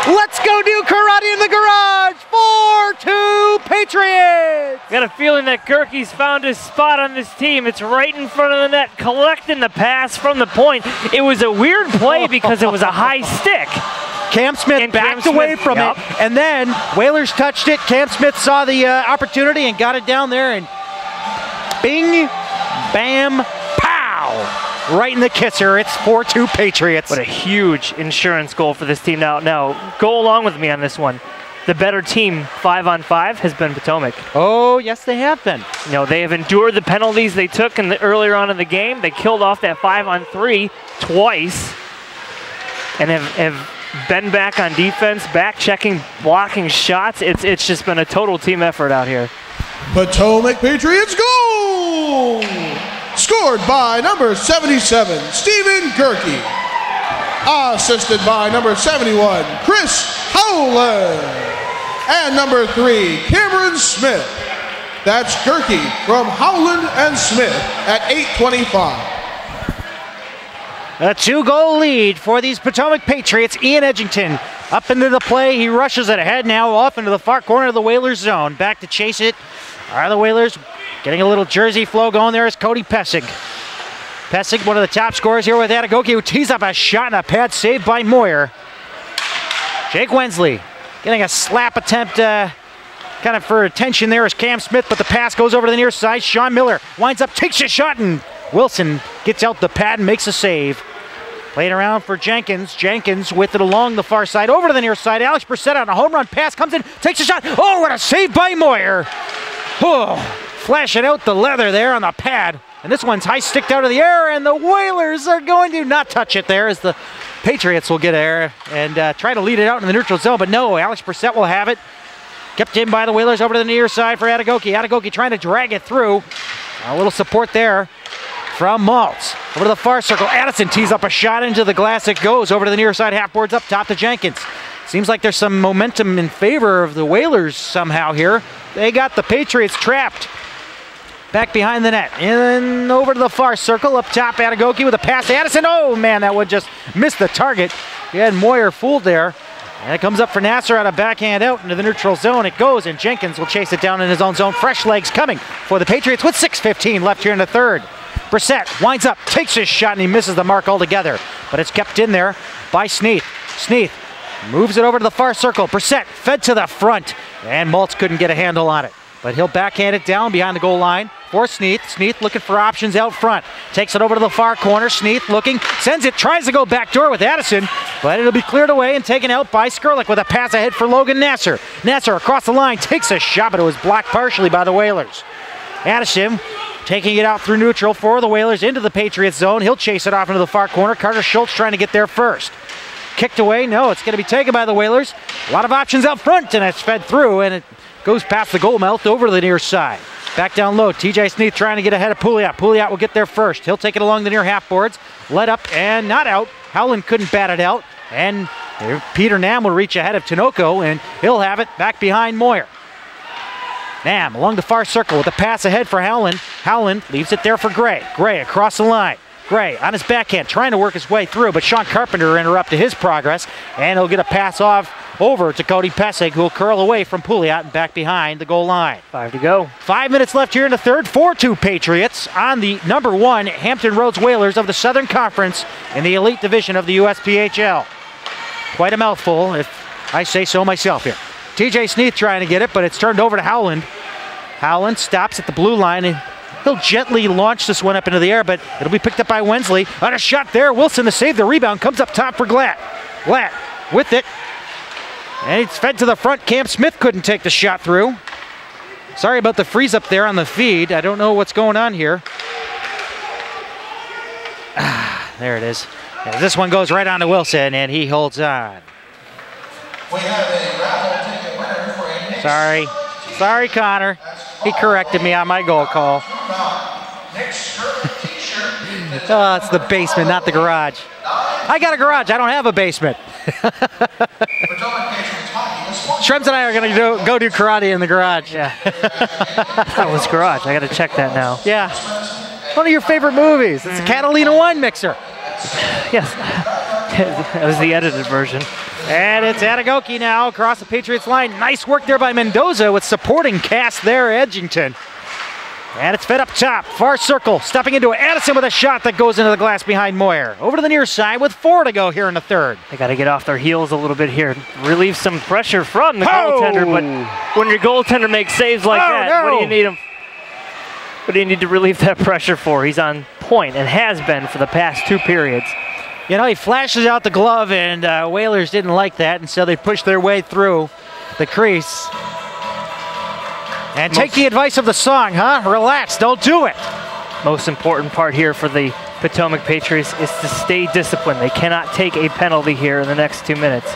Speaker 2: Let's go do karate in the garage. 4-2 Patriots.
Speaker 3: Got a feeling that Gerke's found his spot on this team. It's right in front of the net, collecting the pass from the point. It was a weird play because it was a high stick.
Speaker 2: Cam Smith backed away from it, and then Whalers touched it. Cam Smith saw the opportunity and got it down there, and bing, bam, pow! Right in the kisser. It's 4-2 Patriots.
Speaker 3: What a huge insurance goal for this team. Now, go along with me on this one. The better team 5-on-5 has been Potomac.
Speaker 2: Oh, yes, they have been.
Speaker 3: You know, they have endured the penalties they took earlier on in the game. They killed off that 5-on-3 twice and have been back on defense, back checking, blocking shots. It's just been a total team effort out here.
Speaker 1: Potomac Patriots goal! Scored by number 77, Stephen Gerke. Assisted by number 71, Chris Howland. And number 3, Cameron Smith. That's Gerke from Howland and Smith at 8:25.
Speaker 2: A 2-goal lead for these Potomac Patriots. I.Edgington up into the play. He rushes it ahead now off into the far corner of the Whalers zone. Back to chase it are the Whalers. Getting a little jersey flow going there is Cody Pessig. Pessig, one of the top scorers here with L.Adegoke, who tees up a shot and a pad saved by Moyer. J.Wensley getting a slap attempt kind of for attention there is Cam Smith, but the pass goes over to the near side. Sean Miller winds up, takes a shot, and Wilson gets out the pad and makes a save. Playing around for Jenkins. Jenkins with it along the far side, over to the near side. A.Brissette on a home run pass, comes in, takes a shot. Oh, what a save by Moyer. Oh, flashing out the leather there on the pad. And this one's high sticked out of the air, and the Whalers are going to not touch it there as the Patriots will get air and try to lead it out in the neutral zone, but no, A.Brissette will have it. Kept in by the Whalers over to the near side for L.Adegoke. L.Adegoke trying to drag it through. A little support there from Maltz. Over to the far circle. Addison tees up a shot into the glass. It goes over to the near side half boards up top to Jenkins. Seems like there's some momentum in favor of the Whalers somehow here. They got the Patriots trapped. Back behind the net. And over to the far circle. Up top, L.Adegoke with a pass to Addison. Oh, man, that one just missed the target. He had Moyer fooled there. And it comes up for Nasser out of backhand out into the neutral zone. It goes, and Jenkins will chase it down in his own zone. Fresh legs coming for the Patriots with 6:15 left here in the third. Brissette winds up, takes his shot, and he misses the mark altogether. But it's kept in there by Sneath. Sneath moves it over to the far circle. Brissette fed to the front, and Maltz couldn't get a handle on it. But he'll backhand it down behind the goal line. for Sneath. Sneath looking for options out front. Takes it over to the far corner. Sneath looking, sends it, tries to go backdoor with Addison, but it'll be cleared away and taken out by S.Gerke with a pass ahead for Logan Nasser. Nasser across the line, takes a shot, but it was blocked partially by the Whalers. Addison taking it out through neutral for the Whalers into the Patriots zone. He'll chase it off into the far corner. Carter Schultz trying to get there first. Kicked away, no, it's going to be taken by the Whalers. A lot of options out front, and it's fed through, and it goes past the goal mouth over to the near side. Back down low, TJ Sneath trying to get ahead of Pouliot. Pouliot will get there first. He'll take it along the near half boards. Let up and not out. Howland couldn't bat it out, and Peter Nam will reach ahead of Tinoco, and he'll have it back behind Moyer. Nam along the far circle with a pass ahead for Howland. Howland leaves it there for Gray. Gray across the line. Gray on his backhand trying to work his way through, but Sean Carpenter interrupted his progress, and he'll get a pass off over to Cody Pessig, who will curl away from Pouliot and back behind the goal line.
Speaker 3: 5 to go.
Speaker 2: 5 minutes left here in the third. 4-2 Patriots on the number 1 Hampton Roads Whalers of the Southern Conference in the elite division of the USPHL. Quite a mouthful, if I say so myself here. TJ Sneath trying to get it, but it's turned over to Howland. Howland stops at the blue line, and he'll gently launch this one up into the air, but it'll be picked up by Wensley. On a shot there, Wilson to save the rebound, comes up top for Glatt. Glatt with it, and it's fed to the front. Cam Smith couldn't take the shot through. Sorry about the freeze up there on the feed. I don't know what's going on here. There it is. And this one goes right on to Wilson, and he holds on.
Speaker 8: We have a raffle ticket winner for a Nick's.
Speaker 2: Sorry, Connor. He corrected me on my goal call. Oh, it's the basement, not the garage. I got a garage. I don't have a basement. Shrems and I are going to go do karate in the garage.
Speaker 3: Yeah. That was garage. I got to check that now.
Speaker 2: Yeah. One of your favorite movies. It's a Catalina wine mixer.
Speaker 3: Yes. That was the edited version.
Speaker 2: And it's L.Adegoke now across the Patriots line. Nice work there by Mendoza with supporting cast there, Edgington. And it's fed up top, far circle, stepping into it. Addison with a shot that goes into the glass behind Moyer. Over to the near side with 4 to go here in the third.
Speaker 3: They got to get off their heels a little bit here. Relieve some pressure from the goaltender, but when your goaltender makes saves like that, what do you need him? What do you need to relieve that pressure for? He's on point and has been for the past 2 periods.
Speaker 2: You know, he flashes out the glove, and Whalers didn't like that, and so they pushed their way through the crease. And take the advice of the song, huh? Relax, don't do it.
Speaker 3: Most important part here for the Potomac Patriots is to stay disciplined. They cannot take a penalty here in the next 2 minutes.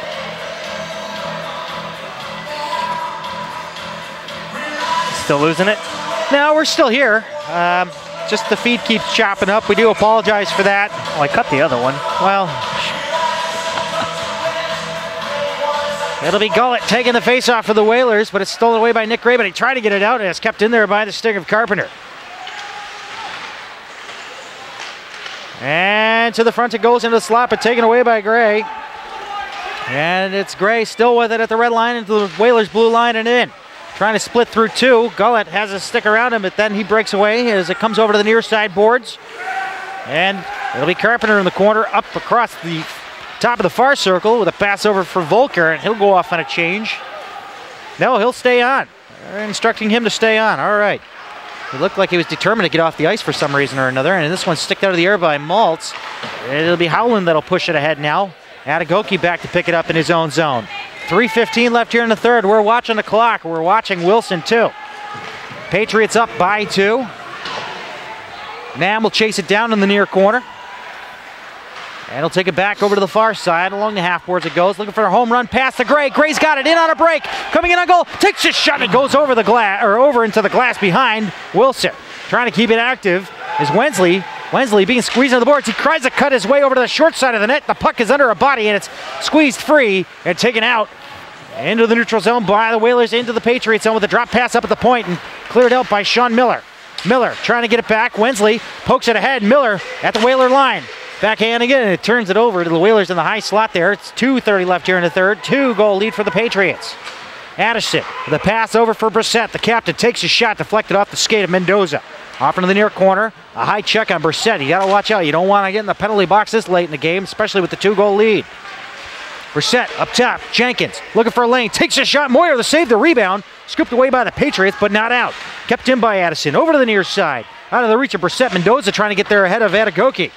Speaker 3: Still losing it?
Speaker 2: No, we're still here. Just the feed keeps chopping up. We do apologize for that.
Speaker 3: Oh, I cut the other one.
Speaker 2: Well, it'll be Gullett taking the face-off for the Whalers, but it's stolen away by N.Gray, but he tried to get it out, and it's kept in there by the stick of Carpenter. And to the front it goes into the slot, but taken away by Gray. And it's Gray still with it at the red line into the Whalers' blue line and in. Trying to split through 2. Gullett has a stick around him, but then he breaks away as it comes over to the near side boards. And it'll be Carpenter in the corner, up across the top of the far circle with a pass over for Volker, and he'll go off on a change. No, he'll stay on. They're instructing him to stay on. All right. He looked like he was determined to get off the ice for some reason or another, and this one's sticked out of the air by Maltz. It'll be Howland that'll push it ahead now. L.Adegoke back to pick it up in his own zone. 3:15 left here in the third. We're watching the clock. We're watching Wilson too. Patriots up by 2. Nam will chase it down in the near corner. And he'll take it back over to the far side. Along the half boards it goes. Looking for a home run pass to Gray. Gray's got it in on a break. Coming in on goal. Takes a shot. It goes over the glass, or over into the glass behind Wilson. Trying to keep it active is Wensley. Wensley being squeezed on the boards. He tries to cut his way over to the short side of the net. The puck is under a body, and it's squeezed free and taken out into the neutral zone by the Whalers into the Patriots zone with a drop pass up at the point and cleared out by Sean Miller. Miller trying to get it back. Wensley pokes it ahead. Miller at the Whaler line. Backhand again, and it turns it over to the Whalers in the high slot there. It's 2:30 left here in the third. 2-goal lead for the Patriots. Addison with a pass over for A.Brissette. The captain takes a shot deflected off the skate of Mendoza. Off into the near corner. A high check on A.Brissette. You got to watch out. You don't want to get in the penalty box this late in the game, especially with the 2-goal lead. Brissette up top. Jenkins looking for a lane. Takes a shot. Moyer to save the rebound. Scooped away by the Patriots, but not out. Kept in by Addison. Over to the near side. Out of the reach of Brissette. Mendoza trying to get there ahead of L.Adegoke.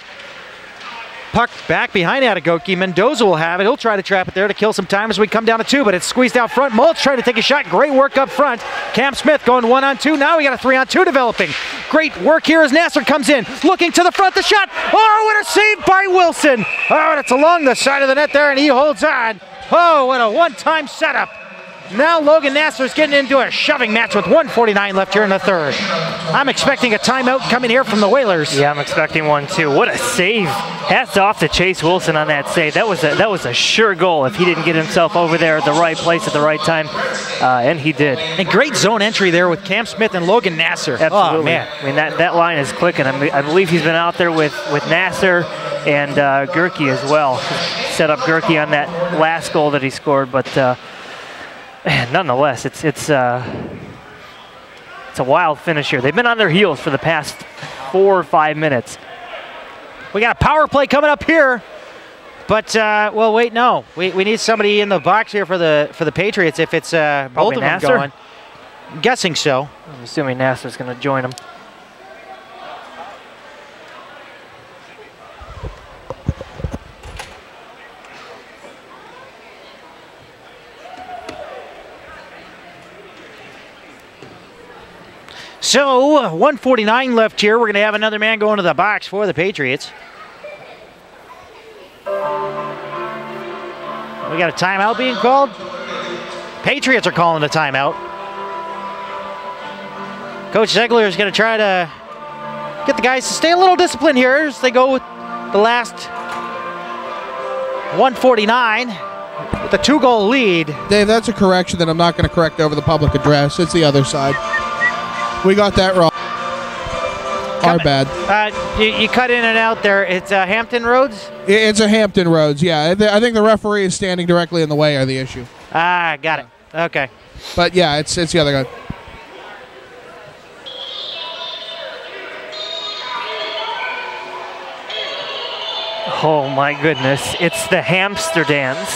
Speaker 2: Puck back behind Ll.Adegoke. Mendoza will have it. He'll try to trap it there to kill some time as we come down to 2, but it's squeezed out front. Mulch trying to take a shot. Great work up front. Cam Smith going 1-on-2. Now we got a 3-on-2 developing. Great work here as Nasser comes in. Looking to the front. The shot. Oh, what a save by Wilson. Oh, and it's along the side of the net there, and he holds on. Oh, what a one-time setup. Now Logan Nasser's getting into a shoving match with 1:49 left here in the third. I'm expecting a timeout coming here from the Whalers.
Speaker 3: Yeah, I'm expecting one too. What a save. Hats off to Chase Wilson on that save. That was a sure goal if he didn't get himself over there at the right place at the right time, and he did.
Speaker 2: And great zone entry there with Cam Smith and Logan Nasser.
Speaker 3: Absolutely.
Speaker 2: Oh, man.
Speaker 3: I mean, that line is clicking. I believe he's been out there with Nasser and Gerke as well. Set up Gerke on that last goal that he scored, but man, nonetheless, it's a wild finish here. They've been on their heels for the past 4 or 5 minutes.
Speaker 2: We got a power play coming up here, but well, wait, no, we need somebody in the box here for the Patriots if it's both of them going. I'm guessing so.
Speaker 3: I'm assuming Nasser's going to join them.
Speaker 2: So, 1:49 left here. We're going to have another man going to the box for the Patriots. We got a timeout being called. Patriots are calling a timeout. Coach Ziegler is going to try to get the guys to stay a little disciplined here as they go with the last 1:49 with a 2-goal lead.
Speaker 1: Dave, that's a correction that I'm not going to correct over the public address. It's the other side. We got that wrong. Our bad.
Speaker 2: You cut in and out there. It's Hampton Roads?
Speaker 1: It's a Hampton Roads, yeah. I think the referee is standing directly in the way of the issue.
Speaker 2: Ah, got it. Okay.
Speaker 1: But yeah, it's the other guy.
Speaker 3: Oh my goodness, it's the hamster dance.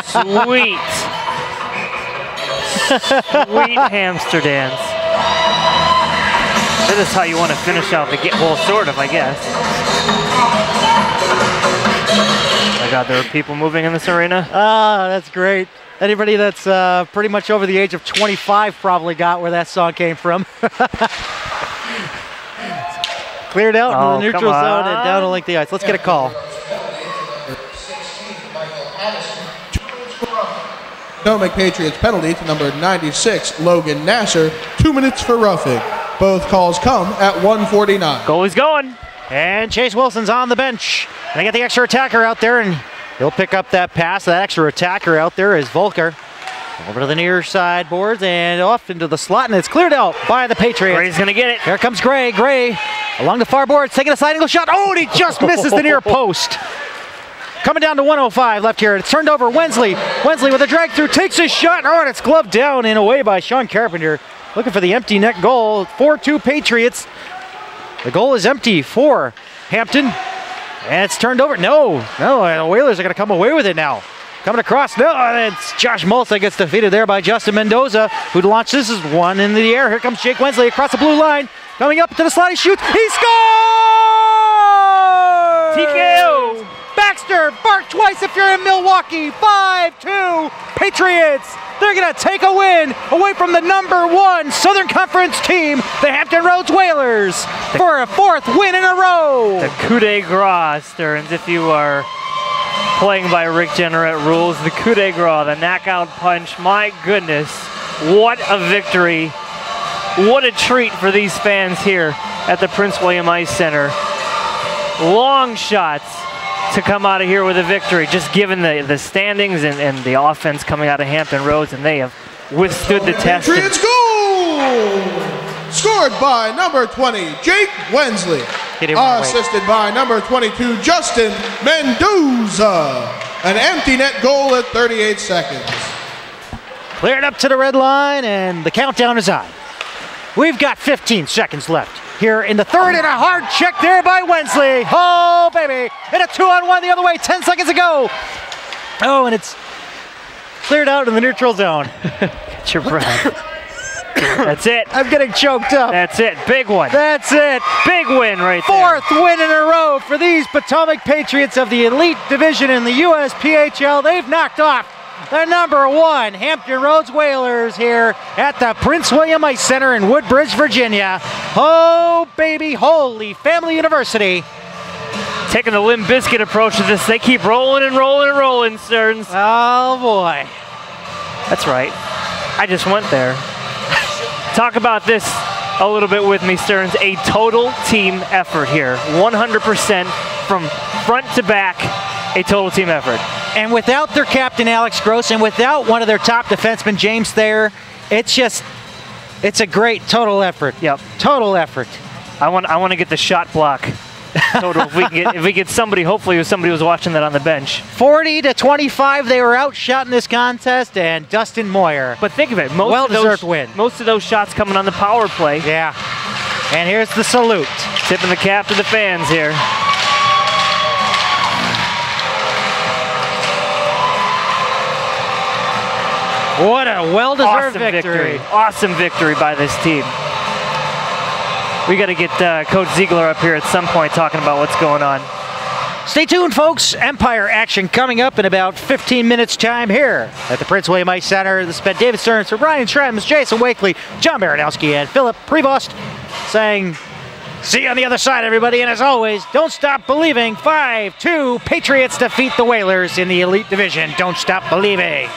Speaker 3: Sweet. Sweet hamster dance. That is how you want to finish out the game. Well, sort of, I guess. Oh my God, there are people moving in this arena.
Speaker 2: Ah, that's great. Anybody that's pretty much over the age of 25 probably got where that song came from. Cleared out in the neutral zone and down to link the ice. Let's get a call.
Speaker 1: Potomac Patriots penalty to number 96, Logan Nasser. 2 minutes for roughing. Both calls come at 1:49.
Speaker 3: Goalie's going.
Speaker 2: And Chase Wilson's on the bench. And they got the extra attacker out there, and he'll pick up that pass. That extra attacker out there is Volker. Over to the near side boards and off into the slot, and it's cleared out by the Patriots.
Speaker 3: Gray's going to get it.
Speaker 2: Here comes Gray. Gray along the far boards, taking a sliding angle shot. Oh, and he just misses the near post. Coming down to 1:05 left here. It's turned over. Wensley. Wensley with a drag through takes his shot. Oh, and it's gloved down and away by Sean Carpenter. Looking for the empty net goal. 4-2 Patriots. The goal is empty for Hampton. And it's turned over. No, the Whalers are going to come away with it now. Coming across. No, it's Josh Mulsa gets defeated there by Justin Mendoza, who launches this one into the air. Here comes Jake Wensley across the blue line. Coming up to the slot, he shoots. He scores!
Speaker 3: TKO!
Speaker 2: Baxter, bark twice if you're in Milwaukee. 5-2 Patriots. They're going to take a win away from the #1 Southern Conference team, the Hampton Roads Whalers, for a 4th win in a row.
Speaker 3: The coup de grace, Stearns, if you are playing by Rick Generette rules. The coup de grace, the knockout punch. My goodness, what a victory. What a treat for these fans here at the Prince William Ice Center. Long shots to come out of here with a victory, just given the standings and the offense coming out of Hampton Roads, and they have withstood the test.
Speaker 1: Patriots goal! Scored by number 20, J. Wensley. Assisted by number 22, Justin Mendoza. An empty net goal at 38 seconds.
Speaker 2: Cleared up to the red line, and the countdown is on. We've got 15 seconds left. here in the third, and a hard check there by Wensley. Oh, baby. And a 2-on-1 the other way, 10 seconds to go. Oh, and it's cleared out in the neutral zone.
Speaker 3: Get your breath. That's it.
Speaker 2: I'm getting choked up.
Speaker 3: That's it. Big one.
Speaker 2: That's it.
Speaker 3: Big win right
Speaker 2: there. 4th win in a row for these Potomac Patriots of the Elite Division in the USPHL. They've knocked off the #1 Hampton Roads Whalers here at the Prince William Ice Center in Woodbridge, Virginia. Oh, baby, holy Family University.
Speaker 3: Taking the Limp Bizkit approach to this. They keep rolling and rolling and rolling, Stearns.
Speaker 2: Oh, boy.
Speaker 3: That's right. I just went there. Talk about this a little bit with me, Stearns. A total team effort here. 100% from front to back, a total team effort.
Speaker 2: And without their captain, Alex Gross, and without one of their top defensemen, James Thayer, it's a great total effort.
Speaker 3: Yep.
Speaker 2: Total effort.
Speaker 3: I want to get the shot block total. If we get somebody, hopefully it was somebody who was watching that on the bench.
Speaker 2: 40-25, they were outshot in this contest, and Dustin Moyer.
Speaker 3: But think of it,
Speaker 2: well-deserved win.
Speaker 3: Most of those shots coming on the power play.
Speaker 2: Yeah. And here's the salute.
Speaker 3: Tipping the cap to the fans here.
Speaker 2: What a well-deserved
Speaker 3: awesome
Speaker 2: victory.
Speaker 3: Awesome victory by this team. We got to get Coach Ziegler up here at some point talking about what's going on.
Speaker 2: Stay tuned, folks. Empire action coming up in about 15 minutes' time here at the Prince William Ice Center. This has been David Stearns for Brian Schrems, Jason Wakely, John Baranowski, and Phillip Prevost saying, see you on the other side, everybody. And as always, don't stop believing. 5-2, Patriots defeat the Whalers in the Elite Division. Don't stop believing.